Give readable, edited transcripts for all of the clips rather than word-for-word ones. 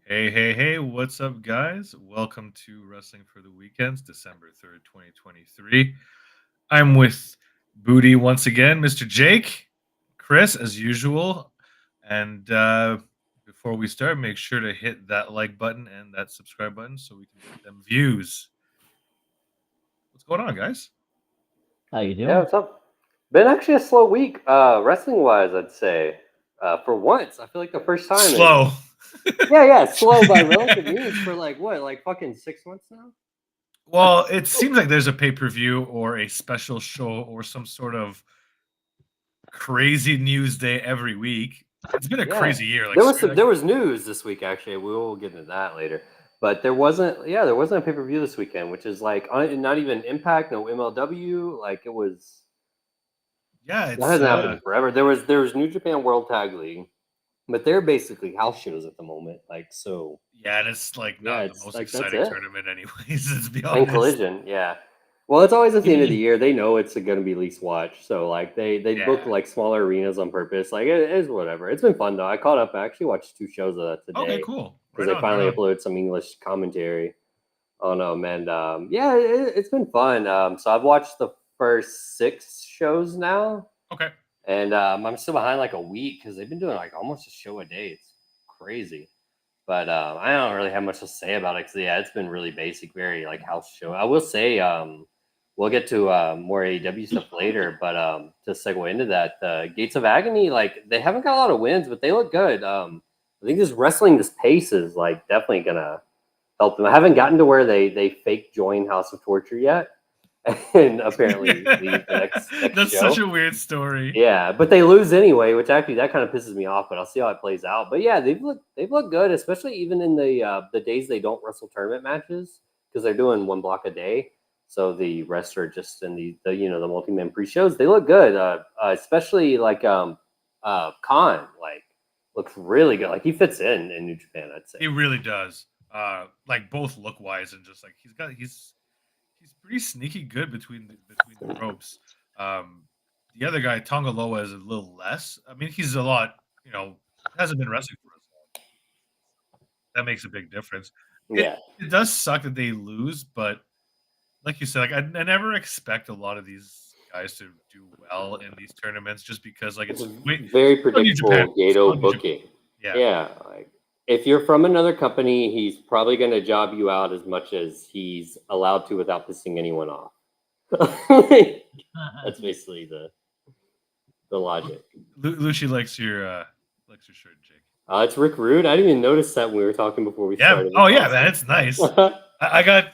Hey, what's up, guys? Welcome to Wrestling for the Weekends, December 3rd, 2023. I'm with Booty once again, Mr. Jake, Chris, as usual. And before we start, make sure to hit that like button and that subscribe button so we can get them views. What's going on, guys? How you Yeah, doing? what's up? Been actually a slow week, wrestling wise, I'd say. For once, I feel like the first time in Slow. slow by relative means for like what, like fucking 6 months now? Well, it seems like there's a pay-per-view or a special show or some sort of crazy news day every week. It's been a Yeah, crazy year. Like, there was news this week actually. We will get into that later. But there wasn't a pay per view this weekend, which is like not even Impact, no MLW. Like it was yeah, that it's hasn't happened in forever. There was New Japan World Tag League, but they're basically house shows at the moment. Like so, yeah, and it's like yeah, not the it's most like that's exciting it. tournament, anyways. Let's be And honest. Collision, yeah. Well, it's always at the end of the Even year. They know it's going to be least watched, so like they book yeah. like smaller arenas on purpose. Like it is whatever. It's been fun though. I caught up. I actually watched 2 shows of that Okay, today cool. because Right they on, right finally on. uploaded some English commentary on them, and yeah, it's been fun. So I've watched the first 6 shows now, Okay. and I'm still behind like a week because they've been doing like almost a show a day. It's crazy. But I don't really have much to say about it because yeah, it's been really basic, very like house show. I will say we'll get to more AEW stuff later, but to segue into that, the Gates of Agony, like they haven't got a lot of wins, but they look good. I think this pace is like definitely gonna help them. I haven't gotten to where they fake join House of Torture yet, and apparently leave the next That's such show. a weird story. Yeah, but they lose anyway, which actually that kind of pisses me off. But I'll see how it plays out. But yeah, they've looked good, especially even in the days they don't wrestle tournament matches because they're doing one block a day. So the rest are just in the multi man pre shows. They look good, especially like Khan like looks really good. Like he fits in New Japan, I'd say. He really does. Like both look wise and just like he's pretty sneaky good between the ropes. Um, the other guy, Tongaloa, is a little less. I mean, he's a lot. Hasn't been wrestling for us. That makes a big difference. It Yeah, it does suck that they lose, but like you said, like I never expect a lot of these guys to do well in these tournaments just because like it's it's a wait very so New Japan. predictable So Gato New Japan. booking. Yeah. Yeah, like if you're from another company, he's probably going to job you out as much as he's allowed to without pissing anyone off. That's basically the logic. Lucci likes your shirt, Jake. It's Rick Rude. I didn't even notice that when we were talking before we Yeah. started. Oh That's yeah, man, it's nice. I got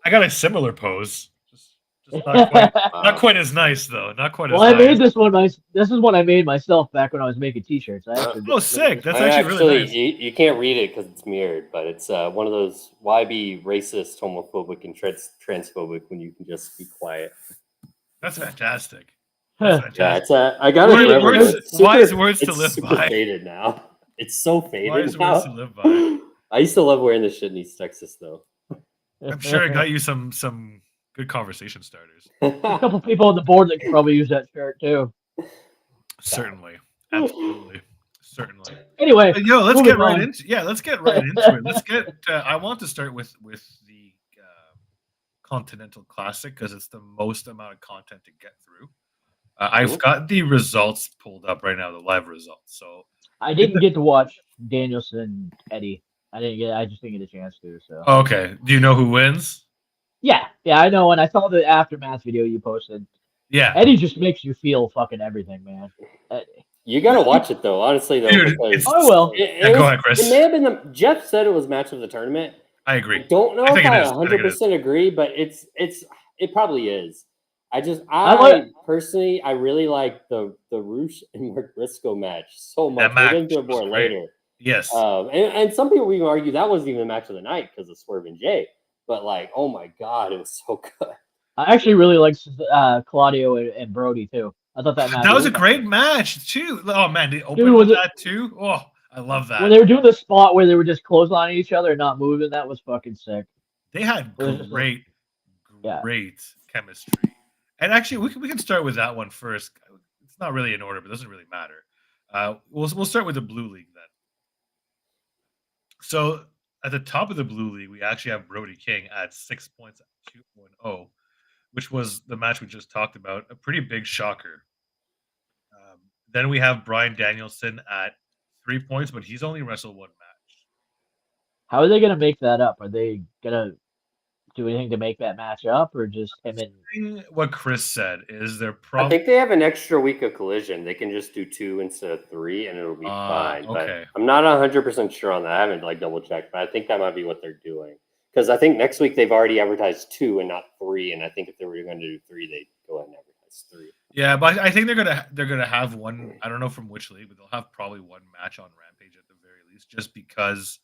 I got a similar pose. Just not Wow. quite as nice though. Not quite Well, as I nice. made this one. This is one I made myself back when I was making T-shirts. I Uh, actually Oh, made sick. this That's one. I actually really actually, nice. you can't read it because it's mirrored, but it's one of those why be racist, homophobic, and transphobic when you can just be quiet. That's fantastic. That's Huh. Yeah, fantastic. it's I got it forever, but Words, wise words to it's live super by. faded now. It's so faded Wise words to now. live by. I used to love wearing this shit in East Texas though. I'm sure it got you some good conversation starters. There's a couple people on the board that could probably use that shirt too. Certainly. Absolutely. Certainly. Anyway, Yo, let's moving get right on. into let's get right into it. Let's get I want to start with the Continental Classic because it's the most amount of content to get through. I've Mhm. got the results pulled up right now, the live results. So I in didn't the, get to watch Danielson Eddie. I didn't get. I just didn't get a chance to. So okay, do you know who wins? yeah, I know. And I saw the aftermath video you posted. Yeah, Eddie just makes you feel fucking everything, man. You gotta watch it though, honestly though, dude, because I will. yeah. it Go was ahead, it may Chris. have been Jeff said it was match of the tournament. I I agree. don't I know if think it I is. I think it is. 100% agree, but it probably is. I like. I personally I really like the Roosh and Mark Briscoe match so That much. We'll match get into it was more great. later. Yes. And some people would even argue that wasn't even the match of the night because of Swerve and Jay. But like, oh my god, it was so good. I actually really like Claudio and Brody too. I thought that match That was was a fucking. great match too. Oh man, the Dude, open with that too. Oh, I love when that. they were doing the spot where they were just clotheslining each other and not moving? That was fucking sick. They had It was just like, great, yeah. great chemistry. And actually, we can start with that one first. It's not really in order, but it doesn't really matter. We'll start with the Blue League then. So at the top of the Blue League, we actually have Brody King at 6 points at 2.0, which was the match we just talked about. A pretty big shocker. Then we have Brian Danielson at 3 points, but he's only wrestled one match. How are they gonna make that up? Are they gonna do anything to make that match up, or just him and? What Chris said is they're I probably think they have an extra week of Collision. They can just do 2 instead of 3, and it'll be fine. okay. But I'm not 100% sure on that. I haven't like double checked, but I think that might be what they're doing. Because I think next week they've already advertised 2 and not 3, and I think if they were going to do 3, they'd go ahead and advertise 3. Yeah, but I think they're gonna have one. I don't know from which league, but they'll have probably one match on Rampage at the very least, just because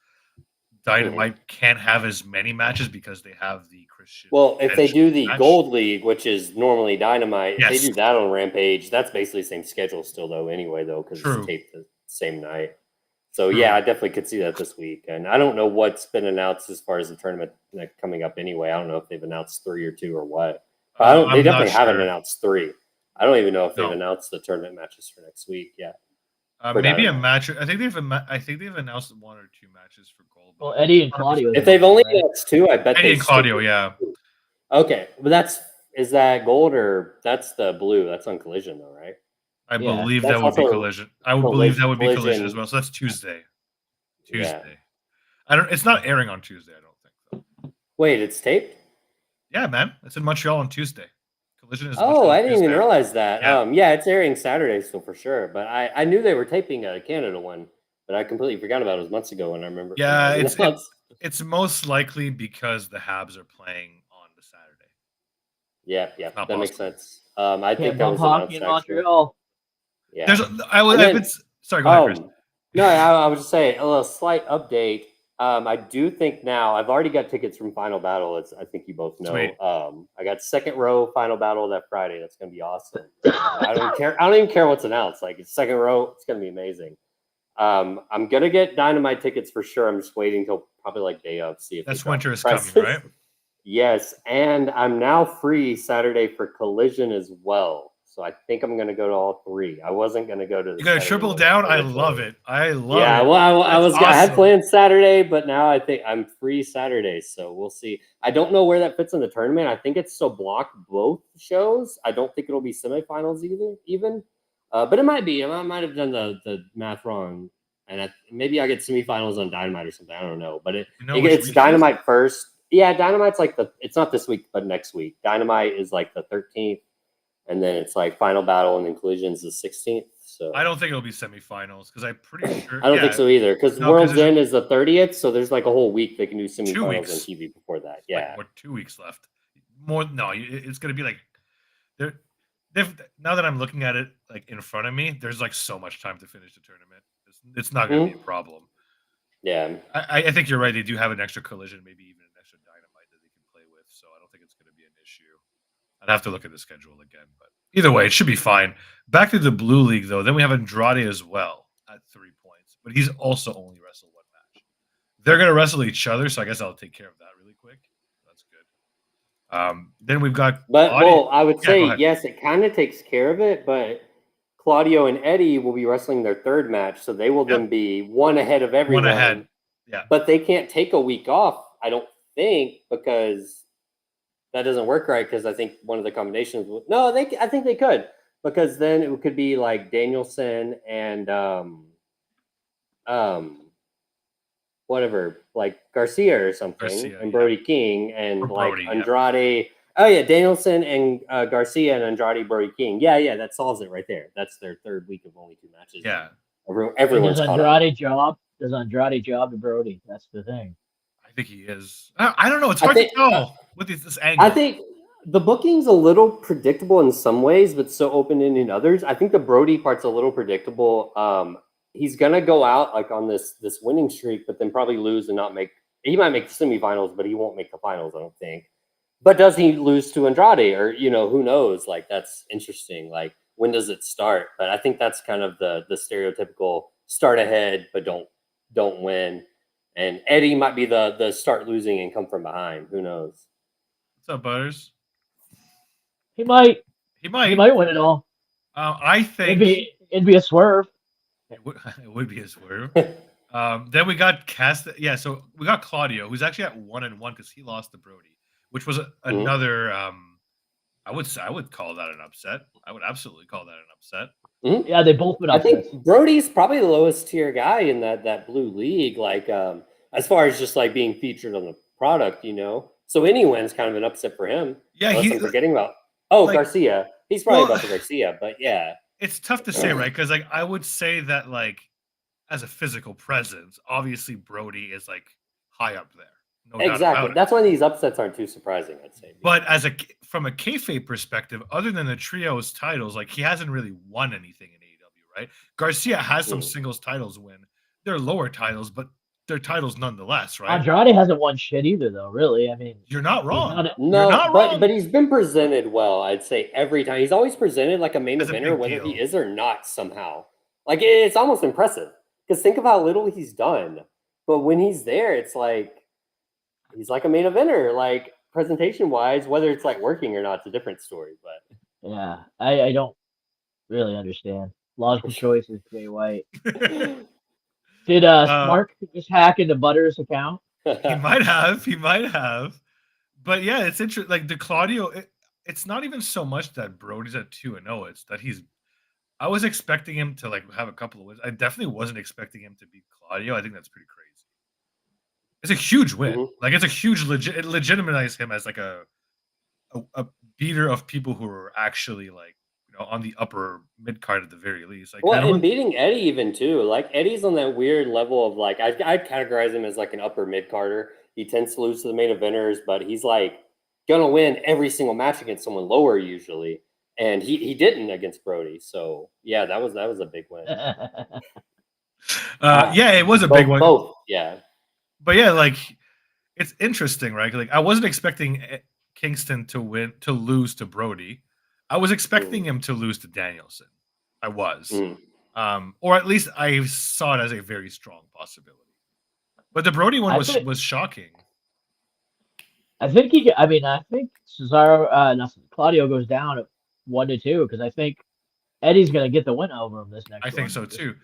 Dynamite can't have as many matches because they have the Christian. Well, if they do the match. Gold League, which is normally Dynamite, if they Yes. do that on Rampage, that's basically the same schedule still, though, anyway, though, because True. it's taped the same night. So, True. yeah, I definitely could see that this week. And I don't know what's been announced as far as the tournament coming up anyway. I don't know if they've announced 3 or 2 or what. But they I'm definitely not haven't sure. announced 3. I don't even know if they've No. announced the tournament matches for next week yet. Maybe a match. I think they've announced 1 or 2 matches for Gold. Well, Eddie and Claudio. If they've only announced 2, I bet Eddie and Claudio, yeah. Okay, but is that Gold or that's the Blue? That's on Collision though, right? I Yeah. believe That's that would be also Collision. I would believe that would be Collision Collision. as well. So that's Tuesday. Yeah. It's not airing on Tuesday, I don't think. So. Wait, it's taped? Yeah, man. It's in Montreal on Tuesday. Collision is. Oh, I didn't even realize that. Yeah. Yeah, it's airing Saturday still for sure. But I knew they were taping a Canada one, but I completely forgot about it. It was months ago when I remember. Yeah, it's most likely because the Habs are playing on the Saturday. Yeah, that makes sense. I think Can't that bump was hockey in Montreal. Yeah. Sorry, go ahead, Chris. No, I would just say a little slight update. I do think now I've already got tickets from Final Battle. I think you both know. Sweet. I got second row Final Battle that Friday. That's gonna be awesome. I don't even care what's announced. Like it's second row. It's gonna be amazing. I'm gonna get Dynamite tickets for sure. I'm just waiting till probably like day of, see if That's they winter is prices. coming, right? Yes, and I'm now free Saturday for Collision as well. So I think I'm gonna go to all 3. I wasn't gonna go to the. You gotta triple down. I love it. I love it. Yeah, well, I had awesome. planned Saturday, but now I think I'm free Saturday, so we'll see. I don't know where that fits in the tournament. I think it's still blocked both shows. I don't think it'll be semifinals even, but it might be. I might have done the math wrong, and maybe I get semifinals on Dynamite or something. I don't know, but it's Dynamite first. Yeah, Dynamite's like it's not this week, but next week. Dynamite is like the 13th. And then it's like Final Battle and then Collision's the 16th. So I don't think it'll be semifinals because I'm pretty sure. I don't think so either because World's End is the 30th, so there's like a whole week they can do semifinals on TV before that. Yeah, like, 2 weeks left. More no, it's gonna be like now that I'm looking at it like in front of me, there's like so much time to finish the tournament. It's not gonna be a problem. Yeah, I think you're right. They do have an extra Collision, maybe even an extra Dynamite that they can play with, so I don't think it's gonna be an issue. I'd have to look at the schedule again, but either way, it should be fine. Back to the Blue League, though. Then we have Andrade as well at 3 points, but he's also only wrestled one match. They're going to wrestle each other, so I guess I'll take care of that really quick. That's good. Then we've got. I would say yes, it kind of takes care of it, but Claudio and Eddie will be wrestling their 3rd match, so they will then be one ahead of everyone. One ahead. Yeah, but they can't take a week off, I don't think, because. That doesn't work right because I think one of the combinations would I think they could because then it could be like Danielson and whatever like Garcia or something and Brody King and Brody, Andrade. Yeah. Oh yeah, Danielson and Garcia and Andrade Brody King. Yeah, that solves it right there. That's their 3rd week of only 2 matches. Yeah, everyone's does Andrade job to Brody? That's the thing. I think he is. I don't know. It's hard to tell with this angle. I think the booking's a little predictable in some ways, but so open-ended in others. I think the Brody part's a little predictable. He's gonna go out like on this winning streak, but then probably lose and not make. He might make the semifinals, but he won't make the finals. I don't think. But does he lose to Andrade, or who knows? Like that's interesting. Like when does it start? But I think that's kind of the stereotypical start ahead, but don't win. And Eddie might be the start losing and come from behind. Who knows? What's up, Butters? He might win it all. I think it'd be a swerve. It would be a swerve. Then we got Yeah, so we got Claudio, who's actually at 1-1 because he lost to Brody, which was another. I would call that an upset. I would absolutely call that an upset. Mhm. Yeah, they both been I upsets. think Brody's probably the lowest tier guy in that blue league. Like, as far as just like being featured on the product, So any win's kind of an upset for him. Yeah, unless I'm forgetting about. Garcia. He's probably about the Garcia, but yeah. It's tough to say, right? Because like I would say that like as a physical presence, obviously Brody is like high up there. No doubt Exactly. about it. That's why these upsets aren't too surprising, I'd say. But from a kayfabe perspective, other than the trios titles, like he hasn't really won anything in AEW, right? Garcia has some singles titles win. They're lower titles, but they're titles nonetheless, right? Andrade hasn't won shit either, though. Really, I mean, you're not wrong. But he's been presented well. I'd say every time he's always presented like a main eventer, whether he is or not. Somehow, like it's almost impressive because think of how little he's done. But when he's there, it's like he's like a main eventer, like presentation wise. Whether it's like working or not, it's a different story. But yeah, I don't really understand. Logical choices, Jay White. Did Mark just hack into Butter's account? He might have. But yeah, it's interesting. Like the Claudio, it's not even so much that Brody's at 2-0. It's that I was expecting him to like have a couple of wins. I definitely wasn't expecting him to beat Claudio. I think that's pretty crazy. It's a huge win. Mm-hmm. Like it's a huge it legitimized him as like a beater of people who are actually like on the upper mid card at the very least. Like, and beating Eddie even too. Like Eddie's on that weird level of like I'd categorize him as like an upper mid carder. He tends to lose to the main eventers, but he's like gonna win every single match against someone lower usually. And he didn't against Brody. So yeah, that was a big win. Yeah, it was a big one. Both, yeah. But yeah, like it's interesting, right? Like I wasn't expecting Kingston to lose to Brody. I was expecting him to lose to Danielson. I was. Or at least I saw it as a very strong possibility. But the Brody one was shocking. I think Cesaro, Claudio goes down at 1-2 because I think Eddie's gonna get the win over him this next. I think so too.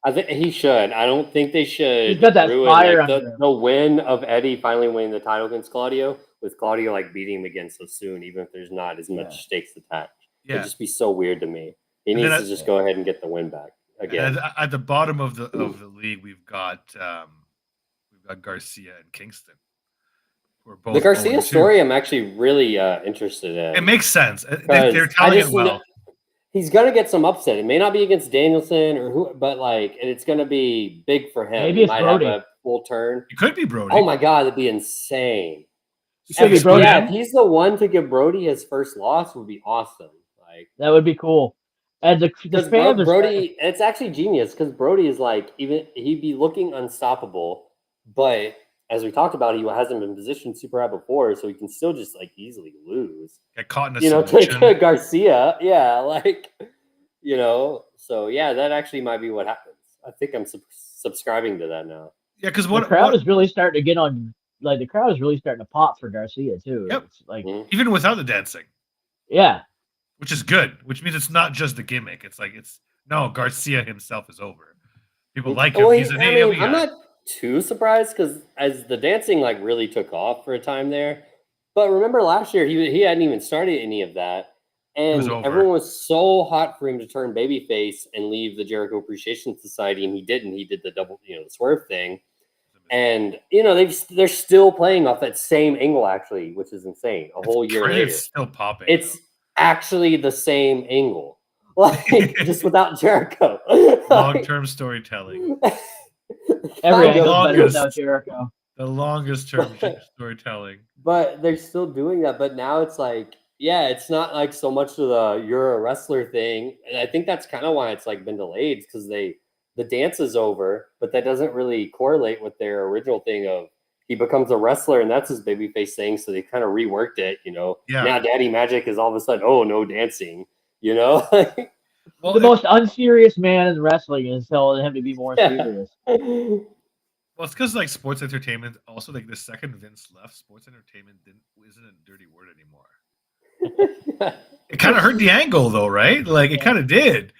I think he should. I don't think they should. He's got that fire under him. The win of Eddie finally winning the title against Claudio, with Claudio like beating him again so soon, even if there's not as much stakes attached. Yeah. It'd just be so weird to me. He needs to just go ahead and get the win back again. At the bottom of the league, we've got Garcia and Kingston. The Garcia story, I'm actually really interested in. It makes sense. They're telling it well. He's gonna get some upset. It may not be against Danielson or who, but like it's gonna be big for him. Maybe it's Brody. Have a full turn. It could be Brody. Oh my god, that'd be insane. Brody. Yeah, if he's the one to give Brody his first loss, would be awesome. Like that would be cool. And the fans Brody, it's actually genius because Brody is like he'd be looking unstoppable, but as we talked about, he hasn't been positioned super high before, so he can still just like easily lose. Get caught in a submission. Take Garcia, yeah, So yeah, that actually might be what happens. I think I'm subscribing to that now. Yeah, because the crowd is really starting to get on. Like the crowd is really starting to pop for Garcia too. Yep. It's like even without the dancing. Yeah. Which is good. Which means it's not just the gimmick. It's like Garcia himself is over. People like him. He's an AEW guy. I'm not too surprised because as the dancing like really took off for a time there. But remember last year he hadn't even started any of that. And everyone was so hot for him to turn babyface and leave the Jericho Appreciation Society, and he didn't. He did the double, the swerve thing. And they're still playing off that same angle actually, which is insane. A whole year later, it's still popping. It's actually the same angle, like just without Jericho. Long-term storytelling. Every angle better without Jericho. The longest term storytelling. But they're still doing that. But now it's like, yeah, it's not like so much of the you're a wrestler thing, and I think that's kind of why it's like been delayed because the dance is over, but that doesn't really correlate with their original thing of he becomes a wrestler and that's his babyface thing. So they kind of reworked it, Yeah. Now Daddy Magic is all of a sudden, oh, no dancing, Well, the most unserious man in wrestling is telling him to be more serious. Well, it's because like sports entertainment, also like the second Vince left, sports entertainment isn't a dirty word anymore. It kind of hurt the angle though, right? Like it kind of did.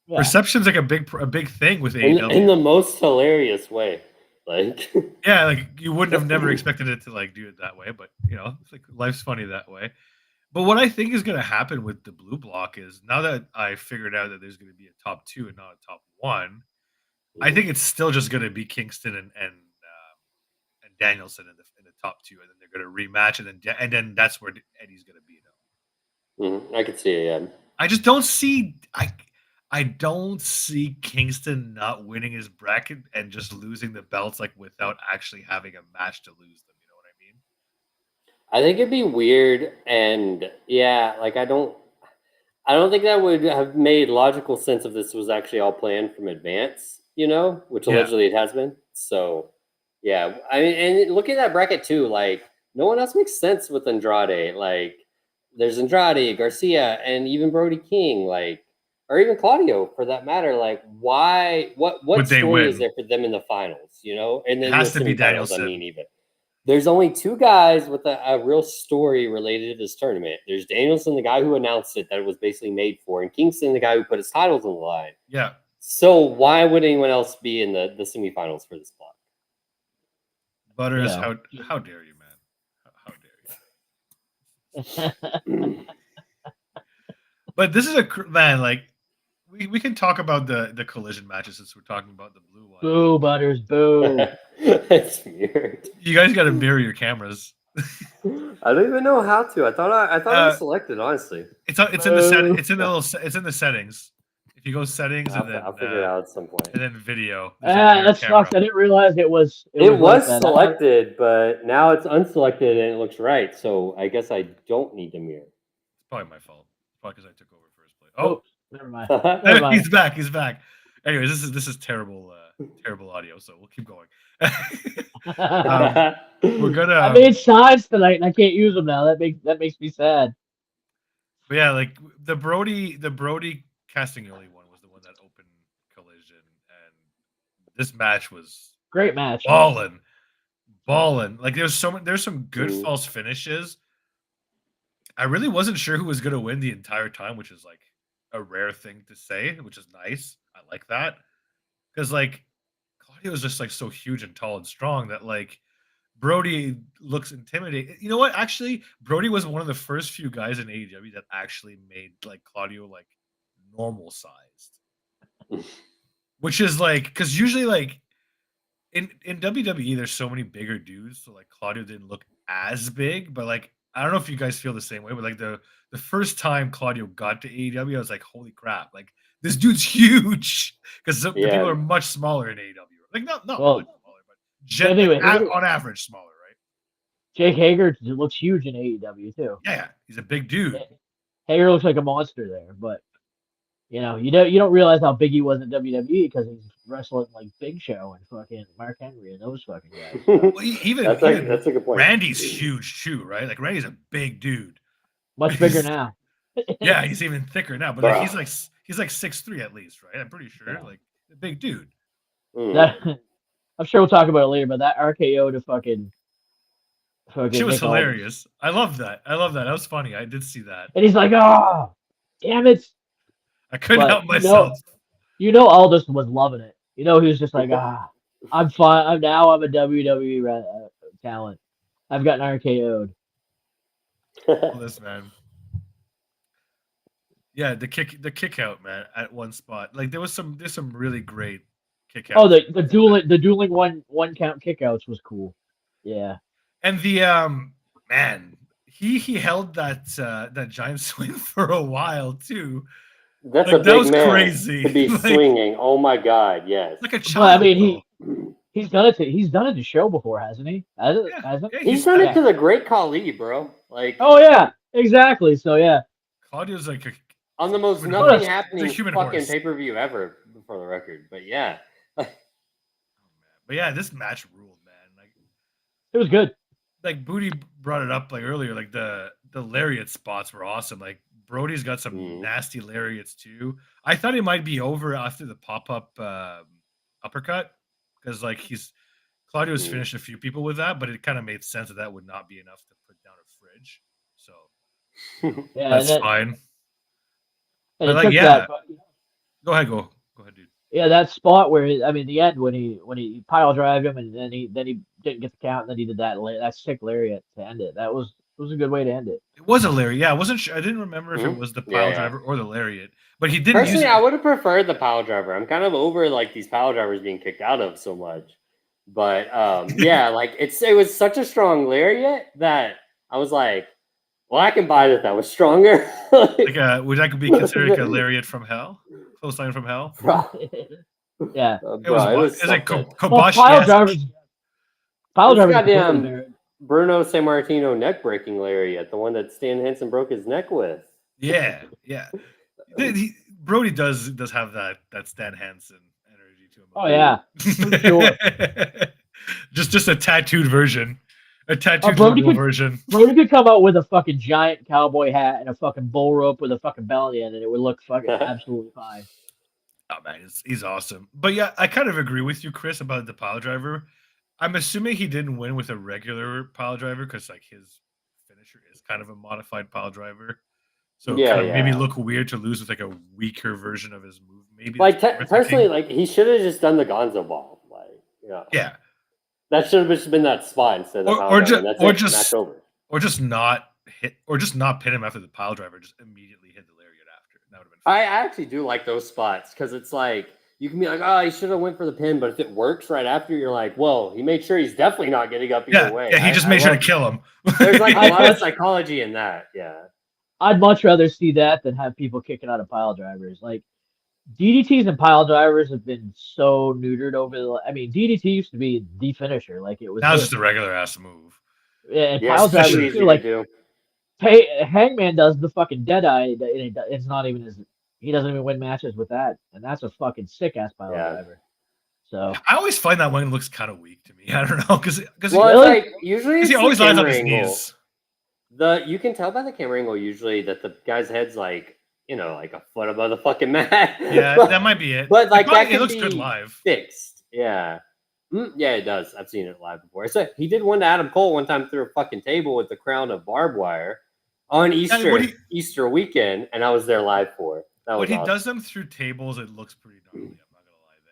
Yeah. Perception's like a big thing with AEW. in the most hilarious way. Like, yeah, like you wouldn't have never expected it to like do it that way, but you know, it's like life's funny that way. But what I think is going to happen with the blue block is now that I figured out that there's going to be a top 2 and not a top 1, I think it's still just going to be Kingston and Danielson in the top 2, and then they're going to rematch, and then that's where Eddie's going to beat him. I could see it. Yeah. I just don't see I don't see Kingston not winning his bracket and just losing the belts like without actually having a match to lose them. You know what I mean? I think it'd be weird, and yeah, like I don't think that would have made logical sense if this was actually all planned from advance, you know, which allegedly it has been. So, yeah, I mean, and look at that bracket too. Like, no one else makes sense with Andrade. Like, there's Andrade, Garcia, and even Brody King, like, or even Claudio for that matter. Like, why? What Would they story win? is there for them in the finals? You know, and then It has the to be semifinals. Danielson. I mean, even. There's only 2 guys with a real story related to this tournament. There's Danielson, the guy who announced it, that it was basically made for, and Kingston, the guy who put his titles on the line. Yeah. So why would anyone else be in the semifinals for this block? Butters, how dare you, man? How dare you? But this is man, like we can talk about the collision matches since we're talking about the blue one. Boo, Butters, boo. It's weird. You guys got to mirror your cameras. I don't even know how to. I thought it was selected. Honestly, it's in the it's in the settings. If you go settings and then I'll figure it out at some point. And then video. That sucks. I didn't realize it was. It was selected, but now it's unselected and it looks right. So I guess I don't need to mirror. It's probably my fault. It's probably because I took over first place. Oh, never mind. Never mind. He's back. He's back. Anyways, this is terrible audio. So we'll keep going. We're gonna. I made signs tonight and I can't use them now. That makes me sad. But yeah, like the Brody Castagnoli one was the one that opened collision, and this match was great match. Ballin'. Like there's some good false finishes. I really wasn't sure who was gonna win the entire time, which is like a rare thing to say, which is nice. I like that because like Claudio is just like so huge and tall and strong that like Brody looks intimidating. You know what? Actually, Brody was one of the first few guys in AEW that actually made like Claudio like normal sized, which is like because usually like in WWE there's so many bigger dudes, so like Claudio didn't look as big, but like I don't know if you guys feel the same way, but like the first time Claudio got to AEW, I was like, holy crap, like this dude's huge because the people are much smaller in AEW. Like not much smaller, but anyway, on average smaller, right? Jake Hager looks huge in AEW too. Yeah, he's a big dude. Hager looks like a monster there, but you know, you don't realize how big he was in WWE because he's wrestling like Big Show and fucking Mark Henry and those fucking guys. So. Well, even that's a good point. Randy's huge too, right? Like Randy's a big dude. Much bigger now. Yeah, he's even thicker now, but like, he's like 6'3" at least, right? I'm pretty sure, like a big dude. I'm sure we'll talk about it later, but that RKO to fucking she was hilarious. I love that. That was funny. I did see that. And he's like, "Oh, damn it!" I couldn't help myself. You know, Aldous was loving it. You know, he was just like, I'm fine. I'm a WWE talent. I've gotten RKO'd. This man. Yeah, the kick out, man, at one spot. Like there's some really great kick outs. Oh, the dueling one count kickouts was cool. Yeah. And the man, he held that giant swing for a while too. That's like, a big man crazy to be swinging. Oh my god, yes. Like a child. Well, I mean, he's done it. He's done it to show before, hasn't he? He's done it to the Great Khali, bro. Like. Oh yeah, exactly. So yeah. Claudio's like on the most nothing happening fucking pay-per-view ever, for the record. But yeah. But yeah, this match ruled, man. Like it was good. Like Booty brought it up like earlier. Like the lariat spots were awesome. Like Brody's got some nasty lariats too. I thought he might be over after the pop-up uppercut because like Claudio's finished a few people with that, but it kind of made sense that would not be enough to put down a fridge. So yeah, that's fine. And but like, yeah, Go ahead, dude. Yeah, that spot where the end when he pile drived him and then he didn't get the count and then he did that sick lariat to end it. That was a good way to end it. It was a lariat. Yeah, I wasn't sure. I didn't remember if it Mhm. was the Yeah, pile yeah. driver or the lariat, but he didn't use Personally, it. I would have preferred the pile driver. I'm kind of over like these pile drivers being kicked out of so much. But yeah, like it was such a strong lariat that I was like, well, I can buy that was stronger. Like would that be considered like a lariat from hell? Clothesline from hell? Bro, Yeah. It was it what? was It's like something. Well, Kobashi. pile This drivers completely goddamn varied. Bruno Sammartino neck breaking lariat, the one that Stan Hansen broke his neck with. Yeah. Brody does have that Stan Hansen energy to him. Oh yeah, for sure. just a tattooed version, a tattooed Brody logo could version. Brody could come out with a fucking giant cowboy hat and a fucking bull rope with a fucking bell at the end, and it would look fucking absolutely fine. Oh man, he's awesome. But yeah, I kind of agree with you, Chris, about the pile driver. I'm assuming he didn't win with a regular pile driver because like his finisher is kind of a modified pile driver. So Yeah, kind of maybe yeah. look weird to lose with like a weaker version of his move. Maybe Like that's what we're personally, thinking. like he should have just done the Gonzo ball. Like, Yeah, that should have just been that spot instead of the pile or driver. just That's or it. Match just over. or just not hit or just not pin him after the pile driver. Just immediately hit the lariat after. That would have been fun. I actually do like those spots because it's like you can be like, oh, he should have went for the pin, but if it works right after, you're like, well, he made sure he's definitely not getting up either way. Yeah, he just made sure to kill him. There's like a I'd lot of much- psychology in that. Yeah. I'd much rather see that than have people kicking out of pile drivers. Like DDTs and pile drivers have been so neutered over the. DDT used to be the finisher. Like it was. Now it's just a regular ass move. And Yeah, pile it's super drivers easy too. to Like do. Hangman does the fucking dead eye. It's not even as he doesn't even win matches with that, and that's a fucking sick ass pile Yeah. driver. So I always find that one looks kind of weak to me. I don't know because Well, Really? it's like usually it's he the always lands on camera his angle. knees. You can tell by the camera angle usually that the guy's head's like like a foot above the fucking mat. Yeah, that might be it. But like that it can looks be good live. fixed. Yeah. Yeah, it does. I've seen it live before. So he did one to Adam Cole one time through a fucking table with the crown of barbed wire on Easter weekend, and I was there live for it. That was When he awesome. does them through tables, it looks pretty gnarly.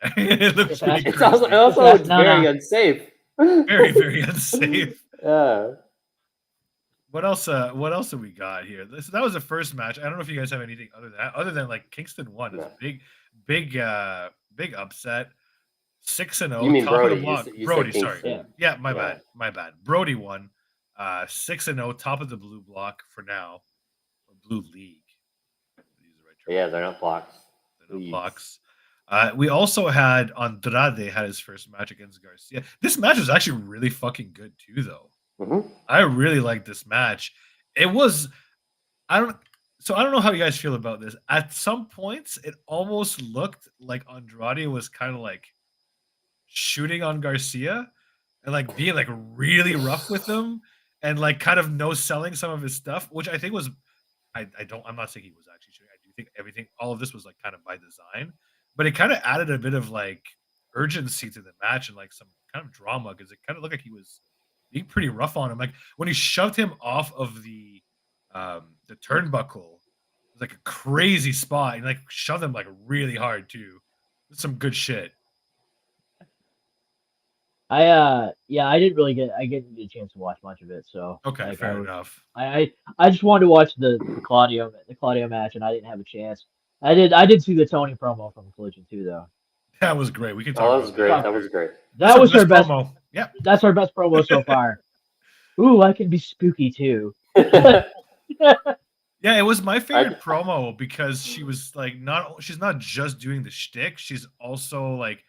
I'm not gonna lie there. It looks It's pretty actually- crazy. It's very unsafe. Very, very unsafe. Yeah. What else have we got here? That was the first match. I don't know if you guys have anything other than like Kingston won. It's a big upset. 6-0. You mean top Brody? of the block. You said Brody, Kingston. sorry. Yeah, my bad. Brody won. 6-0, top of the blue block for now. Or blue league. Yeah, they're not blocks. They're not blocks. We also had Andrade had his first match against Garcia. This match was actually really fucking good too, though. Mm-hmm. I really liked this match. It was, I don't know how you guys feel about this. At some points, it almost looked like Andrade was kind of like shooting on Garcia and like being like really rough with him and like kind of no selling some of his stuff, which I think was, I'm not saying he was actually shooting. I do think all of this was like kind of by design, but it kind of added a bit of like urgency to the match and like some kind of drama because it kind of looked like he was being pretty rough on him. Like when he shoved him off of the turnbuckle, it was like a crazy spot and like shoved him like really hard too. Some good shit. I didn't get a chance to watch much of it. So Okay, fair enough. I just wanted to watch the Claudio match, and I didn't have a chance. I did see the Tony promo from Collision too, though. That was great. We can talk. Oh, that was great. That was great. That was her best promo. Yeah, that's our best promo so far. Ooh, I can be spooky too. Yeah, it was my favorite promo because she was like she's not just doing the shtick, she's also like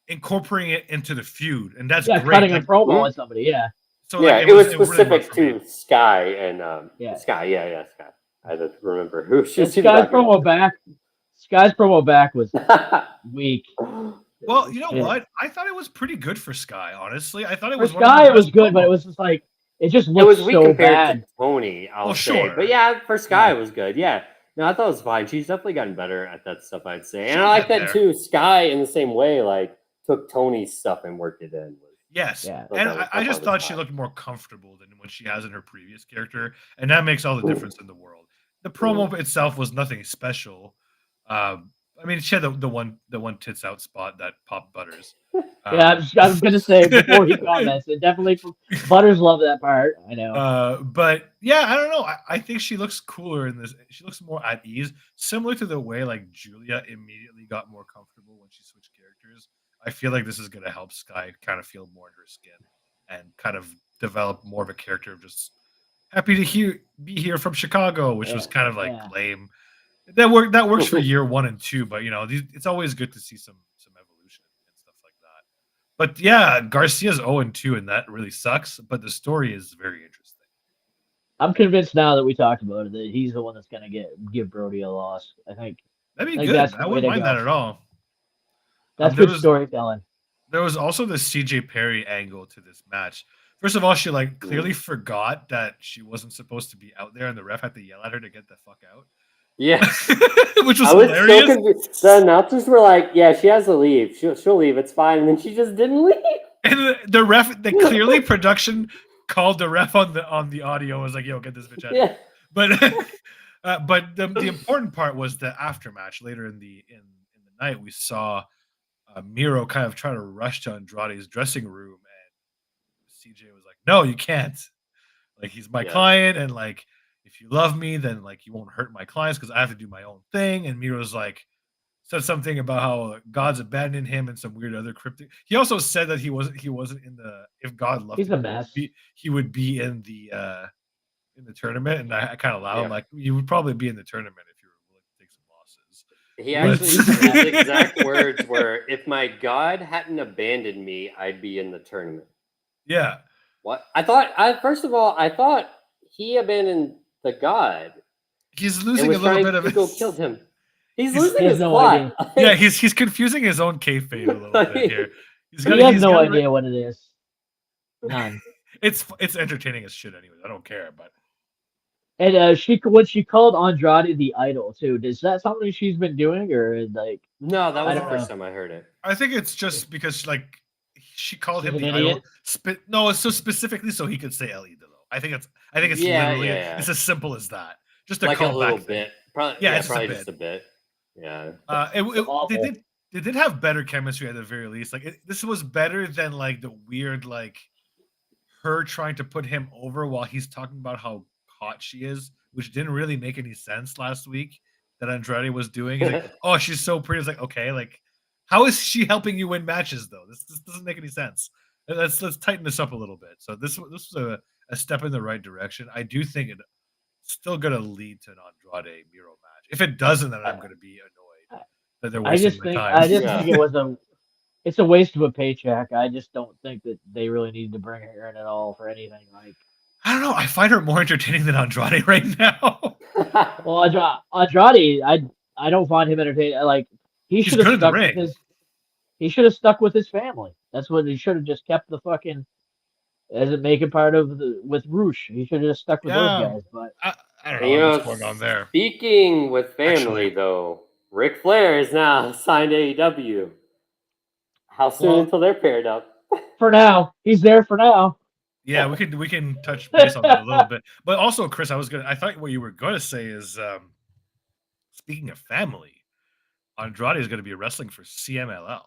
incorporating it into the feud, and that's great. Cutting a promo on somebody. Yeah. So yeah, it was specific to Sky and Sky. Sky. I don't remember who she was. Sky's promo back was weak. Well, you know what? I thought it was pretty good for Sky. Honestly, I thought it was. For Sky, it was good, but it was just like it just looked weak so compared bad. to Tony, I'll say. Sure. But yeah, for Sky, it was good. Yeah. No, I thought it was fine. She's definitely gotten better at that stuff, I'd say. And I like that too. Sky, in the same way, like took Tony's stuff and worked it in. Yes. Yeah. And I just thought she looked more comfortable than what she has in her previous character. And that makes all the difference in the world. The promo itself was nothing special. I mean, she had the one tits out spot that popped Butters. Yeah, I was gonna say before he comments, it definitely Butters love that part. I know. But yeah, I don't know. I think she looks cooler in this. She looks more at ease, similar to the way like Julia immediately got more comfortable when she switched characters. I feel like this is going to help Sky kind of feel more in her skin and kind of develop more of a character of just happy to be here from Chicago, which was kind of like lame. That works for year 1 and 2, but it's always good to see some evolution and stuff like that. But yeah, Garcia's 0-2, and that really sucks. But the story is very interesting. I'm convinced now that we talked about it that he's the one that's gonna give Brody a loss. I think that'd be good. I wouldn't mind that at all. That's good storytelling. There was also the CJ Perry angle to this match. First of all, she like clearly forgot that she wasn't supposed to be out there, and the ref had to yell at her to get the fuck out. Yeah, which was hilarious. So confused. The announcers were like, "Yeah, she has to leave. She'll leave. It's fine." And then she just didn't leave. And the ref, clearly production called the ref on the audio. Was like, "Yo, get this bitch out." Yeah. But the important part was the aftermatch. Later in the night, we saw Miro kind of try to rush to Andrade's dressing room, and CJ was like, "No, you can't. Like, he's my client, and like, if you love me, then like you won't hurt my clients because I have to do my own thing." And Miro's like said something about how God's abandoned him and some weird other cryptic. He also said that he wasn't in the if God loved he's him, a mess. He would be in the tournament. And I kind of laughed. I'm like, you would probably be in the tournament if you were willing to take some losses. He actually his exact words were, "If my God hadn't abandoned me, I'd be in the tournament." Yeah. What? First of all, I thought he abandoned the God. He's losing a little bit of Ego killed him. He's losing his no plot. idea. Yeah, he's confusing his own kayfabe a little bit here. He has no idea what it is. None. It's entertaining as shit anyways. I don't care, but and when she called Andrade the idol too, is that something she's been doing or like? No, that was the first time I heard it. I think it's just because like she called him the idol. No, it's so specifically so he could say El Idolo. I think it's literally it's as simple as that. Just a like callback a little thing. bit. Probably, it's probably just a bit. Yeah. They did have better chemistry at the very least. Like this was better than like the weird like her trying to put him over while he's talking about how hot she is, which didn't really make any sense last week. That Andrade was doing. He's like, "Oh, she's so pretty." It's like, okay, like how is she helping you win matches though? This doesn't make any sense. Let's tighten this up a little bit. So this was a step in the right direction. I do think it's still going to lead to an Andrade Miro match. If it doesn't, then I'm going to be annoyed that they're wasting my time. I just think it's a waste of a paycheck. I just don't think that they really need to bring her in at all for anything. Like, I don't know. I find her more entertaining than Andrade right now. Well, Andrade, I don't find him entertaining. Like, he should have stuck with his. He should have stuck with his family. That's what he should have just kept the fucking. As it making part of with Roosh, he should have just stuck with those guys. But I don't know what's going on there. Speaking with family, though, Ric Flair is now signed to AEW. How soon until they're paired up? For now, he's there for now. Yeah, we can touch base on that a little bit. But also, Chris, I thought what you were going to say is, speaking of family, Andrade is going to be wrestling for CMLL.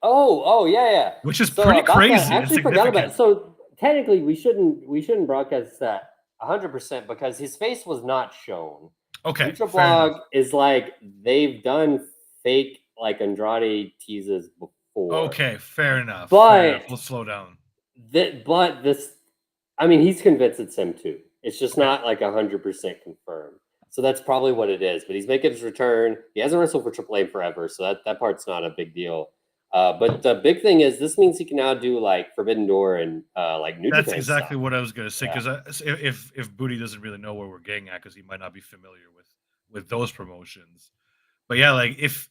Oh, yeah. Which is pretty crazy. I actually forgot about it. So technically, we shouldn't broadcast that 100% because his face was not shown. Okay. Lucha Blog is like they've done fake like Andrade teases before. Okay, fair enough. But we'll slow down. He's convinced it's him too. It's just not like 100% confirmed. So that's probably what it is. But he's making his return. He hasn't wrestled for AAA in forever, so that part's not a big deal. But the big thing is this means he can now do like Forbidden Door and like New Japan. That's exactly stuff. what I was going to say because if Booty doesn't really know where we're getting at because he might not be familiar with those promotions. But yeah, like if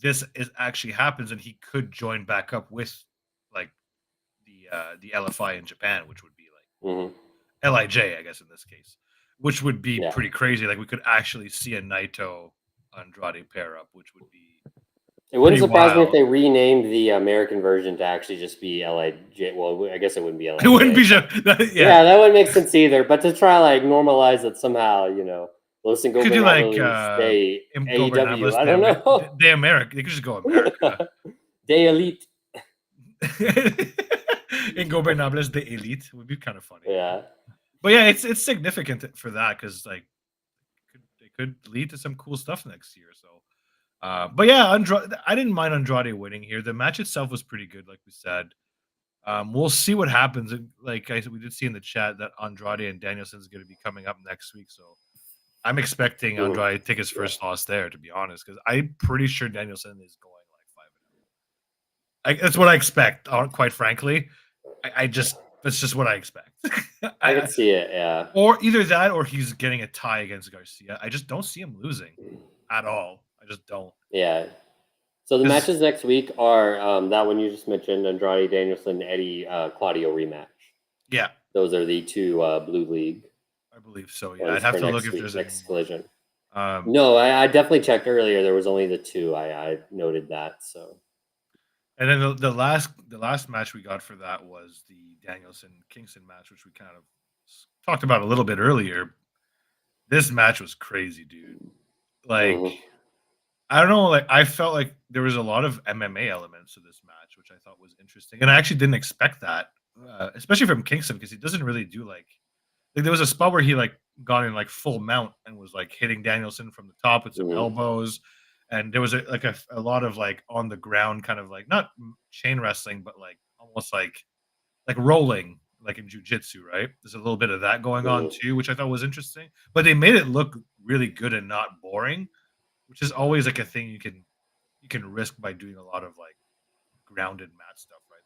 this actually happens and he could join back up with like the LFI in Japan, which would be like LIJ, I guess in this case, which would be pretty crazy. Like we could actually see a Naito Andrade pair up, which would be. It wouldn't surprise me if they renamed the American version to actually just be LIJ. Well, I guess it wouldn't be LIJ. It wouldn't be. Yeah, that wouldn't make sense either. But to try like normalize it somehow, Los Could do like de AEW. Ingobernables I don't know. de America. They could just go America. De Elite. Ingobernables de Elite would be kind of funny. Yeah. But yeah, it's significant for that because like it could lead to some cool stuff next year. So, but yeah, I didn't mind Andrade winning here. The match itself was pretty good, like we said. We'll see what happens. Like we did see in the chat that Andrade and Danielson is going to be coming up next week. So I'm expecting Andrade to take his first loss there, to be honest, because I'm pretty sure Danielson is going like 5-0. That's what I expect. Quite frankly, that's just what I expect. I can see it, yeah. Or either that, or he's getting a tie against Garcia. I just don't see him losing at all. I just don't. Yeah. So the matches next week are that one you just mentioned, Andrade, Danielson, Eddie, Claudio rematch. Yeah. Those are the two Blue League. I believe so. Yeah, I'd have to look if there's next collision. No, I definitely checked earlier. There was only the two. I noted that. So. And then the last match we got for that was the Danielson Kingston match, which we kind of talked about a little bit earlier. This match was crazy, dude. Like, I don't know. Like, I felt like there was a lot of MMA elements to this match, which I thought was interesting, and I actually didn't expect that, especially from Kingston, because he doesn't really do like there was a spot where he like got in like full mount and was like hitting Danielson from the top with some elbows, and there was a lot of like on the ground kind of like not chain wrestling, but like almost like rolling like in jiu-jitsu, right? There's a little bit of that going on too, which I thought was interesting. But they made it look really good and not boring, which is always like a thing you can risk by doing a lot of like grounded mat stuff, right?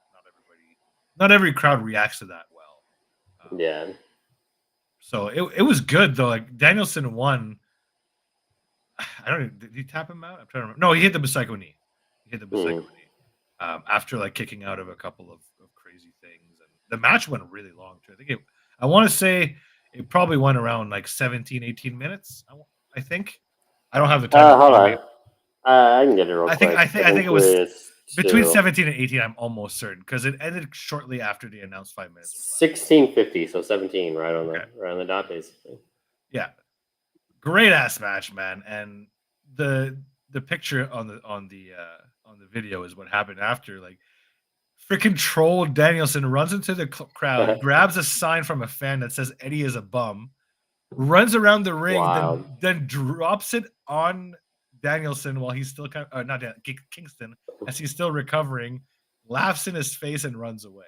Not every crowd reacts to that well. Yeah. So it was good though. Like Danielson won. I don't know. Did he tap him out? I'm trying to remember. No, he hit the Psycho knee. After like kicking out of a couple of crazy things. And the match went really long too. I want to say it probably went around like 17, 18 minutes. I think. I don't have the time. Hold on. I can get it real quick. I think it was between 17 and 18. I'm almost certain because it ended shortly after the announced 5 minutes. 16:50, so 17, right on the dot, basically. Yeah, great ass match, man. And the picture on the video is what happened after. Like, freaking troll Danielson runs into the crowd, grabs a sign from a fan that says Eddie is a bum, runs around the ring, then drops it on Danielson while he's still Kingston, as he's still recovering, laughs in his face and runs away.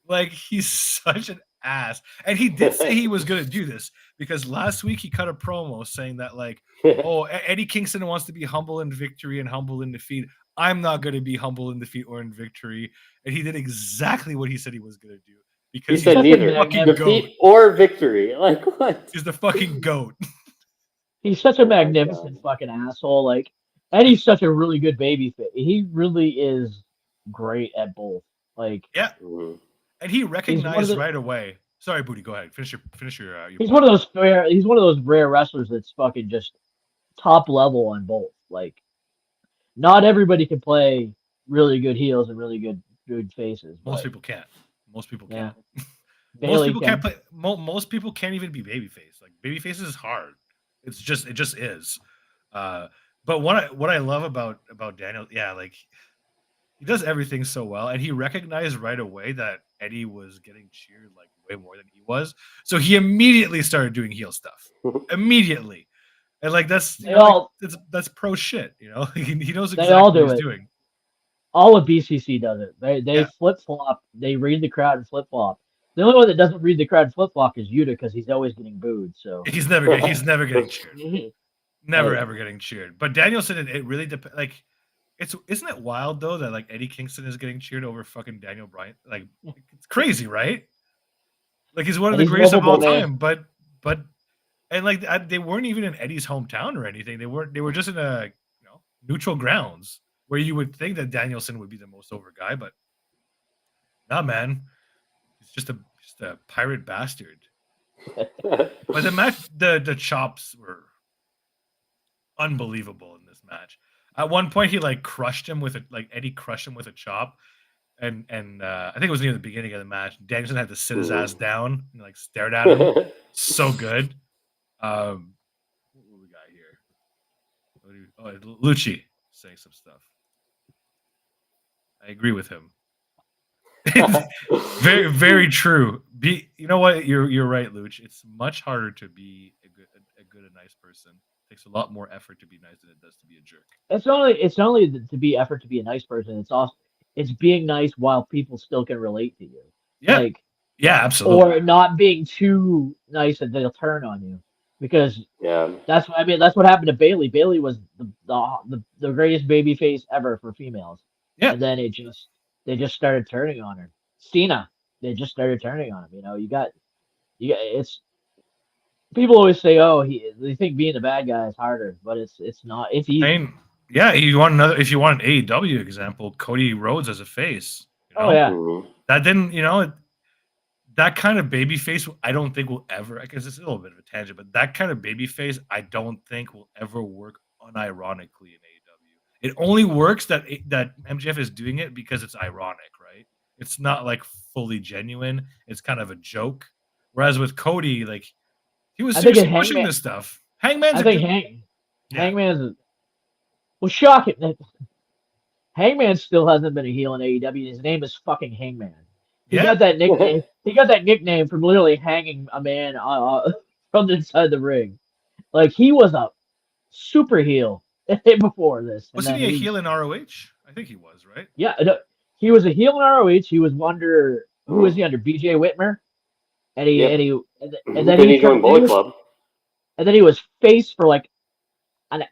Like, he's such an ass. And he did say he was going to do this because last week he cut a promo saying that like, oh, Eddie Kingston wants to be humble in victory and humble in defeat. I'm not going to be humble in defeat or in victory. And he did exactly what he said he was going to do. Because he said neither defeat or victory. Like, what? He's the fucking goat. He's such a magnificent fucking asshole. Like, Eddie's such a really good baby fit. He really is great at both. Like, yeah, and he recognized right away. Sorry, Booty, go ahead. Finish your he's one of those He's one of those rare wrestlers that's fucking just top level on both. Like, not everybody can play really good heels and really good faces. Most people can't. Most people can't. Yeah. Most people can't play. Most people can't even be babyface. Like, babyface is hard. It just is. But what I love about Daniel, yeah, like he does everything so well, and he recognized right away that Eddie was getting cheered like way more than he was, so he immediately started doing heel stuff immediately, and like that's pro shit, you know. He knows exactly what he's doing. All of BCC does it. They flip flop. They read the crowd and flip flop. The only one that doesn't read the crowd and flip flop is Yuta because he's always getting booed. So he's never getting cheered. Never ever getting cheered. But Danielson, it really depends. Like, isn't it wild though that like Eddie Kingston is getting cheered over fucking Daniel Bryan? Like, it's crazy, right? Like, he's one of the greatest of all time. But and like they weren't even in Eddie's hometown or anything. They were just in a neutral grounds where you would think that Danielson would be the most over guy, but nah, man. He's just a pirate bastard. But the match, the chops were unbelievable in this match. At one point, he like crushed him with Eddie crushed him with a chop, and I think it was near the beginning of the match. Danielson had to sit his ass down and like stared at him. So good. Lucci saying some stuff. I agree with him. Very, very true. You know what? You're right, Luch. It's much harder to be a good and nice person. It takes a lot more effort to be nice than it does to be a jerk. It's only to be effort to be a nice person. It's being nice while people still can relate to you. Yeah, Like, yeah, absolutely. or not being too nice that they'll turn on you, because that's what happened to Bailey. Bailey was the greatest baby face ever for females, Yeah, and then they just started turning on her. Cena, they just started turning on him. It's people always say, oh, they think being the bad guy is harder, but it's not. It's easy. I mean, yeah. You want another? If you want an AEW example, Cody Rhodes as a face. Oh yeah. That didn't. That kind of baby face, I don't think will ever. I guess it's a little bit of a tangent, but that kind of baby face, I don't think will ever work unironically in AEW. It only works that MJF is doing it because it's ironic, right? It's not like fully genuine. It's kind of a joke. Whereas with Cody, like he was seriously pushing this stuff. Hangman's Hangman's well, shocking. Hangman still hasn't been a heel in AEW. His name is fucking Hangman. He got that nickname. He got that nickname from literally hanging a man from inside the ring. Like, he was a super heel before this. Wasn't he a heel in ROH? I think he was, right? Yeah, he was a heel in ROH. He was under who was he under? BJ Whitmer, and then he joined Bullet Club, and then he was face for like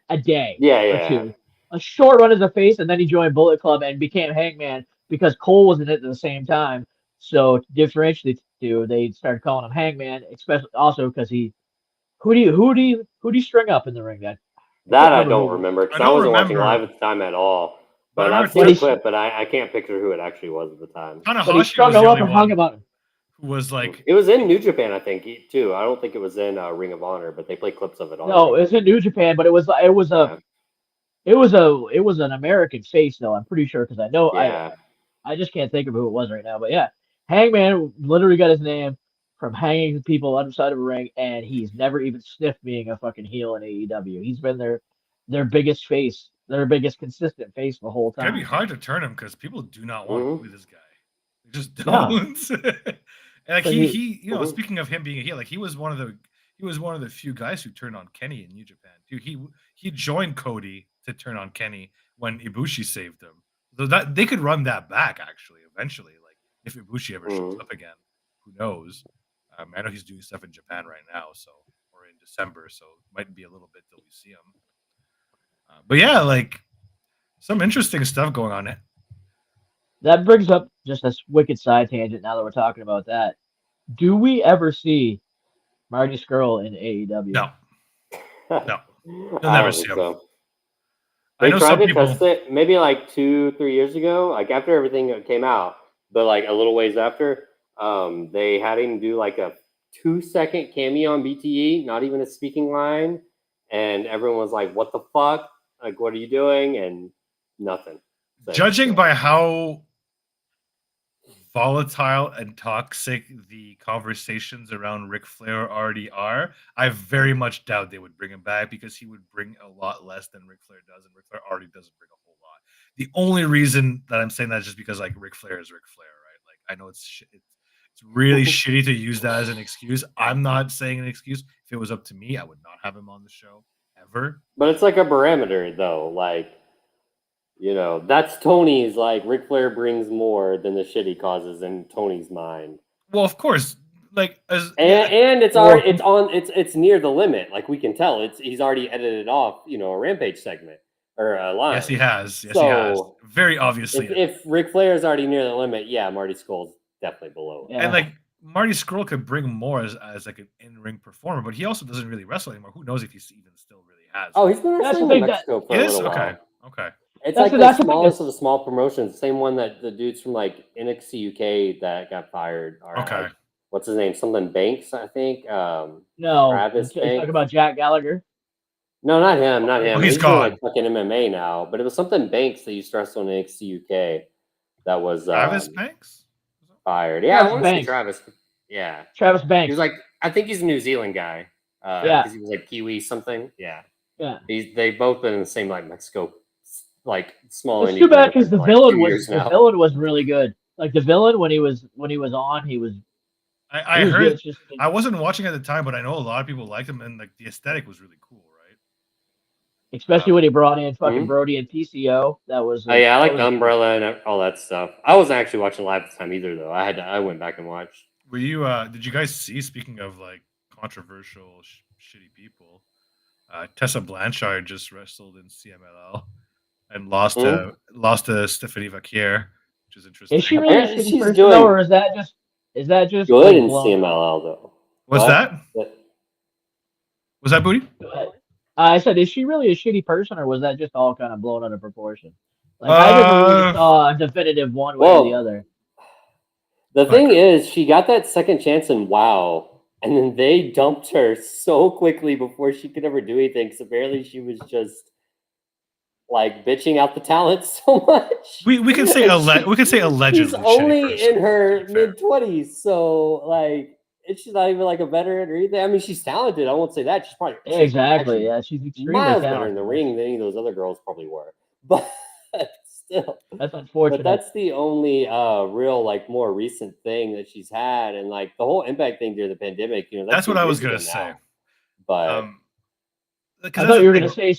a day or two. A short run as a face, and then he joined Bullet Club and became Hangman because Cole was in it at the same time. So to differentiate the two, they started calling him Hangman, especially also because who do you string up in the ring? That I don't remember because I wasn't watching live at the time at all. But I've seen a clip, but I can't picture who it actually was at the time. But he strung him up and hung him on. Who was like? It was in New Japan, I think, too. I don't think it was in Ring of Honor, but they played clips of it. No, it was in New Japan, but it was an American face though. I'm pretty sure because I know I just can't think of who it was right now. But yeah, Hangman literally got his name from hanging people on the side of a ring, and he's never even sniffed being a fucking heel in AEW. He's been their biggest face, their biggest consistent face the whole time. It's gonna be hard to turn him because people do not want to be this guy. They just don't. And like he speaking of him being a heel, like he was one of the few guys who turned on Kenny in New Japan. Dude, he joined Cody to turn on Kenny when Ibushi saved him. So that they could run that back actually eventually. Like if Ibushi ever shows up again, who knows? I know he's doing stuff in Japan right now, or in December, so it might be a little bit till we see him. But yeah, like some interesting stuff going on. That brings up just a wicked side tangent. Now that we're talking about that, do we ever see Marty Scurll in AEW? No. You'll never see him. So. They tried to test it maybe like 2-3 years ago, like after everything came out, but like a little ways after, they had him do like a 2-second cameo on BTE, not even a speaking line, and everyone was like, "What the fuck? Like, what are you doing?" And nothing. Judging by how volatile and toxic the conversations around Ric Flair already are, I very much doubt they would bring him back because he would bring a lot less than Ric Flair does, and Ric Flair already doesn't bring a whole lot. The only reason that I'm saying that is just because like Ric Flair is Ric Flair, right? Like I know it's really shitty to use that as an excuse. I'm not saying an excuse. If it was up to me, I would not have him on the show ever. But it's like a barometer, though. Like, that's Tony's. Like Ric Flair brings more than the shit he causes in Tony's mind. Well, of course, like and it's near the limit. Like we can tell, he's already edited off, a Rampage segment or a line. Yes, he has. Yes, he has. Very obviously. If Ric Flair is already near the limit, Marty Scurll's definitely below. Yeah. And like Marty Scurll could bring more as like an in-ring performer, but he also doesn't really wrestle anymore. Who knows if he's even still really has? Oh, he's been wrestling in Mexico for a little while. Okay. It's like the smallest of the small promotions. Same one that the dudes from like NXT UK that got fired. Okay. Like, what's his name? Something Banks, I think. No. Travis Banks. Talking about Jack Gallagher? No, not him. Not him. Oh, he's gone. Like fucking MMA now. But it was something Banks that used to wrestle in NXT UK. That was Travis Banks? Fired. Yeah, I want to say Travis. Yeah. Travis Banks. He was like, I think he's a New Zealand guy. Because he was like Kiwi something. Yeah. Yeah. They've both been in the same like Mexico, like small. It's too bad because the like villain 2 was years now. villain was really good. Like the villain when he was on, he was. I was heard. Good. It's just, I wasn't watching at the time, but I know a lot of people liked him, and like the aesthetic was really cool, right? especially when he brought in fucking Brody and PCO. That was. Oh yeah, I like Umbrella and all that stuff. I wasn't actually watching live at the time either, though. I went back and watched. Were you? Did you guys see? Speaking of like controversial, shitty people, Tessa Blanchard just wrestled in CMLL and lost to Stephanie Vaquier, which is interesting. Is she really a shitty person doing though, or is that just good like, in CMLL though? What's that? Was that Booty? I said, is she really a shitty person, or was that just all kind of blown out of proportion? Like I never really saw a definitive one way or the other. The thing is, she got that second chance in WoW, and then they dumped her so quickly before she could ever do anything. Because apparently, she was just like bitching out the talent so much. We can say allegedly. She's only in her mid-20s, so like she's not even like a veteran or anything. I mean, she's talented. I won't say that. She's probably exactly. Yeah, she's extremely miles talented. better in the ring than any of those other girls probably were. But still, that's unfortunate. But that's the only real like more recent thing that she's had, and like the whole Impact thing during the pandemic. You know, that's what I was gonna say. But I thought you were gonna say.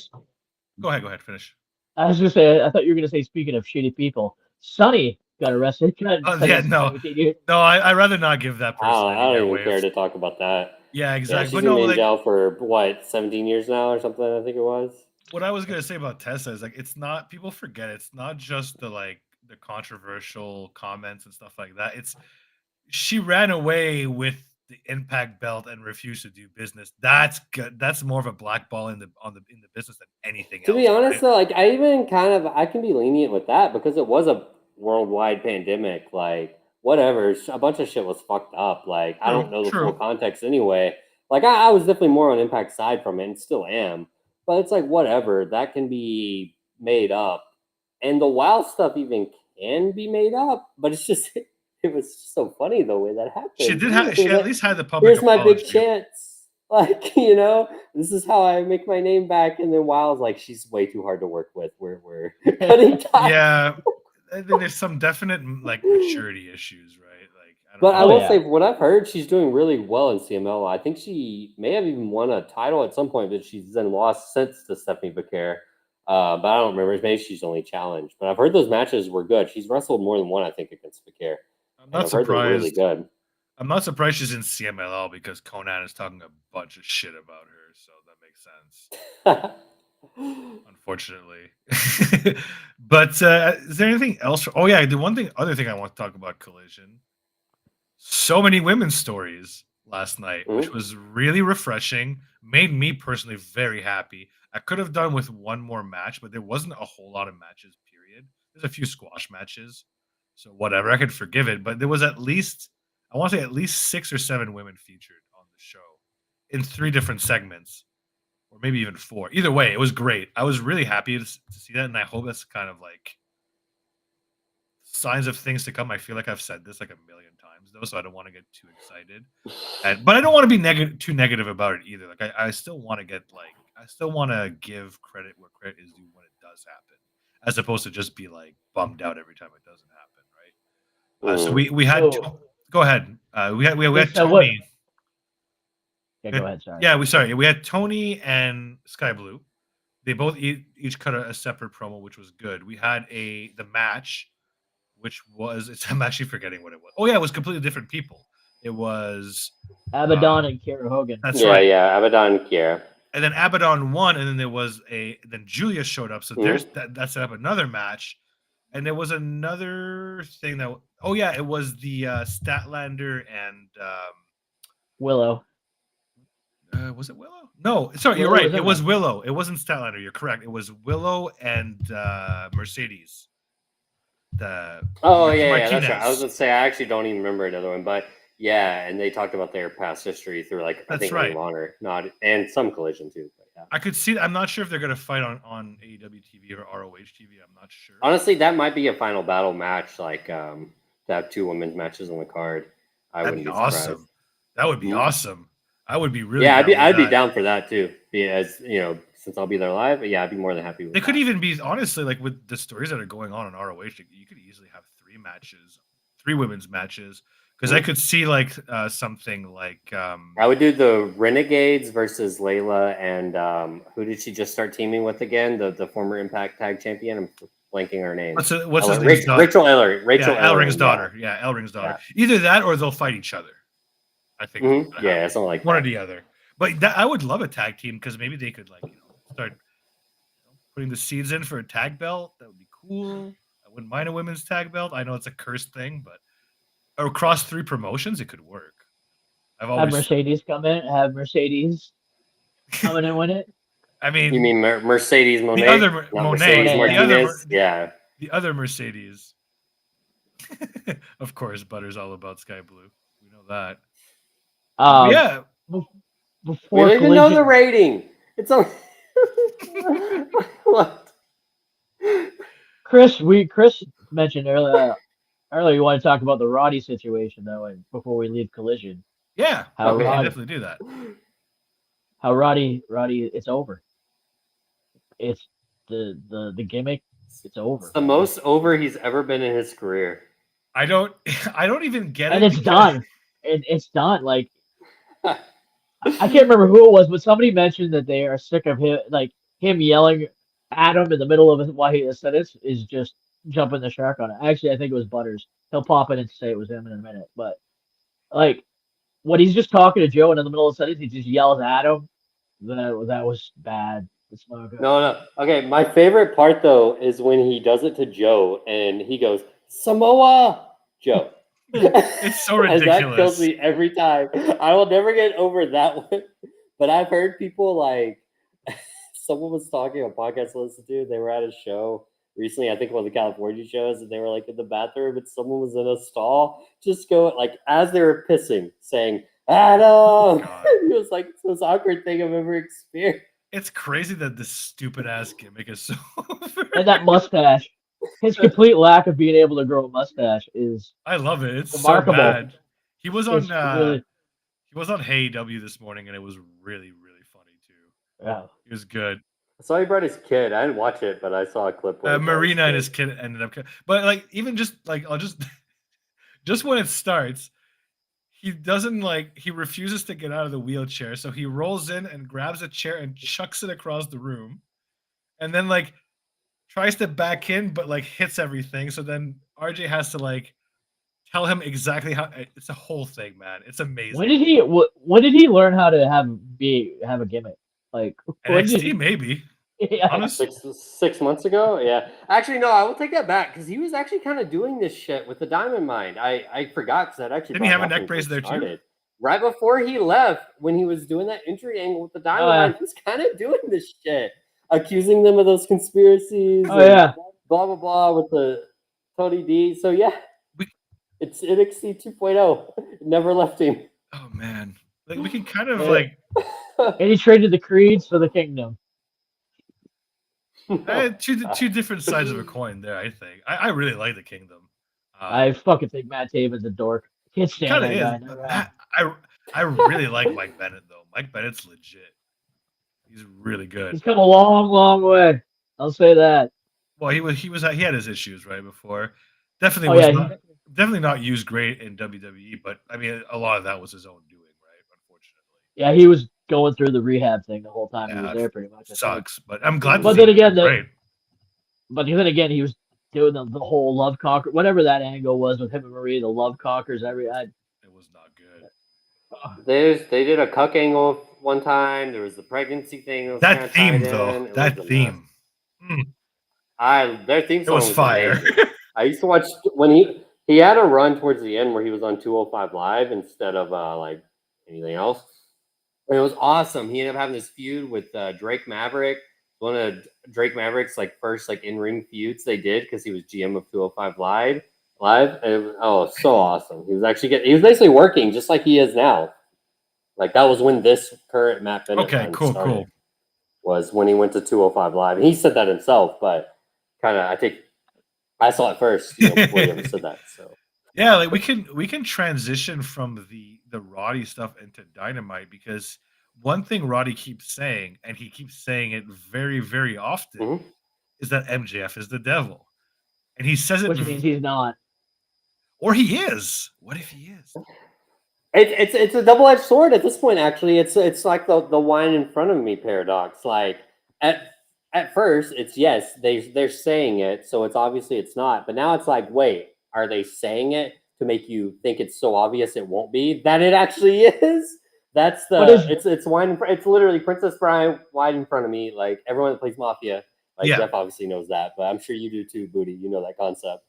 Go ahead, finish. I was gonna say, I thought you were gonna say, speaking of shitty people, Sonny got arrested. I'd rather not give that person. I don't even care to talk about that. Yeah, exactly. She's been in jail for what, 17 years now or something. I think it was. What I was gonna say about Tessa is like it's not. People forget it's not just the controversial comments and stuff like that. It's she ran away with the Impact belt and refused to do business. That's good. That's more of a blackball in the business than anything else. To be honest, though, like I can be lenient with that because it was a worldwide pandemic. Like whatever, a bunch of shit was fucked up. Like I don't know the full context anyway. Like I was definitely more on Impact side from it, and still am. But it's like whatever that can be made up, and the WoW stuff even can be made up. But it's just. It was so funny the way that happened. She did have. She at least had the public. Here's my big chance. Like this is how I make my name back. And then WoW's like, she's way too hard to work with. We're cutting ties. Yeah, there's some definite like maturity issues, right? Like, I will say, what I've heard, she's doing really well in CML. I think she may have even won a title at some point, but she's then lost since to Stephanie Vaquer. But I don't remember. Maybe she's only challenged. But I've heard those matches were good. She's wrestled more than one, I think, against Vaquer. I'm not surprised. Really good. I'm not surprised she's in CMLL because Conan is talking a bunch of shit about her, so that makes sense. Unfortunately. But is there anything else? Oh yeah, the other thing I want to talk about Collision. So many women's stories last night, which was really refreshing. Made me personally very happy. I could have done with one more match, but there wasn't a whole lot of matches. Period. There's a few squash matches. So whatever, I could forgive it. But there was at least 6 or 7 women featured on the show in 3 different segments, or maybe even 4. Either way, it was great. I was really happy to see that, and I hope that's kind of like signs of things to come. I feel like I've said this like a million times, though, so I don't want to get too excited. But I don't want to be too negative about it either. Like I still want to give credit where credit is due when it does happen, as opposed to just be like bummed out every time it doesn't happen. So we had go ahead. We had Tony. Yeah, go ahead. Sorry. We had Tony and Sky Blue. They both each cut a separate promo, which was good. We had the match, which was I'm actually forgetting what it was. Oh yeah, it was completely different people. It was Abaddon and Kiera Hogan. That's right. Yeah, Abaddon and Kiera. And then Abaddon won, and then there was then Julia showed up. So there's that set up another match. And there was another thing that it was the Statlander and Willow. Was it Willow? No, sorry, you're right. It was Willow. It wasn't Statlander. You're correct. It was Willow and Mercedes. That's right. I was gonna say I actually don't even remember another one, but yeah, and they talked about their past history through I think Ring of Honor, and some Collision too. But yeah. I could see. I'm not sure if they're gonna fight on AEW TV or ROH TV. I'm not sure. Honestly, that might be a final battle match, to have 2 women's matches on the card. That'd be awesome. That would be awesome. I would be really. Yeah, I'd be down for that too. Because since I'll be there live, but yeah, I'd be more than happy with They could even be, honestly, like with the stories that are going on in ROH, you could easily have 3 women's matches. Because I could see like something like I would do the Renegades versus Layla and who did she just start teaming with again? The former Impact Tag Champion. I'm blanking her name. What's his name? Rachel Ellering. Rachel Ellering's daughter. Yeah, Ellering's daughter. Yeah. Either that or they'll fight each other. I think. Yeah, something like one that. or the other. But I would love a tag team because maybe they could start putting the seeds in for a tag belt. That would be cool. I wouldn't mind a women's tag belt. I know it's a cursed thing, but across 3 promotions, it could work. Have Mercedes come in. Have Mercedes come in and win it. I mean, you mean Mercedes Monet? The other Mercedes Martinez. The other Mercedes. Of course, Butter's all about Sky Blue. We know that. Yeah. Before we don't even know the rating. It's only what? Chris mentioned earlier. You want to talk about the Roddy situation though, before we leave Collision. Yeah, Roddy, definitely do that. How Roddy, it's over. It's the gimmick. It's over. It's the most over he's ever been in his career. I don't even get it. And it's done. It's done. Like I can't remember who it was, but somebody mentioned that they are sick of him yelling at him in the middle of why he said this is just jumping the shark on it. Actually, I think it was Butters. He'll pop in and say it was him in a minute. But like when he's just talking to Joe and in the middle of the sentence, he just yells at him. That was bad. It's not good. No. Okay, my favorite part though is when he does it to Joe and he goes, Samoa Joe. It's so ridiculous. And that kills me every time. I will never get over that one. But I've heard people someone was talking on a podcast I listened to. They were at a show recently, I think one of the California shows, and they were in the bathroom and someone was in a stall just go as they were pissing saying, Adam. Oh, it was the most awkward thing I've ever experienced. It's crazy that this stupid ass gimmick is so over. And that mustache. His complete lack of being able to grow a mustache is I love it. It's remarkable. So bad. He was on he was on Hey W this morning and it was really, really funny too. Yeah. It was good. I saw he brought his kid. I didn't watch it, but I saw a clip where Marina and his kid ended up but even just I'll just when it starts, he doesn't he refuses to get out of the wheelchair, so he rolls in and grabs a chair and chucks it across the room, and then tries to back in, but hits everything. So then RJ has to tell him exactly how. It's a whole thing, man. It's amazing. When did he learn how to have a gimmick? NXT maybe. Yeah. Honestly, 6 months ago. Yeah, actually, no. I will take that back because he was actually kind of doing this shit with the Diamond Mine. I forgot because that actually didn't he have a neck brace there too? Right before he left, when he was doing that injury angle with the Diamond Mine, he was kind of doing this shit, accusing them of those conspiracies. Oh yeah, blah blah blah with the Tony D. So yeah, it's NXT 2.0. It never left him. Oh man, we can kind of and he traded the creeds for the kingdom. Two different sides of a coin there. I think I really like the kingdom. I fucking think Matt Taven's a dork. Can't stand that guy. I really like Mike Bennett though. Mike Bennett's legit. He's really good. He's come a long, long way. I'll say that. Well, he had his issues right before. Definitely not used great in WWE, but I mean a lot of that was his own doing, right? Unfortunately. Yeah, he was going through the rehab thing the whole time he was there, pretty much. Sucks, but I'm glad. But then again, he was doing the whole love conquer, whatever that angle was with him and Marie, the love conquers it was not good. They did a cuck angle one time. There was the pregnancy thing. That theme though, that theme. Their theme song was fire. I used to watch when he had a run towards the end where he was on 205 Live instead of anything else. And it was awesome. He ended up having this feud with Drake Maverick. One of Drake Maverick's first in-ring feuds they did because he was GM of 205 Live. And it was, so awesome. He was he was basically working just like he is now. That was when this current Matt Bennett cool. Was when he went to 205 Live. And he said that himself, but I think I saw it first before he ever said that. So yeah, we can transition from the Roddy stuff into Dynamite because one thing Roddy keeps saying, and he keeps saying it very, very often, is that MJF is the devil. And he says it, which means he's not. Or he is. What if he is? It's a double-edged sword at this point. Actually, it's like the wine in front of me paradox. Like at first, it's yes, they're saying it, so it's obviously it's not. But now it's like, wait, are they saying it to make you think it's so obvious it won't be that it actually is? That's it's wine. It's literally Princess Bride wine in front of me. Like everyone that plays Mafia, like Jeff obviously knows that, but I'm sure you do too, Booty. You know that concept.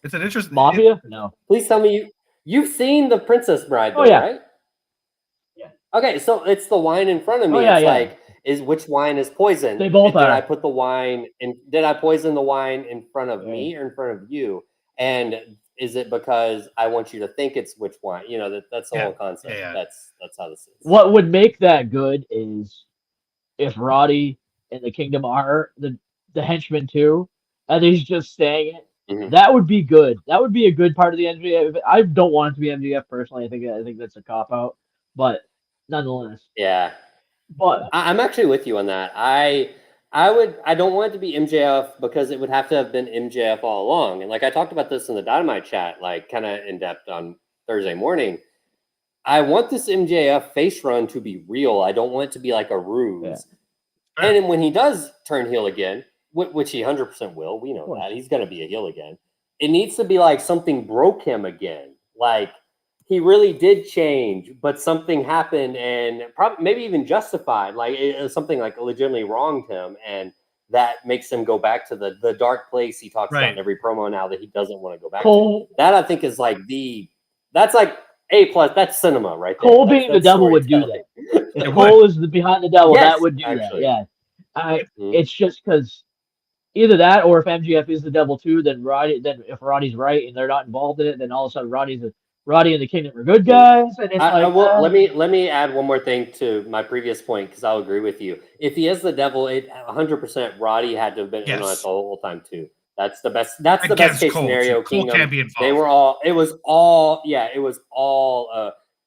It's an interesting Mafia. No, please tell me you've seen the Princess Bride, though, right? Yeah. Okay, so it's the wine in front of me. It's like, is which wine is poison? They both are. Did I put the wine in? Did I poison the wine in front of me or in front of you? And is it because I want you to think it's which wine? You know, that's the whole concept. Yeah. That's how this is. What would make that good is if Roddy and the Kingdom are the henchmen too, and he's just saying it. Mm-hmm. That would be good. That would be a good part of the MJF. I don't want it to be MJF personally. I think that's a cop out, but nonetheless. Yeah. But I'm actually with you on that. I don't want it to be MJF because it would have to have been MJF all along. And like I talked about this in the Dynamite chat, like kind of in depth on Thursday morning. I want this MJF face run to be real. I don't want it to be like a ruse. Yeah. And then when he does turn heel again, which he 100% will, we know that he's going to be a heel again. It needs to be like something broke him again. Like he really did change, but something happened and probably maybe even justified. Like something like legitimately wronged him, and that makes him go back to the dark place he talks about in every promo now that he doesn't want to go back to. That I think is like that's like A+. That's cinema right there. Cole being the devil would do that. If Cole is behind the devil, that would do that. Yeah. It's just because either that or if MJF is the devil too, then if Roddy's right and they're not involved in it, then all of a sudden Roddy and the Kingdom are good guys. And it's let me add one more thing to my previous point because I'll agree with you. If he is the devil, 100% Roddy had to have been in on it the whole time too. That's the best. That's the best case scenario. Cole can't be involved. They were all. It was all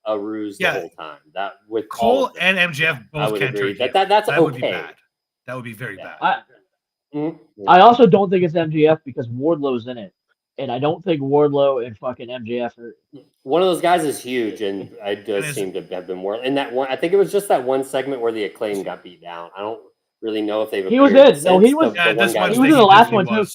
a ruse the whole time. That with Cole and MJF both can't agree. That's okay. Would be bad. That would be very bad. I also don't think it's MJF because Wardlow's in it, and I don't think Wardlow and fucking MJF are. One of those guys is huge, and I does seem to have been more in that one. I think it was just that one segment where the Acclaim got beat down. I don't really know if they've. He was in. No, he was. He was in the last one too.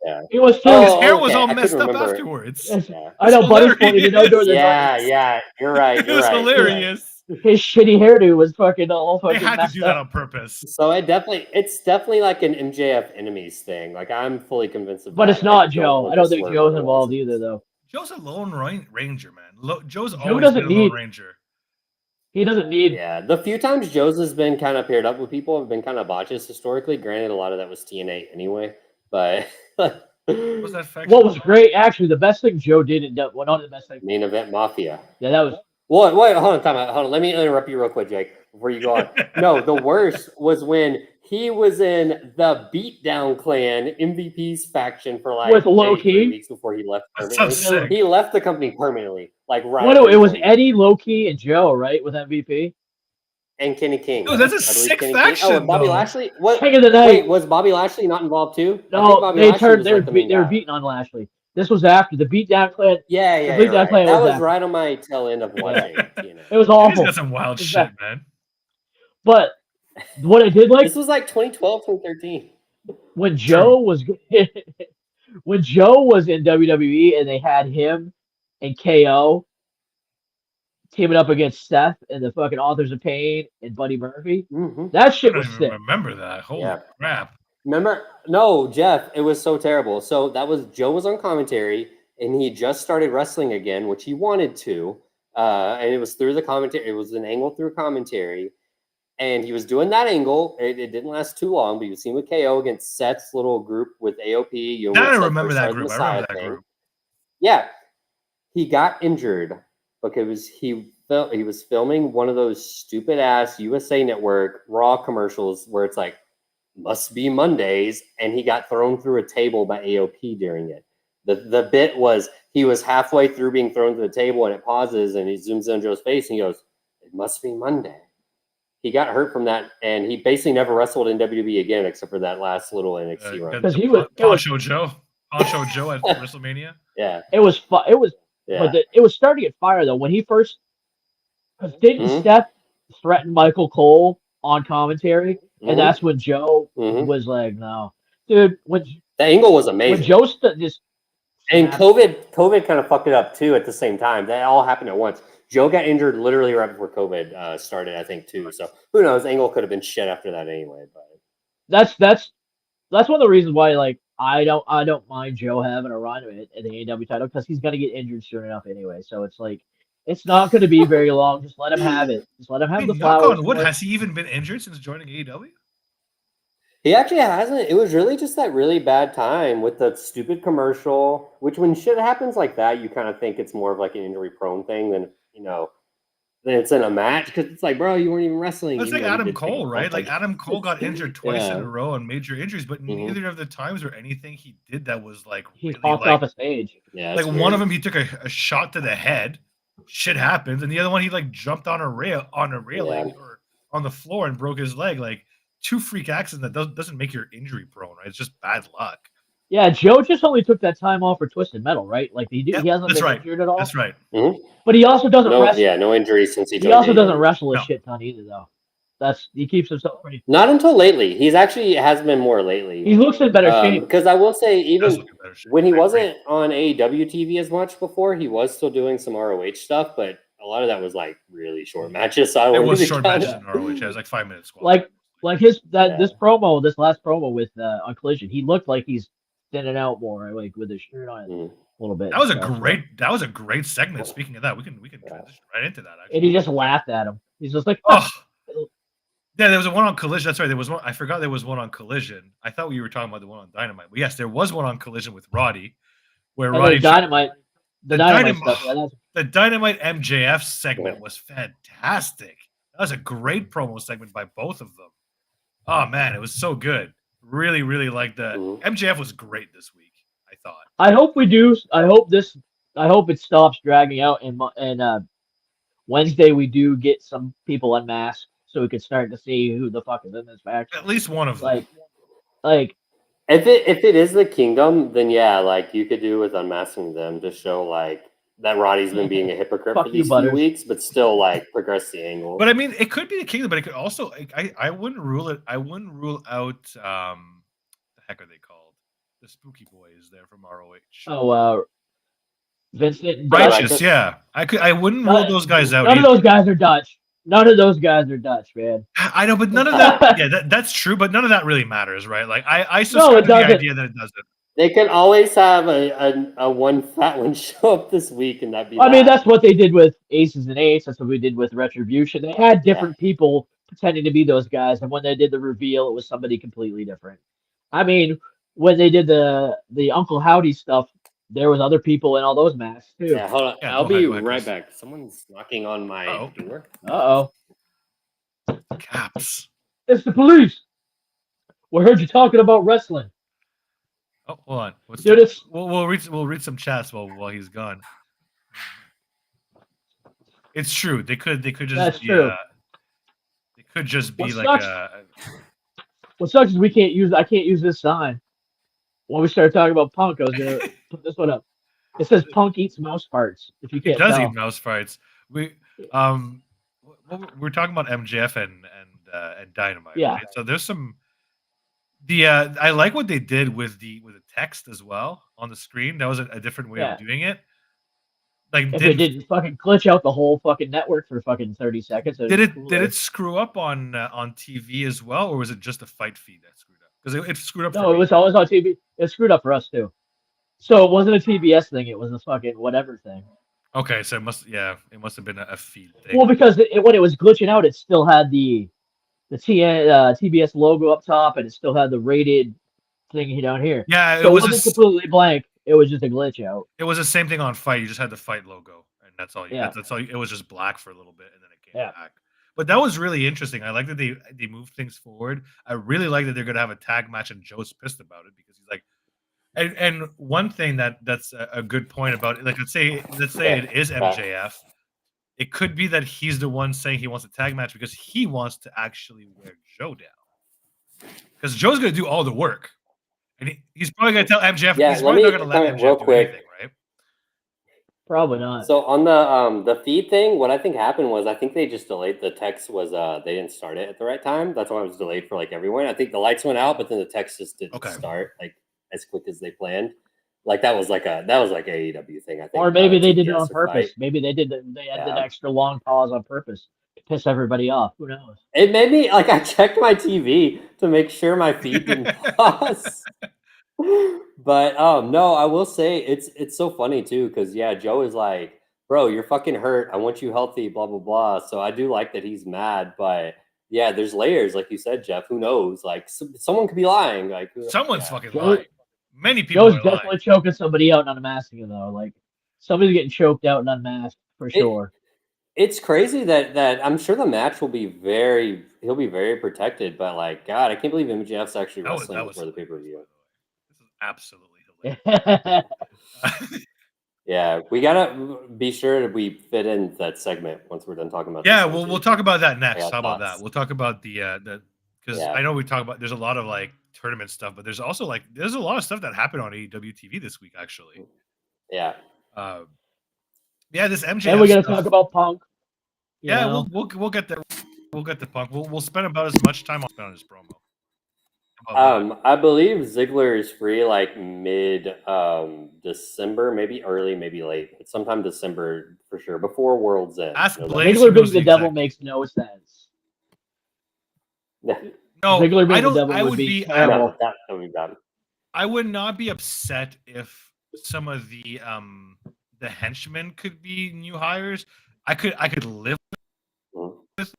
Yeah. He was too. His hair was all messed up afterwards. Yeah. I know, Buddy's pointing it out during the Yeah, you're right. It was hilarious. His shitty hairdo was fucking all fucking. They had to do that on purpose. So it's definitely like an MJF enemies thing. Like I'm fully convinced of that. But it's not Joe. I don't think Joe's involved either, though. Joe's a lone ranger, man. Joe's always been a lone ranger. He doesn't need. Yeah, the few times Joe's has been kind of paired up with people have been kind of botches historically. Granted, a lot of that was TNA anyway, but. What was great, actually, the best thing Joe did in one of the best things. Main Event Mafia. Yeah, that was. Wait, hold on, time out. Hold on. Let me interrupt you real quick, Jake, before you go on. No, the worst was when he was in the Beatdown Clan MVP's faction for like with Low Key weeks before he left. So he left the company permanently, like right. What? It was Eddie, Low Key, and Joe, right, with MVP. And Kenny King. Oh, that's a sick faction. Oh, Bobby Lashley. What? King of the night. Wait, was Bobby Lashley not involved too? No, they were beating on Lashley. This was after the Beatdown Clan. Yeah. The Beatdown Clan that was right on my tail end of watching. It was awful. He's got some wild shit, man. But what I did like, this was like 2012, 2013. When Joe was in WWE and they had him and KO teaming up against Seth and the fucking Authors of Pain and Buddy Murphy. Mm-hmm. That shit was sick. Remember that? Holy crap! Remember? No, Jeff. It was so terrible. So that was Joe was on commentary and he just started wrestling again, which he wanted to, and it was through the commentary. It was an angle through commentary, and he was doing that angle. It didn't last too long, but you seen with KO against Seth's little group with AOP. I remember that group. I remember that group. Yeah, he got injured because he was filming one of those stupid ass USA Network Raw commercials where it's like must be Mondays, and he got thrown through a table by AOP during it. The bit was he was halfway through being thrown to the table and it pauses and he zooms in on Joe's face and he goes, "It must be Monday." he got hurt from that, and he basically never wrestled in WWE again except for that last little NXT run. Because Poncho Joe at WrestleMania. Yeah, it was but it was starting to get fire though when he first. Because didn't Steph threaten Michael Cole on commentary, and that's when Joe was like, "No, dude." When the angle was amazing. When Joe just and COVID kind of fucked it up too at the same time. That all happened at once. Joe got injured literally right before COVID started, I think, too. So who knows? Angle could have been shit after that anyway. But that's one of the reasons why, like, I don't mind Joe having a run at the AEW title because he's gonna get injured soon enough anyway. So it's like it's not gonna be very long. Just let him have it. Just let him have the flowers. Knock on wood. Has he even been injured since joining AEW? He actually hasn't. It was really just that really bad time with the stupid commercial, which when shit happens like that, you kind of think it's more of like an injury prone thing than, then it's in a match because it's like, bro, you weren't even wrestling. It's like Adam Cole, right? Like Adam Cole got injured twice in a row on major injuries, but neither of the times or anything he did that was like he popped off a stage. Yeah, like one of them he took a shot to the head, shit happens, and the other one he like jumped on a railing or on the floor and broke his leg. Like 2 freak accidents that doesn't make your injury prone, right? It's just bad luck. Yeah, Joe just only took that time off for Twisted Metal, right? Like he hasn't been injured at all. That's right. But he also doesn't wrestle. Yeah, no injuries since he also doesn't wrestle a shit ton either, though. He keeps himself pretty. Not until lately. He's actually has been more lately. He looks in better shape. Because I will say, even when he wasn't on AEW TV as much before, he was still doing some ROH stuff, but a lot of that was like really short matches. So it was short matches in ROH. It was like 5 minutes. Like this last promo with on Collision, he looked like he's standing out more, like with his shirt on a little bit. That was a great segment. Speaking of that, we can transition right into that. Actually. And he just laughed at him. He's just like, oh. Yeah, there was one on Collision. That's right. There was one. I forgot there was one on Collision. I thought we were talking about the one on Dynamite. But yes, there was one on Collision with Roddy, where Roddy Dynamite. The Dynamite stuff. Yeah, the Dynamite MJF segment was fantastic. That was a great promo segment by both of them. Oh man, it was so good. Really, really liked that. MJF was great this week, I thought. I hope we do. I hope it stops dragging out and Wednesday we do get some people unmasked so we can start to see who the fuck is in this faction. At least one of them. Like if it is the Kingdom, then yeah, like you could do with unmasking them to show like that Roddy's been being a hypocrite for these few weeks, but still like progress the angle. But I mean, it could be the Kingdom, but it could also I wouldn't rule it. I wouldn't rule out the heck are they called? The Spooky Boys there from ROH. Oh, Vincent Righteous, yeah. I wouldn't rule those guys out. None of those guys are Dutch. None of those guys are Dutch, man. I know, but none of that. Yeah, that's true. But none of that really matters, right? Like I subscribe to the idea that it doesn't. They can always have a one fat one show up this week, and that'd be. I mean, that's what they did with Aces and Eights. That's what we did with Retribution. They had different people pretending to be those guys, and when they did the reveal, it was somebody completely different. I mean, when they did the Uncle Howdy stuff, there was other people in all those masks too. Yeah, hold on. I'll be right back. Someone's knocking on my door. Caps. It's the police. We heard you talking about wrestling. Oh, hold on. We'll read some chats while he's gone. It's true. They could just. That's true. They could just be like a. What sucks is I can't use this sign. When we started talking about Punk, I was gonna put this one up. It says Punk eats mouse parts. If you can't, it does tell. eat mouse parts. We're talking about MJF and Dynamite. Yeah. Right? So there's some. I like what they did with the text as well on the screen. That was a different way of doing it. Like, if it didn't fucking glitch out the whole fucking network for fucking 30 seconds. Did it screw up on TV as well, or was it just the fight feed that screwed up? Because it screwed up. No, it was always on TV. It screwed up for us too. So it wasn't a TBS thing. It was a fucking whatever thing. Okay, so it must have been a feed thing. Well, because when it was glitching out, it still had the TBS logo up top, and it still had the rated thing down here. Yeah, so it wasn't completely blank. It was just a glitch out. It was the same thing on Fight. You just had the Fight logo, and that's all. That's all. It was just black for a little bit, and then it came back. But that was really interesting. I like that they moved things forward. I really like that they're going to have a tag match, and Joe's pissed about it because he's like, and one thing that's a good point about it, like let's say it is MJF. it could be that he's the one saying he wants a tag match because he wants to actually wear Joe down. Because Joe's going to do all the work. And he's probably going to tell MJF. Yeah, he's probably not going to let MJF do anything, right? Probably not. So on the feed thing, what I think happened was I think they just delayed. The text was they didn't start it at the right time. That's why it was delayed for like everyone. I think the lights went out, but then the text just didn't start like as quick as they planned. Like that was like a AEW thing, I think. Or maybe they did it on purpose. Maybe they did they had an extra long pause on purpose to piss everybody off. Who knows? It made me like I checked my TV to make sure my feed didn't pause. But no, I will say it's so funny too, because Joe is like, bro, you're fucking hurt. I want you healthy, blah blah blah. So I do like that he's mad, but yeah, there's layers, like you said, Jeff. Who knows? Like someone could be lying. Like someone's fucking lying. Many people. Joe's definitely choking somebody out and unmasking though. Like somebody's getting choked out and unmasked for sure. It's crazy that I'm sure the match will be he'll be very protected, but like God, I can't believe MJF's actually wrestling before the pay-per-view. This is absolutely hilarious. Yeah, we gotta be sure we fit in that segment once we're done talking about. Yeah, we'll talk about that next. How about that? We'll talk about the because I know we talk about there's a lot of like tournament stuff, but there's also like there's a lot of stuff that happened on AEW TV this week actually. Yeah. Yeah, this MJF. And we're gonna talk about Punk. Yeah, we'll get there. We'll get the Punk. We'll spend about as much time on his promo. I believe Ziggler is free like mid December, maybe early, maybe late. But sometime December for sure, before World's End. Ziggler being the devil makes no sense. No, Ziggler being the devil would be terrible. That would be bad. I would not be upset if some of the henchmen could be new hires. I could live with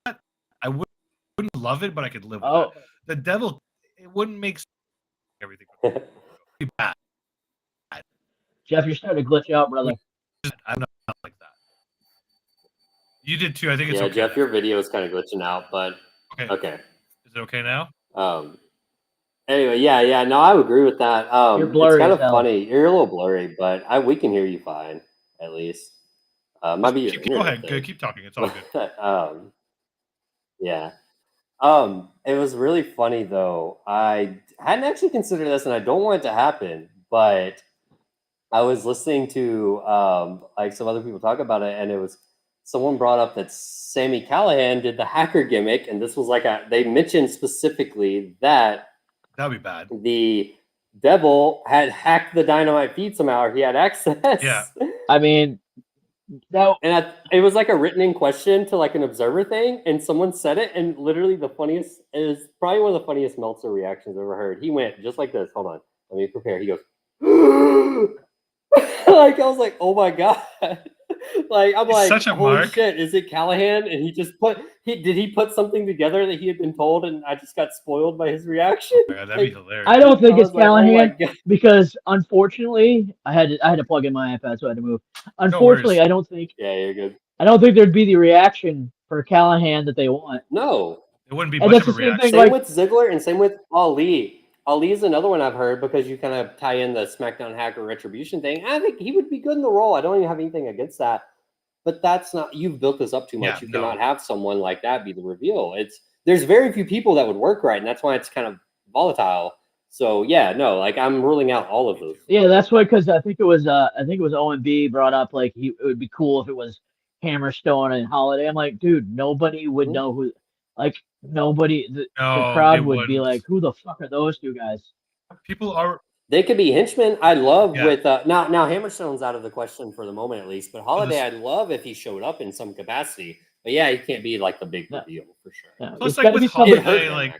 that. I wouldn't love it, but I could live with that. The devil, it wouldn't make sense. Everything would be bad. Jeff, you're starting to glitch out, brother. I'm not like that. You did too. I think it's okay. Jeff, your video is kind of glitching out, but okay. Is it okay now? Anyway, no, I would agree with that. You're blurry. It's kind of funny. You're a little blurry, but we can hear you fine, at least. Might be go ahead. Keep talking. It's all good. Yeah. It was really funny though. I hadn't actually considered this, and I don't want it to happen, but I was listening to like some other people talk about it, and it was someone brought up that Sami Callihan did the hacker gimmick, and this was like they mentioned specifically that that'd be bad. The devil had hacked the Dynamite feed somehow, or he had access. Yeah. I mean, it was like a written in question to like an observer thing, and someone said it, and literally the funniest is probably one of the funniest Meltzer reactions I've ever heard. He went just like this. Hold on, let me prepare. He goes, like I was like, oh my god. Like I'm like, such a holy mark. Shit, is it Callihan? And he just did he put something together that he had been told, and I just got spoiled by his reaction? Oh God, that'd be hilarious. I don't think it's Callihan because unfortunately I had to plug in my iPad, so I had to move. Unfortunately, I don't think. Yeah, you're good. I don't think there'd be the reaction for Callihan that they want. No, it wouldn't be much of a reaction. Same with Ziggler and same with Ali. Ali is another one I've heard because you kind of tie in the SmackDown Hacker Retribution thing. I think he would be good in the role. I don't even have anything against that. But that's not, you've built this up too much. Cannot have someone like that be the reveal. There's very few people that would work right, and that's why it's kind of volatile. So like I'm ruling out all of those. Yeah, that's why, because I think it was OMB brought up like it would be cool if it was Hammerstone and Holiday. I'm like, dude, nobody would know who. Like nobody, the crowd would be like, who the fuck are those two guys? They could be henchmen. I love with now Hammerstone's out of the question for the moment at least, but Holiday I'd love if he showed up in some capacity. But he can't be like the big reveal for sure. Yeah. Plus, like with Holiday, like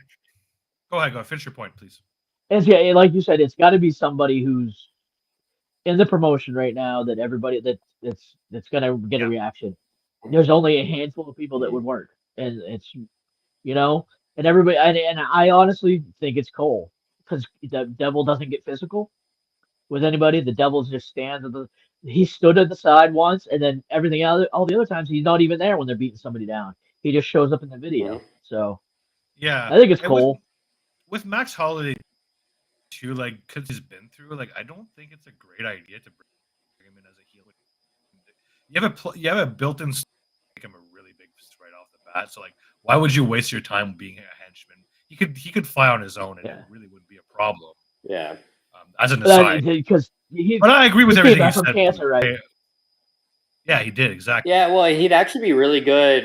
go ahead, finish your point, please. Like you said, it's got to be somebody who's in the promotion right now that everybody that's gonna get a reaction. There's only a handful of people that would work, and it's and everybody. And I honestly think it's Cole. Because the devil doesn't get physical with anybody. The devil just stands he stood at the side once, and then all the other times he's not even there when they're beating somebody down. He just shows up in the video. Mm-hmm. So I think it's Cole. With Max Holiday too, like because he's been through, like I don't think it's a great idea to bring him in as a heel. You have a built-in make him a really big right off the bat. So like, why would you waste your time being a henchman? He could fly on his own, and it really wouldn't be a problem. Yeah. As an aside, but I agree with everything you said. Cancer, right? Yeah, he did exactly. Yeah, well, he'd actually be really good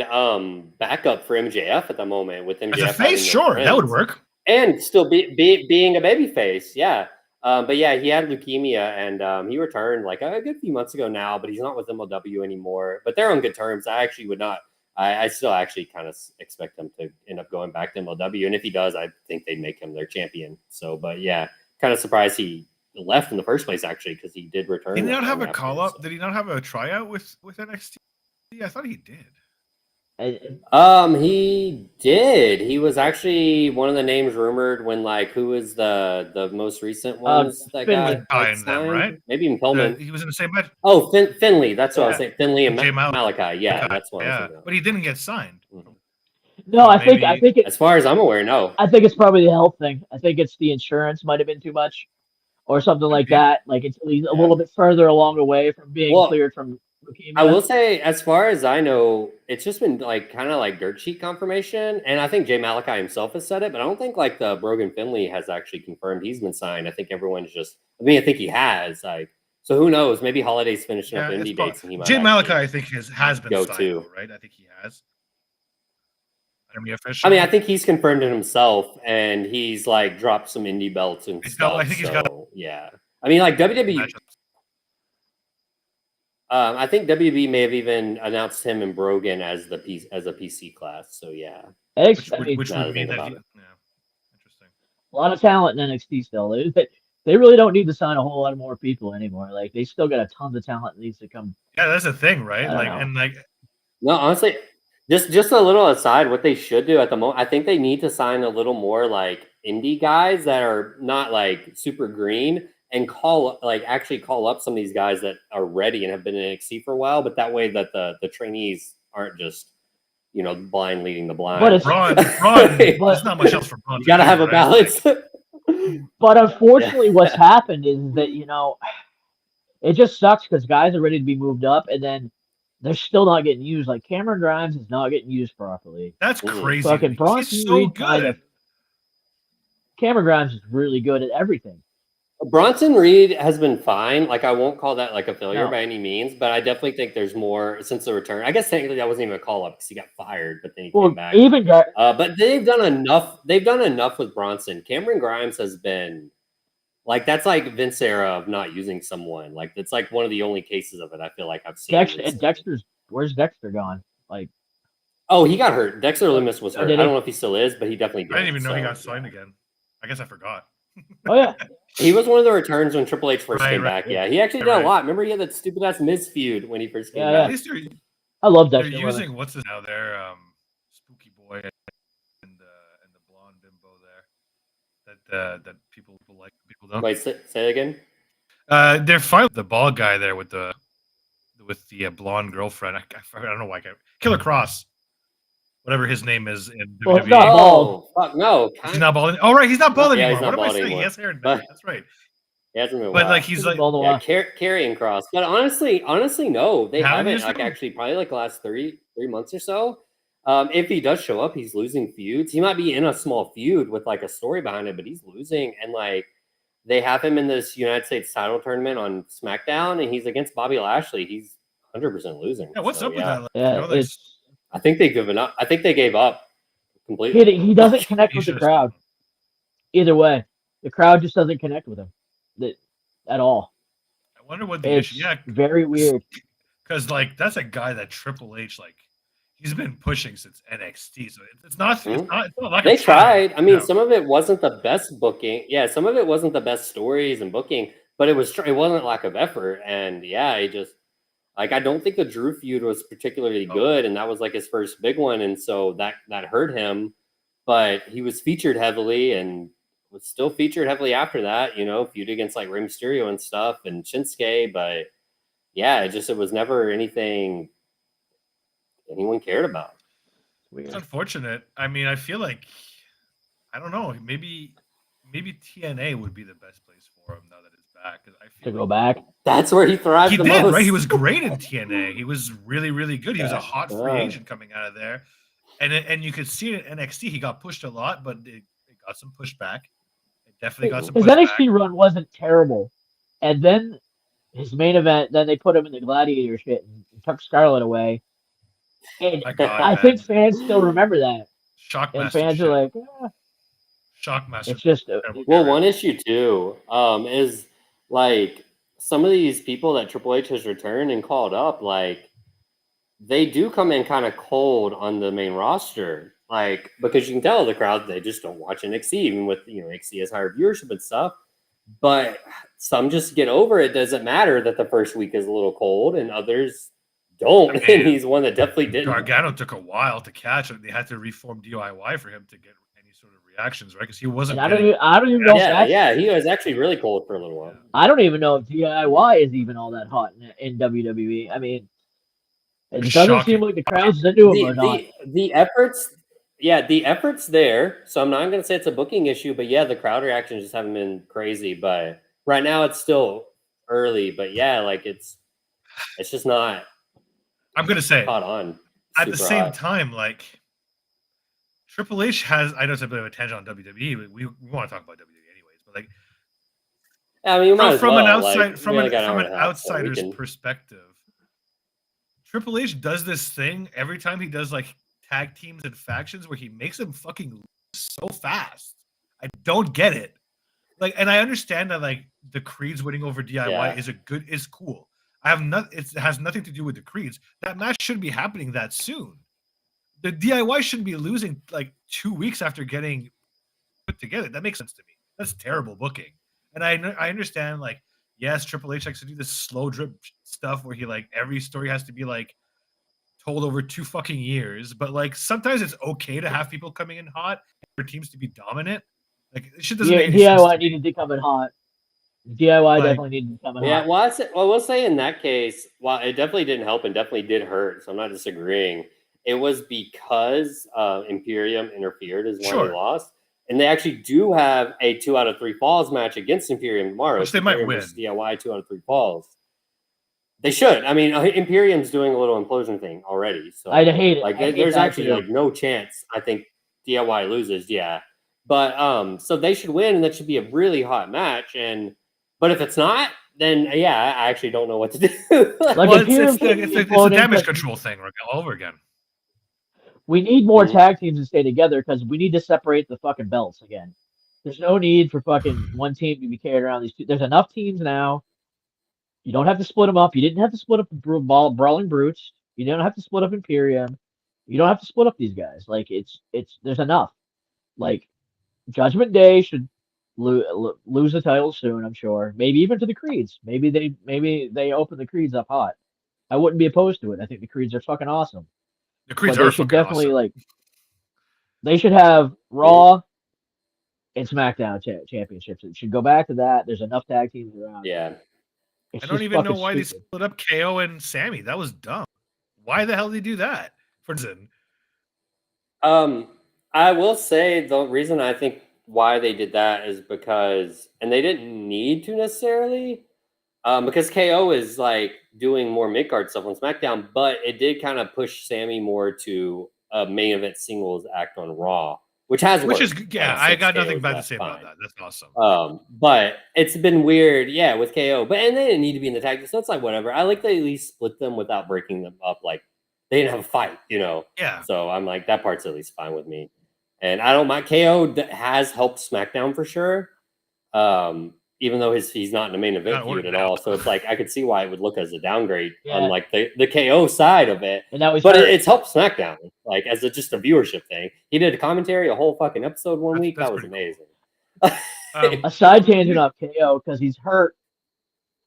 backup for MJF at the moment with MJF. As a face, sure, that would work. And still being a baby face, yeah. But yeah, he had leukemia, and he returned like a good few months ago now, but he's not with MLW anymore. But they're on good terms. I actually would not. I still actually kind of expect him to end up going back to MLW, and if he does, I think they'd make him their champion. So, but yeah, kind of surprised he left in the first place, actually, because he did return. Did he not have a call up? So. Did he not have a tryout with NXT? I thought he did. He did. He was actually one of the names rumored when who was the most recent ones that got them, right? Maybe even Pillman. He was in the same match. Oh, Finley. That's what I was saying. Finley and Malachi. Yeah, that's what I was saying. But he didn't get signed. Mm-hmm. No, I think it, as far as I'm aware, no. I think it's probably the health thing. I think it's the insurance might have been too much, or something like that. Like it's a little bit further along the way from being cleared from leukemia. I will say, as far as I know, it's just been kind of dirt sheet confirmation, and I think Jay Malachi himself has said it, but I don't think the Brogan Finley has actually confirmed he's been signed. I think everyone's just. I mean, I think he has. So who knows? Maybe Holiday's finishing up indie dates, and he might. Jay Malachi, I think, has been signed, too, right? I think he has. I mean, I think he's confirmed it himself, and he's dropped some indie belts and stuff. I think he's got. Yeah, I mean, WWE. I think WB may have even announced him and Brogan as a PC class. So yeah, which would mean that interesting. A lot of talent in NXT still. They really don't need to sign a whole lot more people anymore. They still got a tons of talent that needs to come. Yeah, that's the thing, right? No, honestly, just a little aside, what they should do at the moment, I think they need to sign a little more indie guys that are not super green. And actually call up some of these guys that are ready and have been in NXT for a while, but that way that the trainees aren't just blind leading the blind. But it's Braun. There's not much else for Braun. You got to have a balance. But unfortunately, what's happened is that it just sucks because guys are ready to be moved up, and then they're still not getting used. Like Cameron Grimes is not getting used properly. That's crazy. Fucking Bronson Reed good. Cameron Grimes is really good at everything. Bronson Reed has been fine. I won't call that a failure by any means, but I definitely think there's more since the return. I guess technically that wasn't even a call up because he got fired, but then he came back. But they've done enough. They've done enough with Bronson. Cameron Grimes has been that's Vince era of not using someone. It's one of the only cases of it I feel I've seen. Where's Dexter gone? Oh, he got hurt. Dexter Lumis was hurt. I don't know if he still is, but he definitely did. I didn't even know he got signed again. I guess I forgot. Oh yeah. He was one of the returns when Triple H first came back. Yeah, he actually did a lot. Remember, he had that stupid ass Miz feud when he first came back. At least I love that. They're using what's this now? They're Spooky Boy and the blonde bimbo there. That people like. People don't. Wait, say it again. They're fine with the bald guy there with the blonde girlfriend. I don't know why. Killer Cross. Whatever his name is in WWE. He's not bald. Fuck no. He's not bald. Oh, right. He's not bald anymore. What am I saying? He has hair. That's right. He hasn't been but he's carrying Cross. But honestly, no. They haven't actually probably the last 3 months or so. If he does show up, he's losing feuds. He might be in a small feud with a story behind it, but he's losing. And they have him in this United States title tournament on SmackDown, and he's against Bobby Lashley. He's 100% losing. Yeah, what's up with that? Yeah, I think they've given up. I think they gave up completely. He doesn't connect with the crowd. Either way, the crowd just doesn't connect with him at all. I wonder what the issue. Yeah, very weird. Because that's a guy that Triple H he's been pushing since NXT, so it's not. It's not they tried. I mean, some of it wasn't the best booking. Yeah, some of it wasn't the best stories and booking, but it wasn't lack of effort. And yeah, he just. I don't think the Drew feud was particularly good, and that was his first big one, and so that hurt him. But he was featured heavily, and was still featured heavily after that. Feud against Rey Mysterio and stuff, and Shinsuke. But yeah, it was never anything anyone cared about. It's unfortunate. I mean, I feel I don't know. Maybe maybe TNA would be the best place for him now that it's back. Because I feel to go back. That's where he thrived he the did, most. right? He was great in TNA. He was really, really good. He was a hot free agent coming out of there. And you could see it in NXT. He got pushed a lot, but it got some pushback. It definitely got some His pushback. NXT run wasn't terrible. And then his main event, then they put him in the Gladiator shit and took Scarlett away. And I think fans still remember that. Shockmaster and fans shit. are like, Shockmaster. it's just well, one issue too is like some of these people that Triple H has returned and called up, like they do come in kind of cold on the main roster, like because you can tell the crowd they just don't watch NXT, even with NXT has higher viewership and stuff. But some just get over it. Doesn't matter that the first week is a little cold, and others don't. I mean, and he's one that definitely didn't. Gargano took a while to catch it. They had to reform DIY for him to get any sort of reactions, right? Because he wasn't. I don't even know. Yeah, he was actually really cold for a little while. I don't even know if DIY is even all that hot in WWE. I mean, it doesn't seem like the crowd's into him or not. The effort's there. So I'm not going to say it's a booking issue, but yeah, the crowd reactions just haven't been crazy. But right now it's still early. But yeah, like it's just not. I'm going to say caught on. At the same time, like Triple H has. I know it's a bit of a tangent on WWE, but we want to talk about WWE anyways. But like, I mean, from an outsider's perspective, Triple H does this thing every time he does like tag teams and factions where he makes them fucking lose so fast. I don't get it. Like, and I understand that like the Creeds winning over DIY is cool. It has nothing to do with the Creeds. That match shouldn't be happening that soon. The DIY shouldn't be losing like 2 weeks after getting put together. That makes sense to me. That's terrible booking. And I understand like, yes, Triple H likes to do this slow drip stuff where he like every story has to be like told over 2 fucking years, but like sometimes it's okay to have people coming in hot for teams to be dominant. Like it shit doesn't make any sense. DIY needed to come in hot. DIY definitely needed to come in hot. Yeah, well, I will say in that case, while it definitely didn't help and definitely did hurt, so I'm not disagreeing. It was because Imperium interfered is why they lost. And they actually do have a 2 out of 3 falls match against Imperium tomorrow. Which they might win. DIY 2 out of 3 falls. They should. I mean, Imperium's doing a little implosion thing already. So I hate it. Like, there's actually like no chance. I think DIY loses. Yeah, but so they should win, and that should be a really hot match. But if it's not, then yeah, I actually don't know what to do. It's a damage control thing all over again. We need more tag teams to stay together because we need to separate the fucking belts again. There's no need for fucking one team to be carried around these two. There's enough teams now. You don't have to split them up. You didn't have to split up Brawling Brutes. You don't have to split up Imperium. You don't have to split up these guys. Like there's enough. Like Judgment Day should lose the title soon. I'm sure. Maybe even to the Creeds. Maybe they open the Creeds up hot. I wouldn't be opposed to it. I think the Creeds are fucking awesome. The Creeds are fucking definitely awesome. They should have Raw and SmackDown championships. It should go back to that. There's enough tag teams around. Yeah. I don't even know why they split up KO and Sammy. That was dumb. Why the hell did they do that? I will say the reason I think why they did that is because, and they didn't need to necessarily, because KO is like doing more mid-card stuff on SmackDown, but it did kind of push Sammy more to a main event singles act on Raw, which has worked. I got nothing bad to say about that. That's awesome. But it's been weird, with KO. And they didn't need to be in the tag team, so it's like whatever. I like to at least split them without breaking them up. Like they didn't have a fight, Yeah. So I'm like, that part's at least fine with me. And I don't mind. KO has helped SmackDown for sure. Even though he's not in the main event feud at all. So it's like I could see why it would look as a downgrade on like the KO side of it. But it's helped SmackDown, like as just a viewership thing. He did a commentary, a whole fucking episode one week. That was amazing. A side tangent off KO because he's hurt.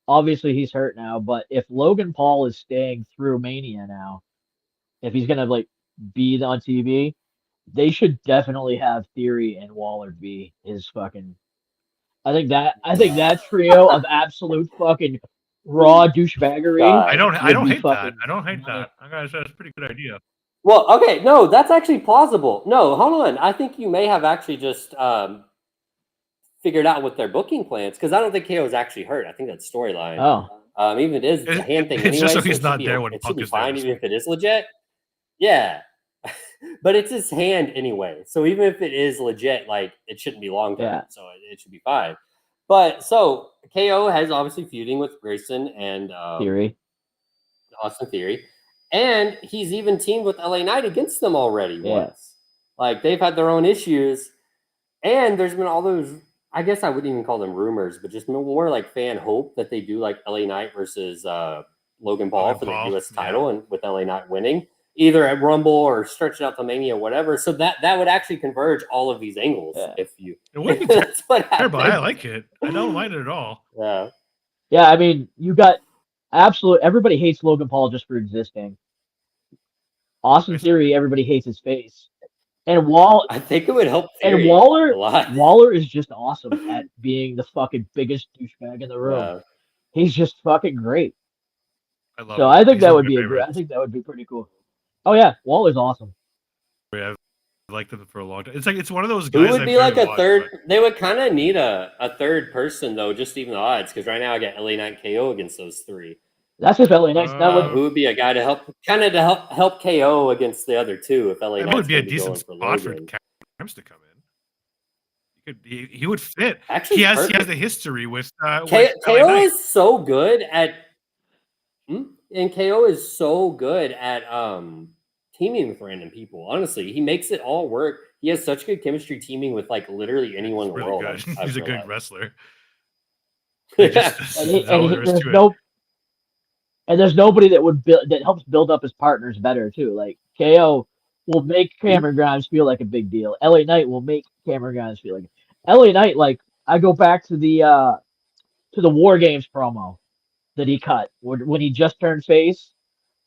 Obviously, he's hurt now. But if Logan Paul is staying through Mania now, if he's gonna like be on TV, they should definitely have Theory and Waller be his fucking. I think that trio of absolute fucking raw douchebaggery. I don't hate that. I don't hate that. That's a pretty good idea. Well, okay, no, that's actually plausible. No, hold on. I think you may have actually just figured out with their booking plans, because I don't think KO is actually hurt. I think that's storyline. Even if it is, it's a hand thing it's anyway. Just so so he's not there it when should Punk be is there. fine, even if it is legit. Yeah. But it's his hand anyway. So even if it is legit, like it shouldn't be long term. Yeah. So it should be fine. But so KO has obviously feuding with Grayson and Theory. Austin Theory. And he's even teamed with LA Knight against them already once. Like they've had their own issues. And there's been all those, I guess I wouldn't even call them rumors, but just more like fan hope that they do like LA Knight versus Logan Paul for the US title, and with LA Knight winning either at Rumble or stretch it out to Mania, whatever. So that would actually converge all of these angles. If you, it wouldn't be that's what happened. I like it. I don't mind it at all. Yeah. Yeah, I mean, you got everybody hates Logan Paul just for existing. Austin Theory, everybody hates his face. And I think it would help Theory and Waller a lot. Waller is just awesome at being the fucking biggest douchebag in the room. Yeah. He's just fucking great. I love so him. I think that would be I think that would be pretty cool. Oh yeah, Waller's awesome. I've liked them for a long time. It's one of those guys. Who would be like a third? But... They would kind of need a third person though, just even the odds, because right now I got LA Knight KO against those three. That's if LA Knight's who would be a guy to help KO against the other two if LA Knight would be a decent spot for Camps to come in. He would fit. Actually, he has the history with KO is so good at and KO is so good at teaming with random people. Honestly, he makes it all work. He has such good chemistry teaming with like literally anyone in the world. He's a good wrestler. And there's nobody that would that helps build up his partners better too. Like KO will make Cameron Grimes feel like a big deal. LA Knight will make Cameron Grimes feel like LA Knight. Like I go back to the War Games promo that he cut when he just turned face,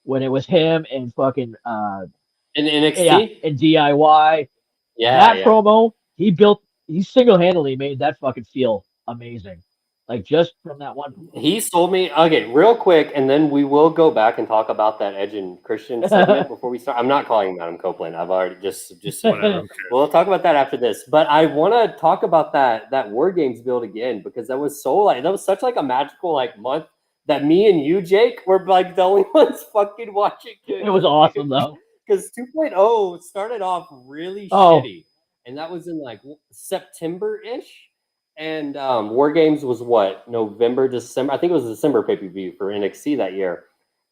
when it was him and fucking in NXT and DIY. Promo he single-handedly made that fucking feel amazing. Like just from that one. He sold me real quick, and then we will go back and talk about that Edge and Christian segment before we start. I'm not calling him Adam Copeland. I've already just whatever. We'll talk about that after this. But I want to talk about that War Games build again, because that was such like a magical like month that me and you, Jake, were like the only ones fucking watching it. It was awesome though. Because 2.0 started off really shitty, and that was in like September-ish. And War Games was what, November, December? I think it was December pay-per-view for NXT that year.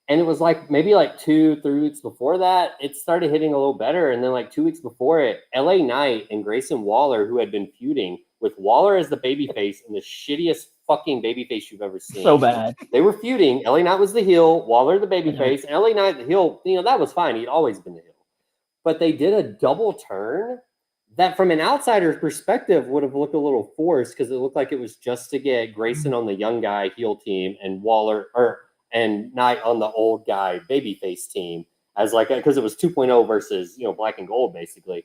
And it was like maybe like 2-3 weeks before that, it started hitting a little better. And then like 2 weeks before it, LA Knight and Grayson Waller, who had been feuding with Waller as the babyface and the shittiest fucking babyface you've ever seen. So bad. They were feuding. LA Knight was the heel, Waller the babyface, and LA Knight the heel. That was fine. He'd always been the heel. But they did a double turn that from an outsider's perspective would have looked a little forced, because it looked like it was just to get Grayson on the young guy heel team and Waller and Knight on the old guy babyface team, as like, because it was 2.0 versus black and gold basically.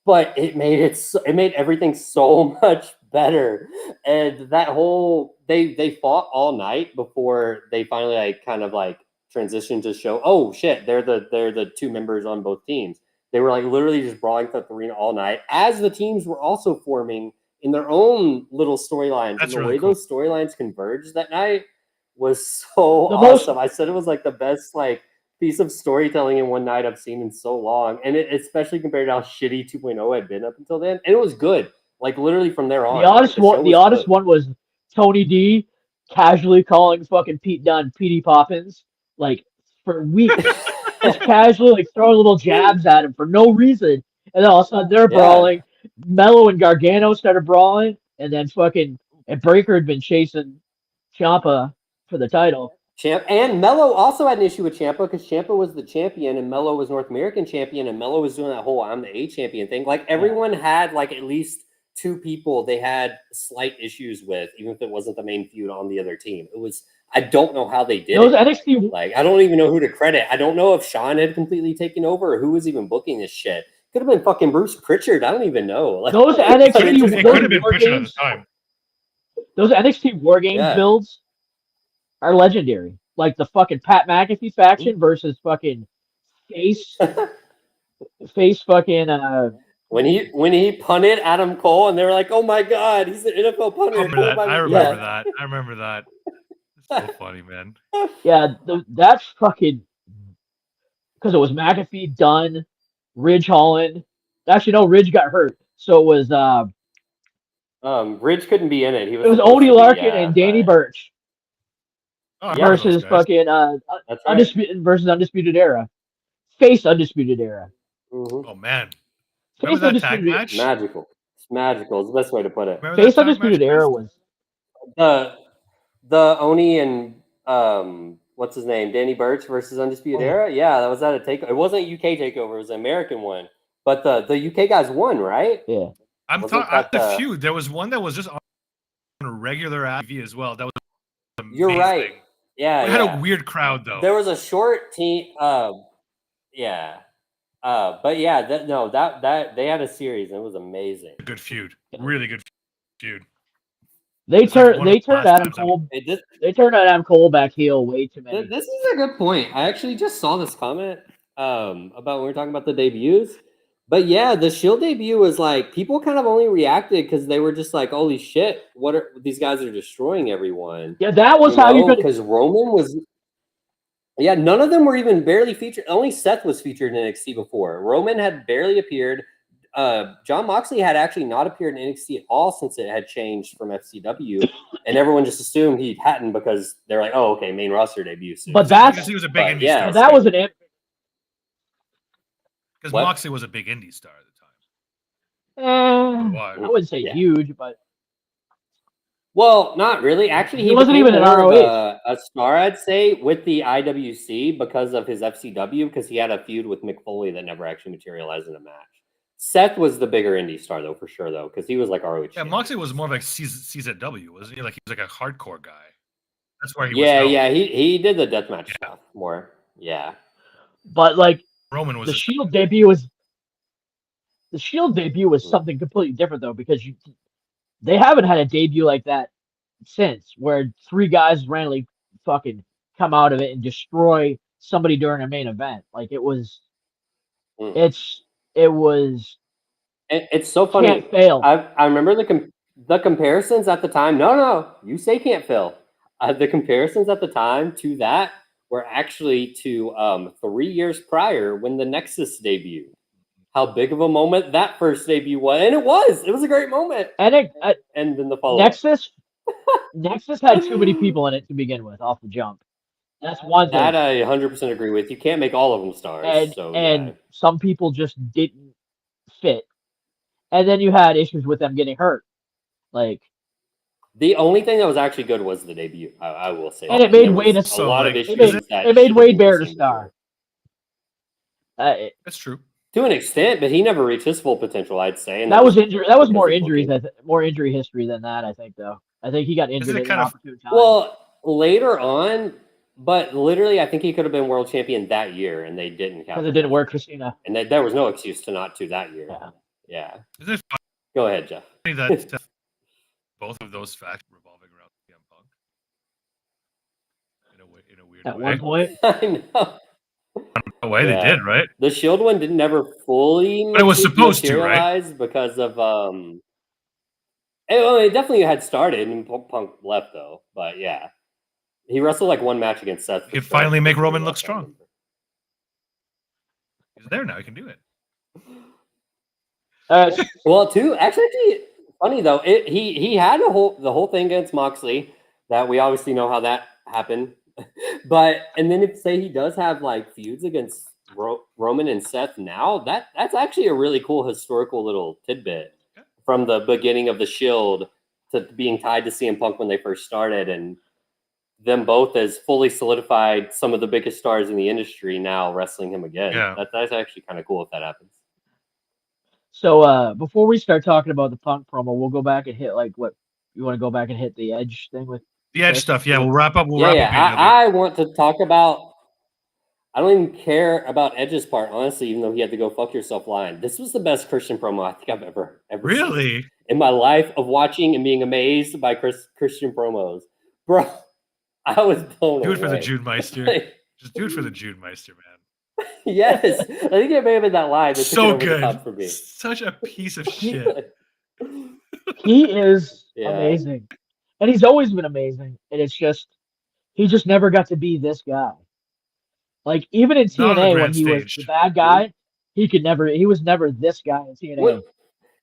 But it made everything so much better. And that whole they fought all night before they finally like kind of like transitioned to show, oh shit, they're the two members on both teams. They were like literally just brawling through the arena all night as the teams were also forming in their own little storylines. And the way those storylines converged that night was so awesome. I said it was like the best like piece of storytelling in one night I've seen in so long. And especially compared to how shitty 2.0 had been up until then. And it was good. Like literally from there on. The oddest one was Tony D casually calling fucking Pete Dunne Petey Poppins like for weeks. Just casually like throwing little jabs at him for no reason, and then all of a sudden they're brawling. Mello and Gargano started brawling, and then and Breaker had been chasing Ciampa for the title. And Mello also had an issue with Ciampa, because Ciampa was the champion and Mello was North American champion, and Mello was doing that whole I'm the A champion thing. Like everyone had like at least two people they had slight issues with, even if it wasn't the main feud on the other team. It was. I don't know how they did it. NXT... Like, I don't even know who to credit. I don't know if Sean had completely taken over or who was even booking this shit. Could have been fucking Bruce Pritchard. I don't even know. Like, those NXT it could have been Pritchard at the time. Those NXT War Games builds are legendary. Like the fucking Pat McAfee faction versus fucking face fucking When he punted Adam Cole, and they were like, "Oh my God, he's an NFL punter." I remember that. I remember that. It's so funny, man. Yeah, that's fucking because it was McAfee, Dunn, Ridge Holland. Actually, no, Ridge got hurt, so it was Ridge couldn't be in it. He was. It was Odie Larkin and Danny Burch versus fucking Undisputed Era, face Undisputed Era. Mm-hmm. Oh man, face remember that tag match? Magical. It's magical. Is the best way to put it. Remember face Undisputed Era was the Oni and what's his name, Danny Burch versus Undisputed Era. Yeah, that was at a takeover. It wasn't a UK takeover. It was an American one. But the UK guys won, right? Yeah. I'm talking a few. There was one that was just on a regular TV as well. That was amazing. You're right. Yeah, we had a weird crowd though. There was a short team. Yeah. But yeah, that they had a series and it was amazing. Good feud. Really good feud. They turned Adam Cole. They turned Adam Cole back heel way too many. This is a good point. I actually just saw this comment about when we were talking about the debuts. But yeah, the Shield debut was like people kind of only reacted because they were just like, "Holy shit! What are these guys are destroying everyone?" Yeah, that was how you could. Because Roman was. Yeah, none of them were even barely featured. Only Seth was featured in NXT before. Roman had barely appeared. John Moxley had actually not appeared in NXT at all since it had changed from FCW, and everyone just assumed he hadn't because they're like, "Oh, okay, main roster debut." Soon. But that's he was a big indie star. That was an because Moxley was a big indie star at the time. I wouldn't say huge, but well, not really. Actually, he wasn't even an ROH. A star, I'd say, with the IWC because of his FCW, because he had a feud with Mick Foley that never actually materialized in a match. Seth was the bigger indie star, though, for sure, though, because he was like ROH. Yeah, Moxley was more like CZW, wasn't he? Like he was like a hardcore guy. That's where he was. Yeah, he did the deathmatch stuff more. Yeah, but like Roman was the Shield debut was. The Shield debut was something completely different, though, because they haven't had a debut like that since, where three guys randomly fucking come out of it and destroy somebody during a main event. Like it was, it's so funny. Can't fail. I remember the comparisons at the time. No, you say can't fail. The comparisons at the time to that were actually to 3 years prior when the Nexus debuted. How big of a moment that first debut was, and it was a great moment. And then the follow Nexus had too many people in it to begin with off the jump. That's one thing. That I 100% agree with. You can't make all of them stars. And some people just didn't fit. And then you had issues with them getting hurt. Like the only thing that was actually good was the debut. I will say. And it made Wade a lot of issues. It made Wade Barrett a star. That's true. To an extent, but he never reached his full potential, I'd say. And that was injury. That was more injuries. More injury history than that. I think, though. I think he got injured at opportune time. Well, later on, but literally, I think he could have been world champion that year, and they didn't. Because it didn't work, Christina. And there was no excuse to not do that year. Yeah. Go ahead, Jeff. That both of those facts revolving around CM Punk in a weird way. At one point, I know. The way they did, right? The Shield one didn't never fully, but it was supposed to, right? Because of it definitely had started, and Punk left though. But yeah, he wrestled like one match against Seth. He could finally make Roman look strong. He's there now. He can do it. Well, actually, funny though. He had the whole thing against Moxley that we obviously know how that happened. But and then if say he does have like feuds against Roman and Seth now, that's actually a really cool historical little tidbit from the beginning of the Shield to being tied to CM Punk when they first started, and them both as fully solidified some of the biggest stars in the industry now wrestling him again. Yeah. That's actually kind of cool if that happens. So before we start talking about the Punk promo, we'll go back and hit like what you want to go back and hit the Edge thing with. The Edge stuff, yeah. We'll wrap up. I want to talk about. I don't even care about Edge's part, honestly, even though he had to go fuck yourself line. This was the best Christian promo I think I've ever really seen in my life of watching and being amazed by Christian promos, bro. I was blown away. Do it for the Jude Meister. Just do it for the Jude Meister, man. Yes, I think it may have been that line. That So took it over good. the top for me. Such a piece of shit. He is amazing, and he's always been amazing. And it's just he just never got to be this guy. Like even in Not on the TNA when grand he was stage. the bad guy, he was never this guy in TNA. Well,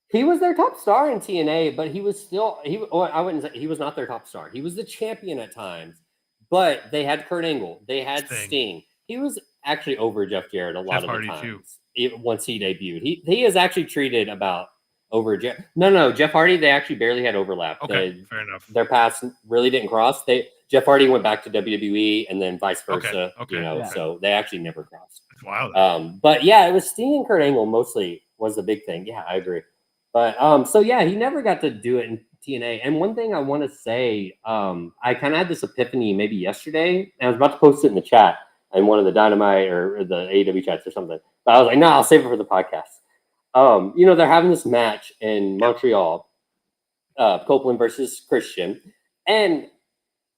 he was their top star in TNA, but he was still I wouldn't say he was not their top star. He was the champion at times, but they had Kurt Angle, they had Sting. He was actually over Jeff Jarrett a lot of the times. Once he debuted, he is actually treated about over Jeff. No, Jeff Hardy. They actually barely had overlap. Okay, fair enough. Their paths really didn't cross. Jeff Hardy went back to WWE, and then vice versa. Okay. So they actually never crossed. That's wild. But yeah, it was Sting and Kurt Angle mostly was the big thing. Yeah, I agree. But so yeah, he never got to do it in TNA. And one thing I want to say, I kind of had this epiphany maybe yesterday, and I was about to post it in the chat in one of the Dynamite or the AEW chats or something. But I was like, no, I'll save it for the podcast. They're having this match in Montreal, Copeland versus Christian, and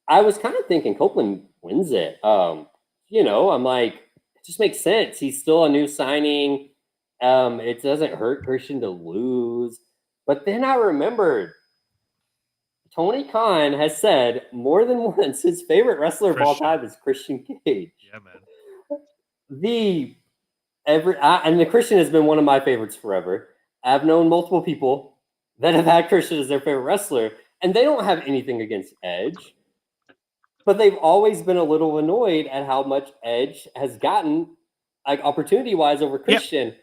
I was kind of thinking Copeland wins it. I'm like, it just makes sense. He's still a new signing. It doesn't hurt Christian to lose. But then I remembered Tony Khan has said more than once his favorite wrestler of all time is Christian Cage. Yeah, man. And the Christian has been one of my favorites forever. I've known multiple people that have had Christian as their favorite wrestler, and they don't have anything against Edge. But they've always been a little annoyed at how much Edge has gotten, like opportunity-wise, over Christian. Yep.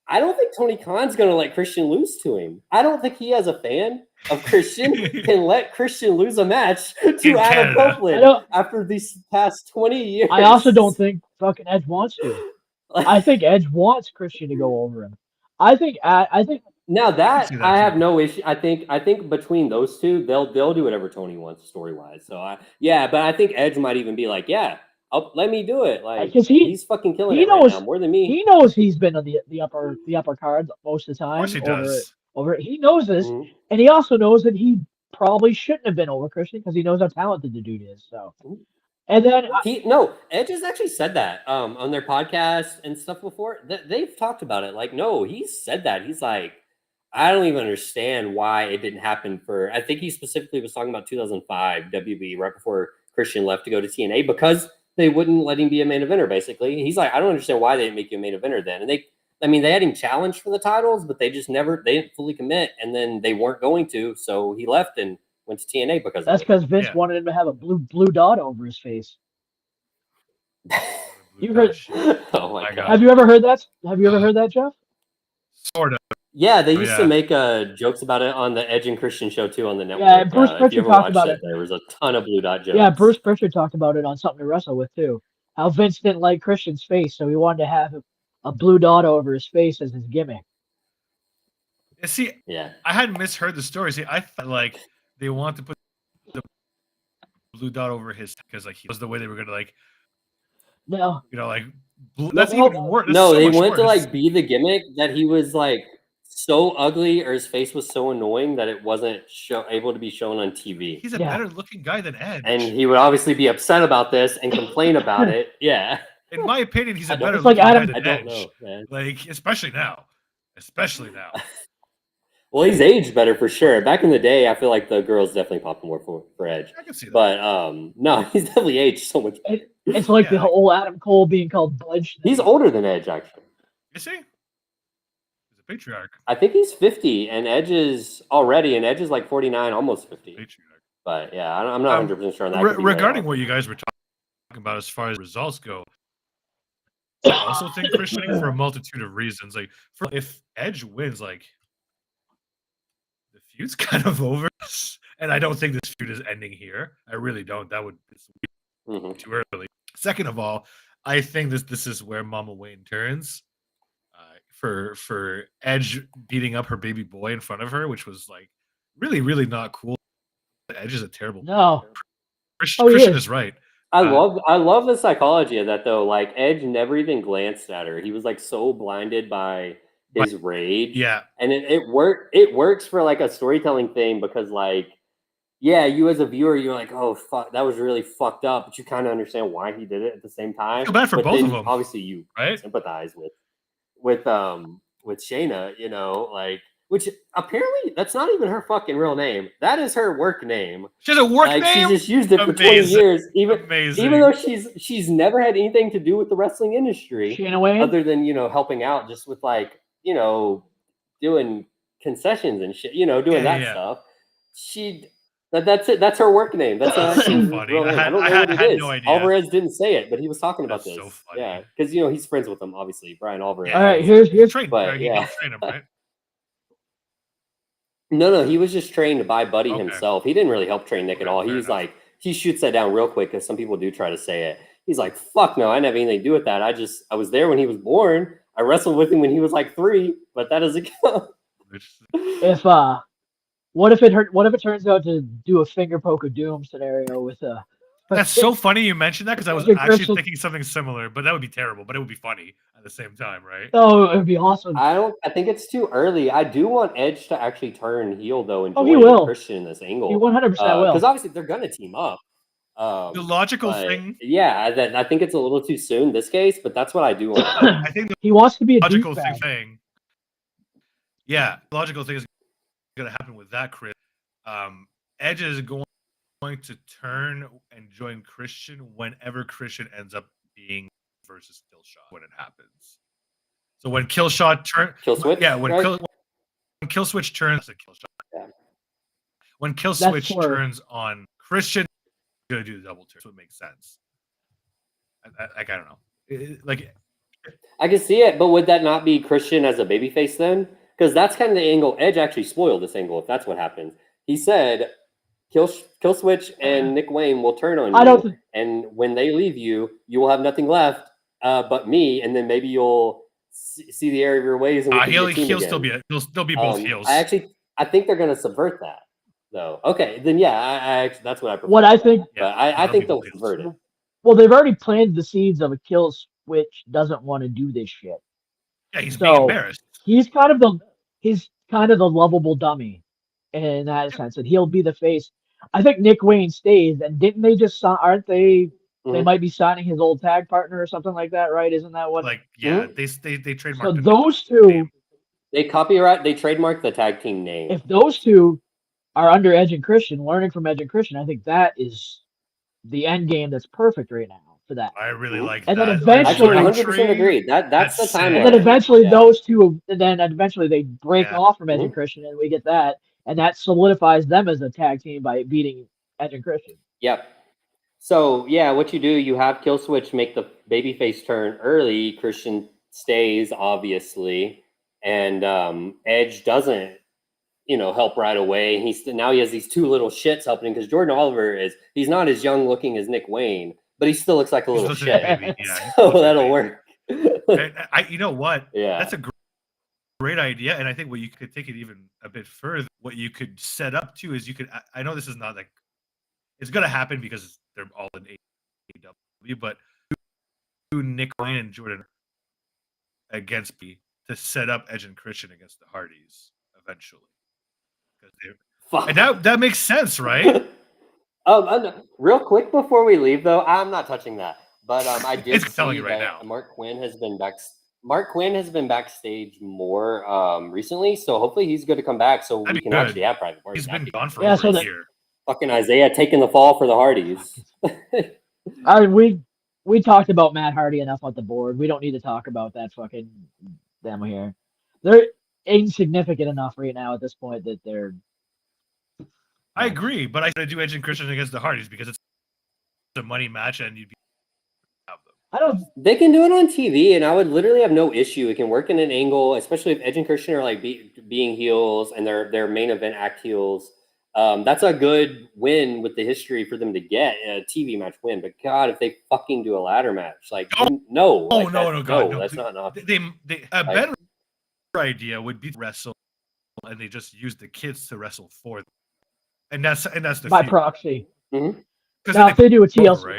I don't think Tony Khan's going to let Christian lose to him. I don't think he, as a fan of Christian, can let Christian lose a match to Adam Copeland after these past 20 years. I also don't think fucking Edge wants to. I think Edge wants Christian to go over him. I think. Now that I have no issue. I think between those two, they'll do whatever Tony wants story wise. So but I think Edge might even be like, yeah, let me do it. Like he's fucking killing it right now more than me. He knows he's been on the upper cards most of the time. Of course he does. He knows this, and he also knows that he probably shouldn't have been over Christian because he knows how talented the dude is. So. And then Edge has actually said that on their podcast and stuff before. They've talked about it. Like, no, he said that. He's like, I don't even understand why it didn't happen for. I think he specifically was talking about 2005 WB right before Christian left to go to TNA because they wouldn't let him be a main eventer. Basically, he's like, I don't understand why they didn't make you a main eventer then. And they had him challenged for the titles, but they didn't fully commit, and then they weren't going to. So he left and went to TNA because that's because Vince wanted him to have a blue dot over his face. You heard? Oh my god! Have you ever heard that? Have you ever heard that, Jeff? Sort of. Yeah, they used to make jokes about it on the Edge and Christian show too on the network. Yeah, Bruce Pritchard talked about it. There was a ton of blue dot jokes. Yeah, Bruce Pritchard talked about it on Something to Wrestle With too. How Vince didn't like Christian's face, so he wanted to have a blue dot over his face as his gimmick. See, I hadn't misheard the story. See, I thought like they want to put the blue dot over his because like he was the way they were gonna like. No, like that's even worse. No, they went to like be the gimmick that he was like so ugly or his face was so annoying that it wasn't able to be shown on TV. He's a better looking guy than Edge, and he would obviously be upset about this and complain about it. Yeah, in my opinion, he's a better looking guy than Edge. I don't know, man. Like especially now. Well, he's aged better for sure. Back in the day, I feel like the girls definitely popped more for Edge. I can see that. But no, he's definitely aged so much better. It's like the whole Adam Cole being called Budge. He's older than Edge, actually. Is he? He's a patriarch. I think he's 50, and Edge is like 49, almost 50. Patriarch. But yeah, I'm not 100% sure on that. Regarding what you guys were talking about as far as results go, I also think Christian for a multitude of reasons. Like, if Edge wins, like the feud's kind of over, and I don't think this feud is ending here. I really don't. That would be too early. Second of all, I think this is where Mama Wayne turns for Edge beating up her baby boy in front of her, which was like really, really not cool. Edge is a terrible. No, Christian is right. I love the psychology of that though. Like Edge never even glanced at her. He was like so blinded by his rage. Yeah, and it works for like a storytelling thing because like yeah, you as a viewer, you're like, oh fuck, that was really fucked up, but you kind of understand why he did it at the same time. I feel bad for but both then, of them. obviously, you right? sympathize with Shayna, you know, like, which apparently that's not even her fucking real name. That is her work name. She has a work Like, name. she's just used it for 20 Amazing. years, Amazing. even though she's never had anything to do with the wrestling industry, Shayna Wayne? other than, you know, helping out just with, like, you know, doing concessions and shit, you know, doing that stuff. That's it. That's her work name. That's not so her funny. real name. I don't know what it is. No idea. Alvarez didn't say it, but he was talking about this. So funny. Yeah, because, you know, he's friends with them, obviously, Brian Alvarez. All right, here's train. But yeah, train him, right? No, he was just trained by Buddy himself. He didn't really help train Nick at all. He was like, he shoots that down real quick because some people do try to say it. He's like, fuck no, I didn't have anything to do with that. I was there when he was born. I wrestled with him when he was like 3, but that doesn't count. What if it turns out to do a finger poke of doom scenario with That's so funny you mentioned that because I was actually thinking something similar, but that would be terrible, but it would be funny at the same time, right? Oh, it would be awesome. I think it's too early. I do want Edge to actually turn heel though and he join will. Christian in this angle. He 100% will. Because obviously they're gonna team up. The logical thing. Yeah, I think it's a little too soon this case, but that's what I do want. I think he wants to be a logical thing. Yeah, the logical thing is going to happen with that, Chris. Edge is going to turn and join Christian whenever Christian ends up being versus Killshot when it happens. So when Killshot turns, Killswitch, when Killswitch turns to Killshot. Yeah. When Killswitch turns on Christian, he's going to do the double turn, so it makes sense. I don't know. I can see it, but would that not be Christian as a babyface then? Because that's kind of the angle. Edge actually spoiled this angle if that's what happens. He said, Killswitch and Nick Wayne will turn on you, and when they leave you, you will have nothing left but me, and then maybe you'll see the error of your ways. And he'll still be both heels. I think they're going to subvert that, though. Okay, then yeah, that's what I prefer. What I think, I think they'll subvert it. Well, they've already planted the seeds of a Killswitch doesn't want to do this shit. Yeah, he's being embarrassed. He's kind of the lovable dummy in that sense, and he'll be the face. I think Nick Wayne stays, and didn't they just aren't they? Mm-hmm. They might be signing his old tag partner or something like that, right? Isn't that what? Like, yeah, they trademarked. So those two, they trademarked the tag team name. If those two are under Edge and Christian, learning from Edge and Christian, I think that is the end game that's perfect right now for that. I really like that. And then eventually, 100% agreed. That's the timeline. And then eventually those two, then eventually they break off from Edge and Christian, and we get that, and that solidifies them as a tag team by beating Edge and Christian. Yep. So yeah, what you do, you have Killswitch make the babyface turn early. Christian stays, obviously, and Edge doesn't, help right away. Now he has these two little shits helping because Jordan Oliver he's not as young looking as Nick Wayne, but he still looks like a little shit. Yeah, so that'll work. You know what? Yeah, that's a great idea, and I think what you could take it even a bit further. What you could set up to is you could. I know this is not like it's going to happen because they're all in AEW, but do Nick Wayne and Jordan against me to set up Edge and Christian against the Hardys eventually. And that makes sense, right? Real quick before we leave, though, I'm not touching that. But I did telling you right now. Mark Quinn has been backstage more recently, so hopefully he's good to come back, so we can actually have private parties. He's been gone for over a year. Fucking Isaiah taking the fall for the Hardys. We talked about Matt Hardy enough on the board. We don't need to talk about that fucking them here. They're insignificant enough right now at this point that they're. I agree, but I do Edge and Christian against the Hardys because it's a money match, and you'd be. They can do it on TV, and I would literally have no issue. It can work in an angle, especially if Edge and Christian are like being heels and they're main event act heels. That's a good win with the history for them to get a TV match win. But God, if they fucking do a ladder match, no, that's not an option. A better idea would be to wrestle, and they just use the kids to wrestle for them, and that's the by proxy. Mm-hmm. Now, if they do a TLC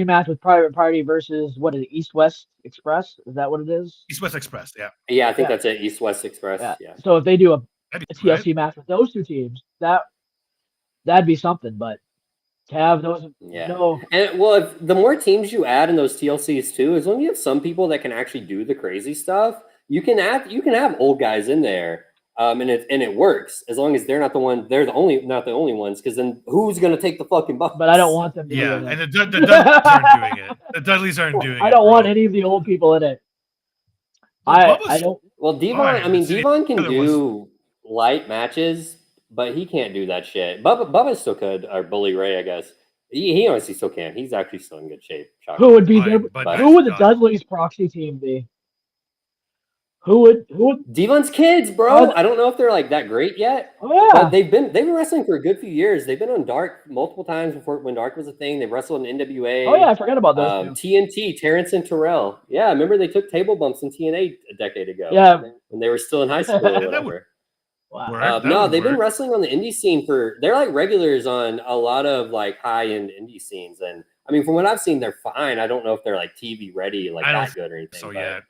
match with Private Party versus what is it, East West Express? Is that what it is? East West Express, yeah. Yeah, I think that's it. East West Express. Yeah. So if they do a TLC match with those two teams, that that'd be something. But to have those, no. And well, if the more teams you add in those TLCs too, as long as you have some people that can actually do the crazy stuff, you can have old guys in there. And it works as long as they're not the not the only ones, because then who's gonna take the fucking bucks? But I don't want them. Yeah, and the Dudleys aren't doing it. The Dudleys aren't doing it. I don't want any of the old people in it. I don't. Well, Devon. I mean, Devon can do light matches, but he can't do that shit. Bubba still could, or Bully Ray, I guess. He honestly still can. He's actually still in good shape. Shocking. Who would be there? Who would the Dudleys proxy team be? Who would Devon's kids, bro? I don't know if they're like that great yet. Oh yeah, but they've been wrestling for a good few years. They've been on Dark multiple times when Dark was a thing. They wrestled in NWA. Oh yeah, I forgot about those. TNT, Terrence and Terrell. Yeah, remember they took table bumps in TNA a decade ago. Yeah, when they were still in high school or whatever. Wow. No, they've been wrestling on the indie scene they're like regulars on a lot of like high-end indie scenes. And I mean, from what I've seen, they're fine. I don't know if they're like TV ready, like that good or anything. So yeah,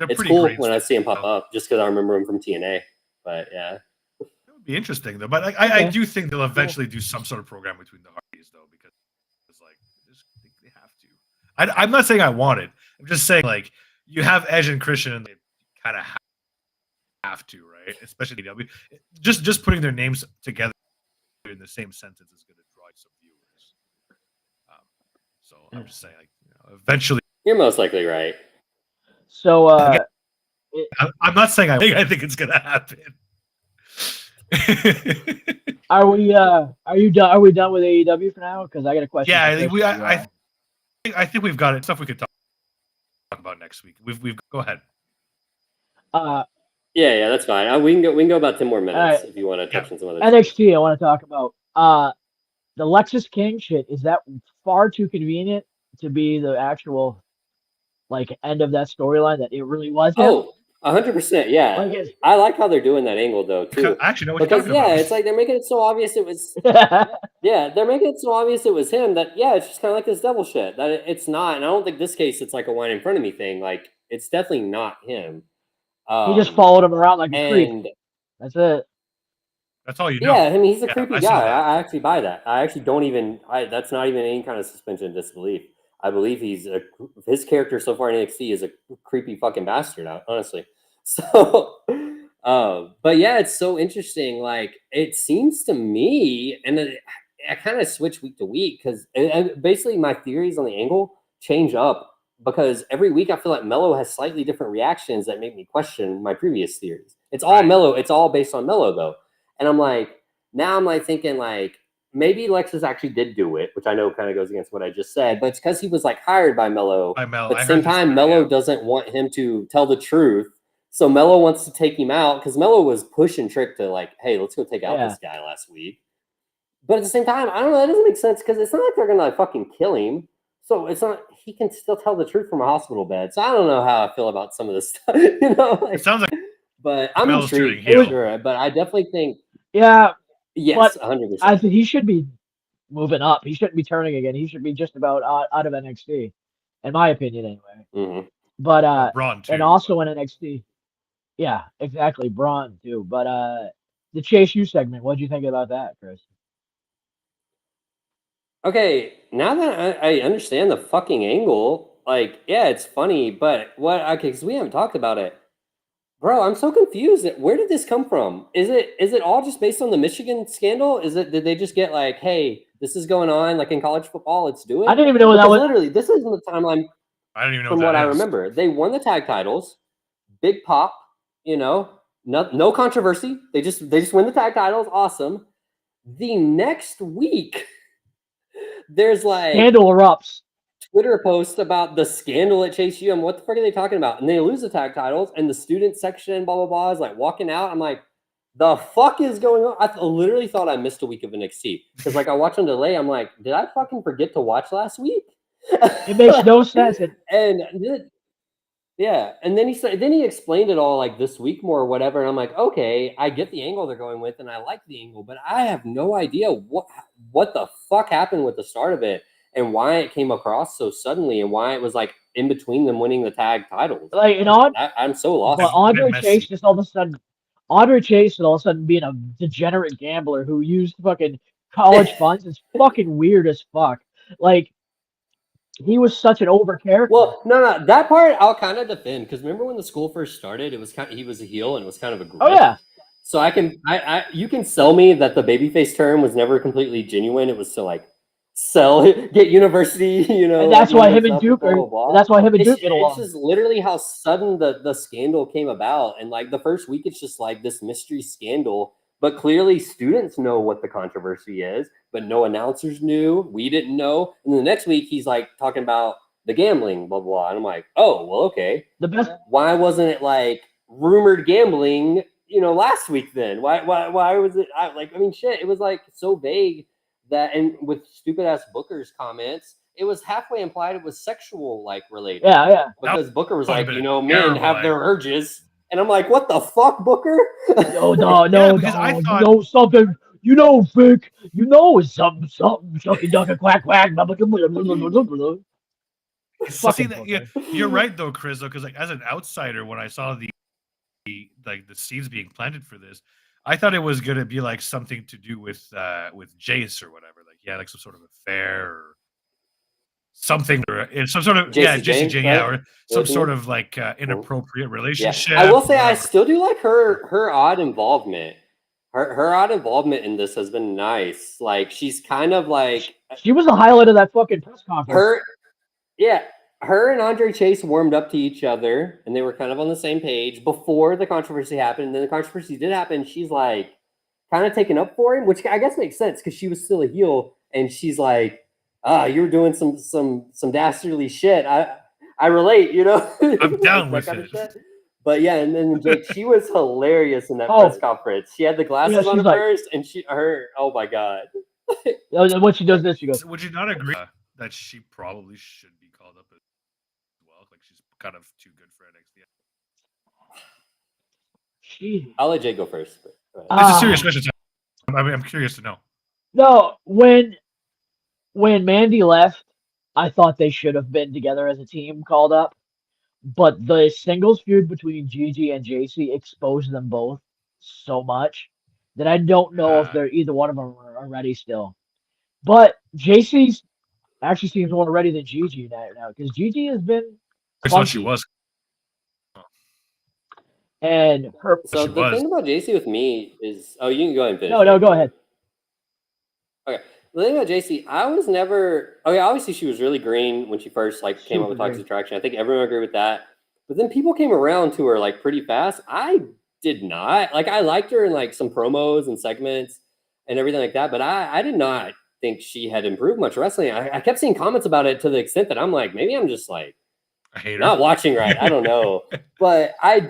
it's cool when I see them pop up, just because I remember them from TNA. But yeah, it would be interesting though. But I do think they'll eventually do some sort of program between the Hardys though, because it's like they have to. I'm not saying I want it. I'm just saying like you have Edge and Christian, and they kind of have to, right? Especially AEW. Just putting their names together in the same sentence is going to draw some viewers. So I'm just saying, like, eventually, you're most likely right. So I'm not saying I think it's going to happen. Are we done? Are we done with AEW for now? Because I got a question. Yeah, I think we've got it. Stuff we could talk about next week. We've go ahead. Yeah, that's fine. We can go about 10 more minutes if you want to touch on some other NXT. I want to talk about the Lexus King shit. Is that far too convenient to be the actual like end of that storyline? That it really was him? Oh, 100%. Yeah, I like how they're doing that angle though too. Actually, no, because it's like they're making it so obvious it was. Yeah, they're making it so obvious it was him that it's just kind of like this devil shit that it's not. And I don't think this case it's like a wine in front of me thing. Like it's definitely not him. He just followed him around like a creep. That's it. That's all you know. Yeah, I mean, he's a creepy guy. I actually buy that. I actually don't even. That's not even any kind of suspension of disbelief. I believe his character so far in NXT is a creepy fucking bastard. Honestly. So, but yeah, it's so interesting. Like, it seems to me, and I kind of switch week to week because basically my theories on the angle change up. Because every week I feel like Mello has slightly different reactions that make me question my previous theories. It's all Mello. It's all based on Mello though. And I'm like, now I'm like thinking like maybe Lexus actually did do it, which I know kind of goes against what I just said, but it's because he was like hired by Mello. But at the same time, Mello doesn't want him to tell the truth. So Mello wants to take him out because Mello was pushing Trick to like, hey, let's go take out this guy last week. But at the same time, I don't know, that doesn't make sense because it's not like they're gonna like fucking kill him. So it's not. He can still tell the truth from a hospital bed. So I don't know how I feel about some of this stuff. It sounds like. But I'm intrigued for sure. But I definitely think. Yeah. Yes, 100%. I think he should be moving up. He shouldn't be turning again. He should be just about out of NXT, in my opinion, anyway. Mm-hmm. But Braun too. And also in NXT. Yeah, exactly, Braun too. But the Chase U segment. What do you think about that, Chris? Okay, now that I understand the fucking angle, like, yeah, it's funny, but because we haven't talked about it. Bro, I'm so confused. Where did this come from? Is it all just based on the Michigan scandal? Did they just get like, hey, this is going on like in college football, let's do it? I didn't even know that was literally this isn't the timeline. I don't even know from what I remember. They won the tag titles, big pop, no controversy. They just win the tag titles, awesome. The next week there's like scandal erupts. Twitter post about the scandal at Chase U. What the fuck are they talking about? And they lose the tag titles, and the student section, blah blah blah, is like walking out. I'm like, the fuck is going on? I literally thought I missed a week of NXT because like I watched on delay. I'm like, did I fucking forget to watch last week? It makes no sense. And then he explained it all like this week more or whatever. And I'm like, okay, I get the angle they're going with, and I like the angle, but I have no idea what the fuck happened with the start of it and why it came across so suddenly and why it was like in between them winning the tag titles. Like I'm so lost. But Andre Chase just all of a sudden being a degenerate gambler who used fucking college funds is fucking weird as fuck. Like, he was such an over character. Well, no, that part I'll kind of defend because remember when the school first started, it was he was a heel and it was kind of a grift. Oh yeah. So you can sell me that the babyface term was never completely genuine. It was to like get university, And that's why him and Duke that's why him and Duke get along. It's just literally how sudden the scandal came about, and like the first week, it's just like this mystery scandal. But clearly, students know what the controversy is, but no announcers knew. We didn't know. And then the next week, he's like talking about the gambling, blah, blah. And I'm like, oh, well, okay. Why wasn't it like rumored gambling, last week then? Why was it? Shit. It was like so vague that, and with stupid ass Booker's comments, it was halfway implied it was sexual like related. Yeah. Because Booker was like, men have their urges. And I'm like, what the fuck, Booker? No, because I thought... something, Vic, it's something, shucky ducky quack quack. You're right though, Chris. Because like as an outsider, when I saw the seeds being planted for this, I thought it was gonna be like something to do with Jace or whatever. Like like some sort of affair or something, or some sort of Jesse Jane, right? Or some sort of like inappropriate relationship. Yeah. I will say I still do like her odd involvement. Her odd involvement in this has been nice. Like she's kind of like she was the highlight of that fucking press conference. Her and Andre Chase warmed up to each other, and they were kind of on the same page before the controversy happened. And then the controversy did happen. She's like kind of taking up for him, which I guess makes sense because she was still a heel, and she's like, you were doing some dastardly shit. I relate, I'm down with it. But yeah, and then Jake, she was hilarious in that press conference. She had the glasses on first, and oh my god. When she does this, she goes. Would you not agree that she probably should be called up as well? Like she's kind of too good for NXT. I'll let Jake go first. It's a serious question. I'm curious to know. No, when Mandy left, I thought they should have been together as a team called up. But the singles feud between Gigi and JC exposed them both so much that I don't know if they're either one of them are ready still. But JC's actually seems more ready than Gigi now because Gigi has been. I thought she was. And her. So the thing about JC with me is, you can go ahead and finish. No, go ahead. Okay. The thing about JC, I was never... Okay, obviously she was really green when she first came up with Toxic Attraction. I think everyone agreed with that. But then people came around to her pretty fast. I did not. I liked her in some promos and segments and everything like that. But I did not think she had improved much wrestling. I kept seeing comments about it to the extent that I'm like, maybe I'm just I hate her. Not watching right. I don't know. But I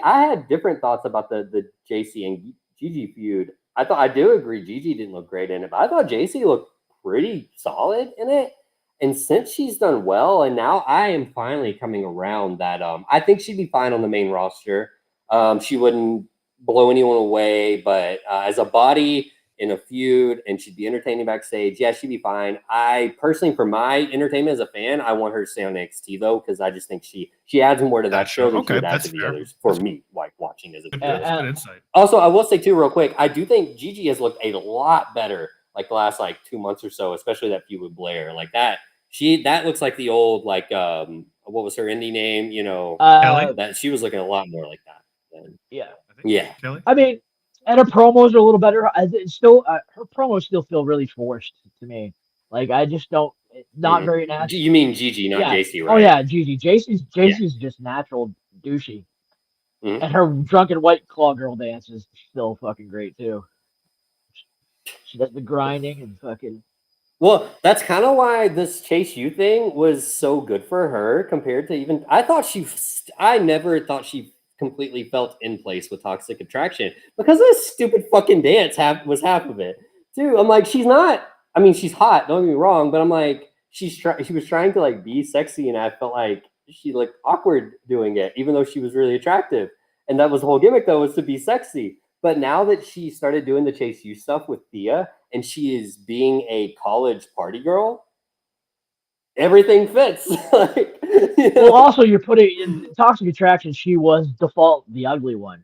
had different thoughts about the JC and Gigi feud. I do agree Gigi didn't look great in it, but I thought JC looked pretty solid in it. And since she's done well, and now I am finally coming around that I think she'd be fine on the main roster. She wouldn't blow anyone away, but as a body in a feud, and she'd be entertaining backstage, yeah, she'd be fine. I personally, for my entertainment as a fan, I want her to stay on NXT though, because I just think she adds more to that show than she would add to the others. For me, watching as a good insight. Also, I will say too, real quick, I do think Gigi has looked a lot better the last 2 months or so, especially that feud with Blair. That looks like the old what was her indie name? Kelly. That she was looking a lot more like that. Yeah. Kelly. I mean, and her promos are a little better. It's still her promos still feel really forced to me. I just don't. Not very natural. You mean Gigi, not JC, right? Oh yeah, Gigi. JC's just natural douchey. Mm-hmm. And her drunken white claw girl dance is still fucking great too. She does the grinding and fucking. Well, that's kind of why this Chase U thing was so good for her compared to even. I never thought she completely felt in place with Toxic Attraction because this stupid fucking dance was half of it too. I'm like, she's not. I mean, she's hot. Don't get me wrong, but I'm like, she was trying to be sexy, and I felt like she looked awkward doing it, even though she was really attractive. And that was the whole gimmick, though, was to be sexy. But now that she started doing the Chase U stuff with Thea, and she is being a college party girl, everything fits. Well, also you're putting in Toxic Attraction. She was default the ugly one.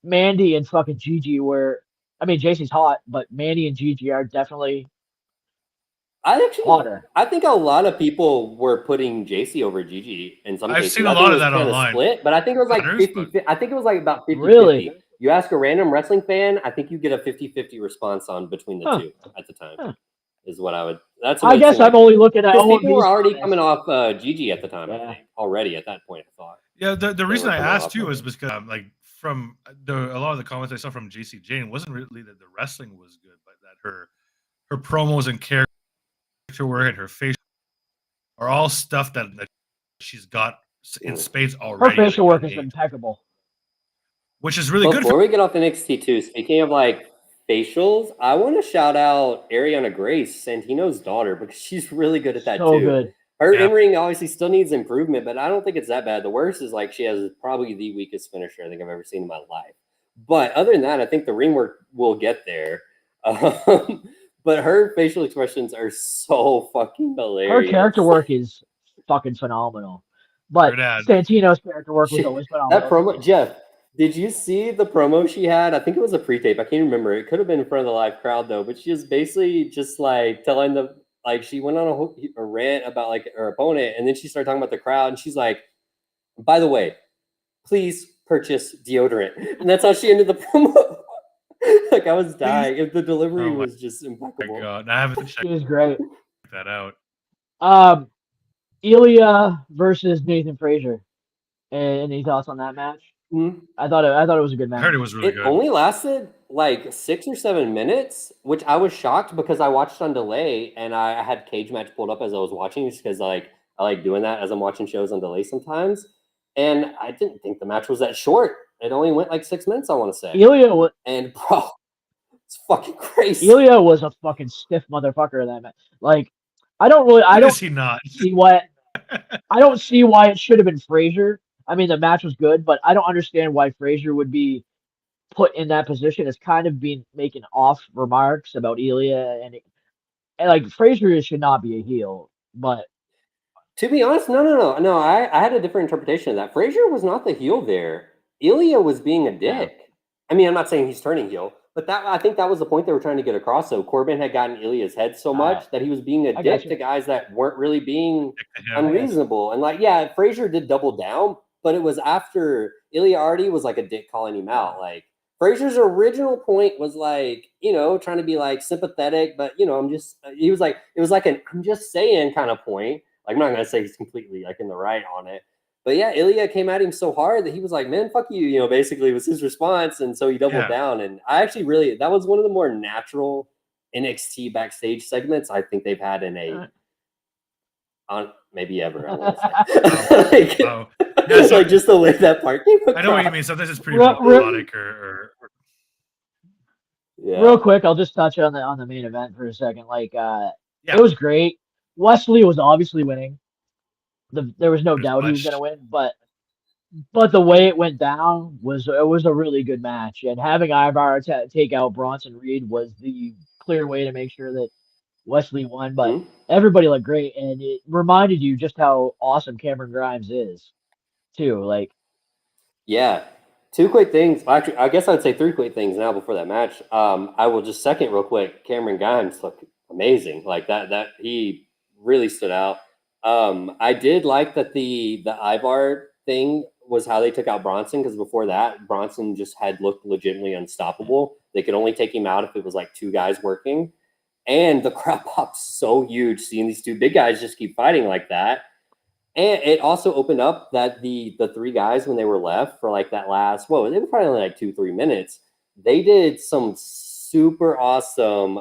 Mandy and fucking Gigi were I mean, JC's hot, but Mandy and Gigi are definitely hotter. I think a lot of people were putting JC over Gigi in some cases. I've seen a lot of that online. Split, but I think it was like 50. I think it was like about 50-50. Really? You ask a random wrestling fan, I think you get a 50-50 response on between the two at the time. Is what I would. That's. I guess I'm only looking at people were already coming off Gigi at the time. I think already at that point. I thought. Yeah, the reason I asked you was because like from a lot of the comments I saw from JC Jane wasn't really that the wrestling was good, but that her promos and character work and her facial are all stuff that she's got in spades already. Her facial work is impeccable, which is really good. Before we get off NXT 2, speaking of like facials, I want to shout out Ariana Grace, Santino's daughter, because she's really good at that too. Good. Her in-ring obviously still needs improvement, but I don't think it's that bad. The worst is like she has probably the weakest finisher I think I've ever seen in my life. But other than that, I think the ring work will get there. But her facial expressions are so fucking hilarious. Her character work is fucking phenomenal. But Santino's character work was always phenomenal. That promo, Jeff, did you see the promo she had? I think it was a pre-tape. I can't remember. It could have been in front of the live crowd though. But she was basically just like telling the she went on a rant about like her opponent, and then she started talking about the crowd, and she's like, "By the way, please purchase deodorant," and that's how she ended the promo. Like I was dying. If the delivery was just impeccable. My God, I haven't checked. It was great. That out. Ilya versus Nathan Frazier. Any thoughts on that match? Mm-hmm. I thought it was a good match. I heard it was really good. It only lasted like 6 or 7 minutes, which I was shocked because I watched on delay and I had Cage Match pulled up as I was watching, just because I like doing that as I'm watching shows on delay sometimes. And I didn't think the match was that short. It only went like 6 minutes, I want to say. Ilya and bro, it's fucking crazy. Ilya was a fucking stiff motherfucker in that match. Like, I don't see why it should have been Frazier. I mean, the match was good, but I don't understand why Frazier would be put in that position. It's kind of been making off remarks about Ilya, and like Frazier should not be a heel. But to be honest, no. I had a different interpretation of that. Frazier was not the heel there. Ilya was being a dick. Yeah. I mean, I'm not saying he's turning heel, but I think that was the point they were trying to get across. So Corbin had gotten Ilya's head so much that he was being a dick to guys that weren't really being unreasonable. And like, yeah, Frazier did double down, but it was after Ilya already was like a dick calling him out. Like Frazier's original point was like, trying to be like sympathetic, but he was like, it was like an I'm just saying kind of point. Like I'm not gonna say he's completely like in the right on it. But yeah, Ilya came at him so hard that he was like, man, fuck you, basically was his response. And so he doubled down. And I actually that was one of the more natural NXT backstage segments I think they've had in maybe ever. It's like just the way that part came across. I know what you mean. Sometimes it's pretty robotic or yeah. Real quick, I'll just touch on the main event for a second. Like, it was great. Wesley was obviously winning. There was no doubt he was going to win, but the way it went down was a really good match. And having Ivar take out Bronson Reed was the clear way to make sure that Wesley won. But everybody looked great, and it reminded you just how awesome Cameron Grimes is, too. Like, yeah. 2 quick things. Actually, I guess I'd say 3 quick things now before that match. I will just second real quick. Cameron Grimes looked amazing. Like that he really stood out. I did like that the Ivar thing was how they took out Bronson, because before that, Bronson just had looked legitimately unstoppable. They could only take him out if it was like 2 guys working. And the crowd popped so huge seeing these 2 big guys just keep fighting like that. And it also opened up that the 3 guys, when they were left for like that last, they were probably only like 2-3 minutes. They did some super awesome.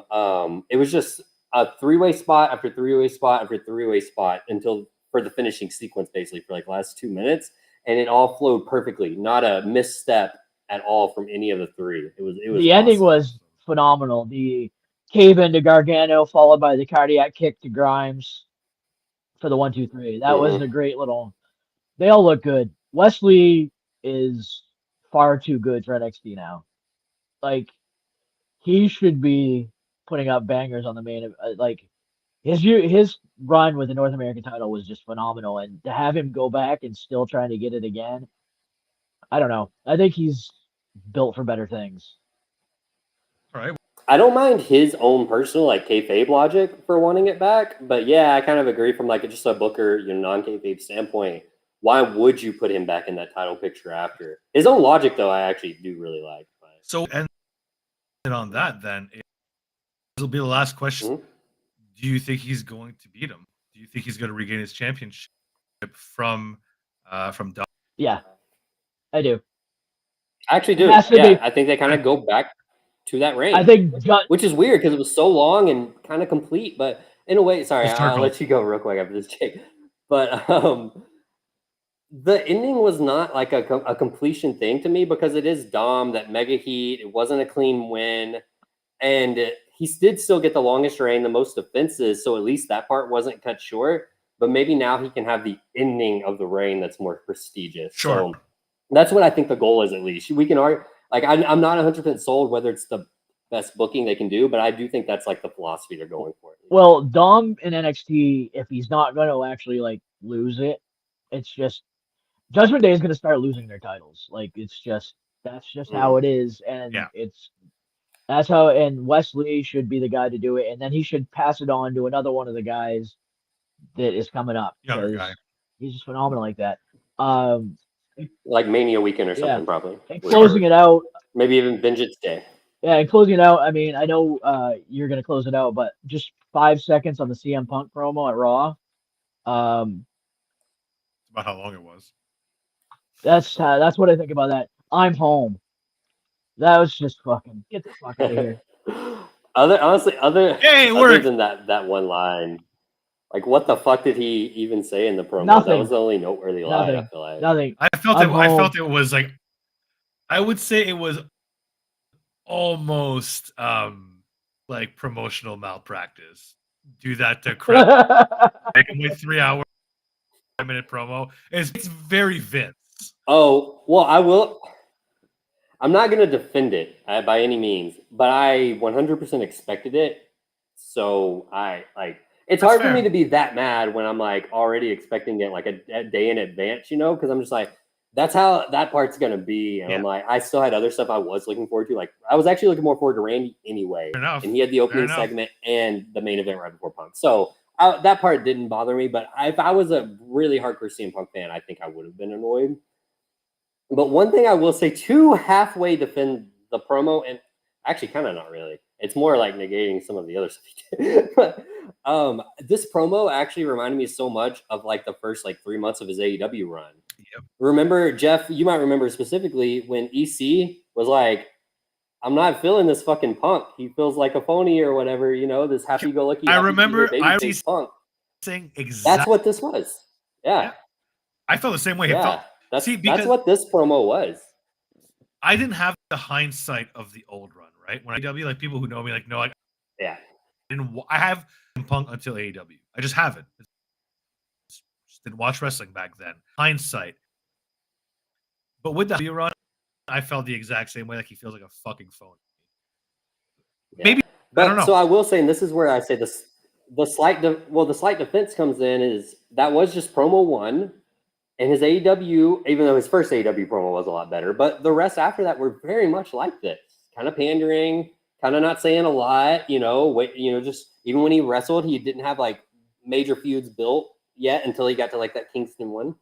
It was just a 3-way spot after 3-way spot after 3-way spot for the finishing sequence, basically for like the last 2 minutes. And it all flowed perfectly. Not a misstep at all from any of the 3. It was the awesome. Ending was phenomenal. The cave into Gargano followed by the cardiac kick to Grimes for the 1-2-3. That was a great little. They all look good. Wesley is far too good for NXT now. Like, he should be putting up bangers on the main. Like, his run with the North American title was just phenomenal, and to have him go back and still trying to get it again, I don't know. I think he's built for better things. All right. I don't mind his own personal like kayfabe logic for wanting it back, but yeah, I kind of agree from like just a Booker, non-kayfabe standpoint. Why would you put him back in that title picture after his own logic? Though I actually do really like. But... So and on that, then this will be the last question. Mm-hmm. Do you think he's going to beat him? Do you think he's going to regain his championship from Dom? Yeah, I do. I actually do. Yeah, I think they kind of go back to that reign. I think, which is weird because it was so long and kind of complete, but in a way, sorry, I'll let you go real quick after this, Jake. But the ending was not like a completion thing to me because it is Dom, that mega heat. It wasn't a clean win, and he did still get the longest reign, the most defenses, so at least that part wasn't cut short. But maybe now he can have the ending of the reign that's more prestigious. Sure. So that's what I think the goal is. At least we can argue. Like I'm not 100% sold whether it's the best booking they can do, but I do think that's like the philosophy they're going for. Well, Dom in NXT, if he's not going to actually like lose it, it's just Judgment Day is going to start losing their titles. Like that's just how it is, and that's how. And Wesley should be the guy to do it, and then he should pass it on to another one of the guys that is coming up because he's just phenomenal like that. Like Mania weekend or something, probably. And closing it out, maybe even Vengeance Day. Yeah, and closing it out. I mean, I know you're gonna close it out, but just 5 seconds on the CM Punk promo at Raw. About how long it was. That's what I think about that. I'm home. That was just fucking get the fuck out of here. Other than that one line, like what the fuck did he even say in the promo? Nothing. That was the only noteworthy line. I feel like nothing. I felt it was like, I would say it was almost like promotional malpractice. Do that to crap. Make him wait 3 hours, 5-minute promo. It's very Vince. Oh well, I'm not going to defend it by any means, but I 100% expected it. So it's hard for me to be that mad when I'm like already expecting it like a day in advance, because I'm just like, that's how that part's going to be. And I'm like, I still had other stuff I was looking forward to. Like I was actually looking more forward to Randy anyway. And he had the opening segment and the main event right before Punk. So that part didn't bother me, but if I was a really hardcore CM Punk fan, I think I would have been annoyed. But one thing I will say, to halfway defend the promo, and actually kind of not really. It's more like negating some of the other stuff. But this promo actually reminded me so much of like the first 3 months of his AEW run. Yep. Remember, Jeff, you might remember specifically when EC was like, I'm not feeling this fucking Punk. He feels like a phony or whatever, this happy-go-lucky. I remember Punk. Saying exactly. That's what this was. Yeah. I felt the same way. Yeah. That's what this promo was. I didn't have the hindsight of the old run, right? When AEW, like people who know me, like, no, I have Punk until AEW. I just haven't. Just didn't watch wrestling back then. Hindsight. But with that run, I felt the exact same way. Like he feels like a fucking phone. Yeah. Maybe, but I don't know. So I will say, and this is where I say this. The slight defense comes in is that was just promo 1. And his AEW, even though his first AEW promo was a lot better, but the rest after that were very much like this. Kind of pandering, kind of not saying a lot, just even when he wrestled, he didn't have major feuds built yet until he got to that Kingston one.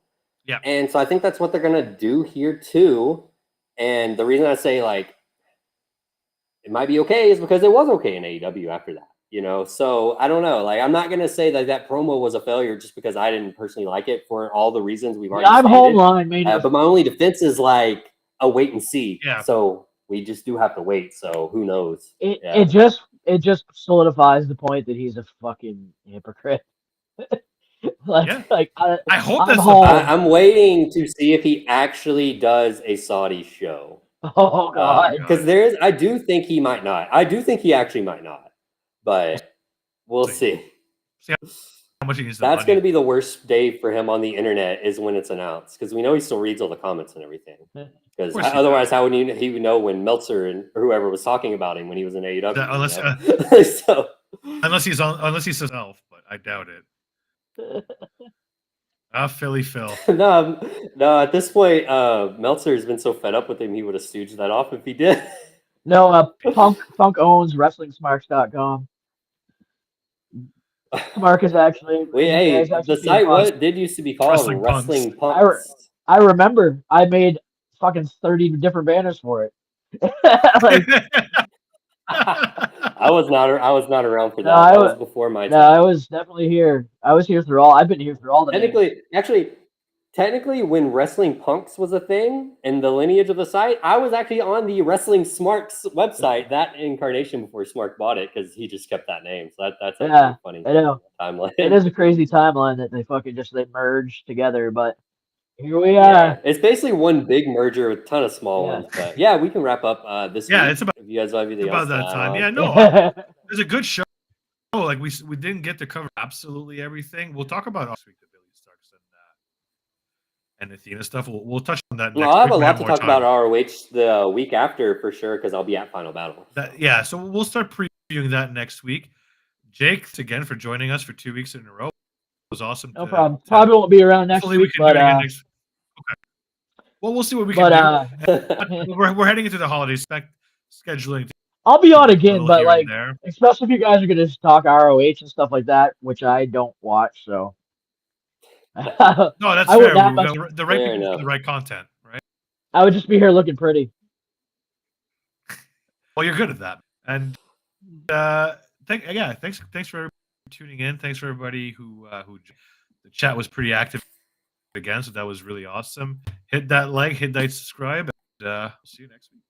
Yeah. And so I think that's what they're going to do here too. And the reason I say it might be okay is because it was okay in AEW after that. So I don't know. I'm not going to say that promo was a failure just because I didn't personally like it for all the reasons we've already stated. I'm home line, man. But my only defense is a wait and see. Yeah. So we just do have to wait. So who knows? It just solidifies the point that he's a fucking hypocrite. I hope that's I'm waiting to see if he actually does a Saudi show. Oh God. Because I do think he might not. I do think he actually might not. But we'll see. How much he needs That's going to be the worst day for him on the internet is when it's announced, because we know he still reads all the comments and everything. Because otherwise, how would he would know when Meltzer and whoever was talking about him when he was in AEW? Unless he's himself, but I doubt it. Philly Phil. No. At this point, Meltzer has been so fed up with him, he would have stooged that off if he did. No, Punk owns WrestlingSmarks.com. Mark is actually Wait, is hey, actually the being site paused. what did used to be called Wrestling Punks. Wrestling Punks. I remember I made fucking 30 different banners for it. Like, I was not around for no, that. That was before my no, time. I was definitely here. I was here through all. I've been here through all the names. Technically, when Wrestling Punks was a thing and the lineage of the site, I was actually on the Wrestling Smarks website, that incarnation before Smart bought it, because he just kept that name. So that's actually funny. I know. Timeline. It is a crazy timeline that they fucking they merged together, but here we are. Yeah, it's basically one big merger with a ton of small ones. But yeah, we can wrap up this week. It's about, if you guys have anything about else that time. Yeah, no, it's a good show. Like we didn't get to cover absolutely everything. We'll talk about next week the Billy Starks and Athena stuff. We'll touch on that next week. I'll have a lot to talk about ROH the week after for sure, because I'll be at Final Battle. So we'll start previewing that next week. Jake, thanks again for joining us for 2 weeks in a row. It was awesome. No problem. Probably won't be around next week, but next. Okay. Well, we'll see what we can do. We're heading into the holidays. Scheduling. I'll be on again, but like, especially if you guys are going to talk ROH and stuff like that, which I don't watch, so. No, that's fair. We got the right people for the right content, right? I would just be here looking pretty. Well, you're good at that, and thanks for tuning in. Thanks for everybody who the chat was pretty active again, so that was really awesome. Hit that like, hit that subscribe, and see you next week.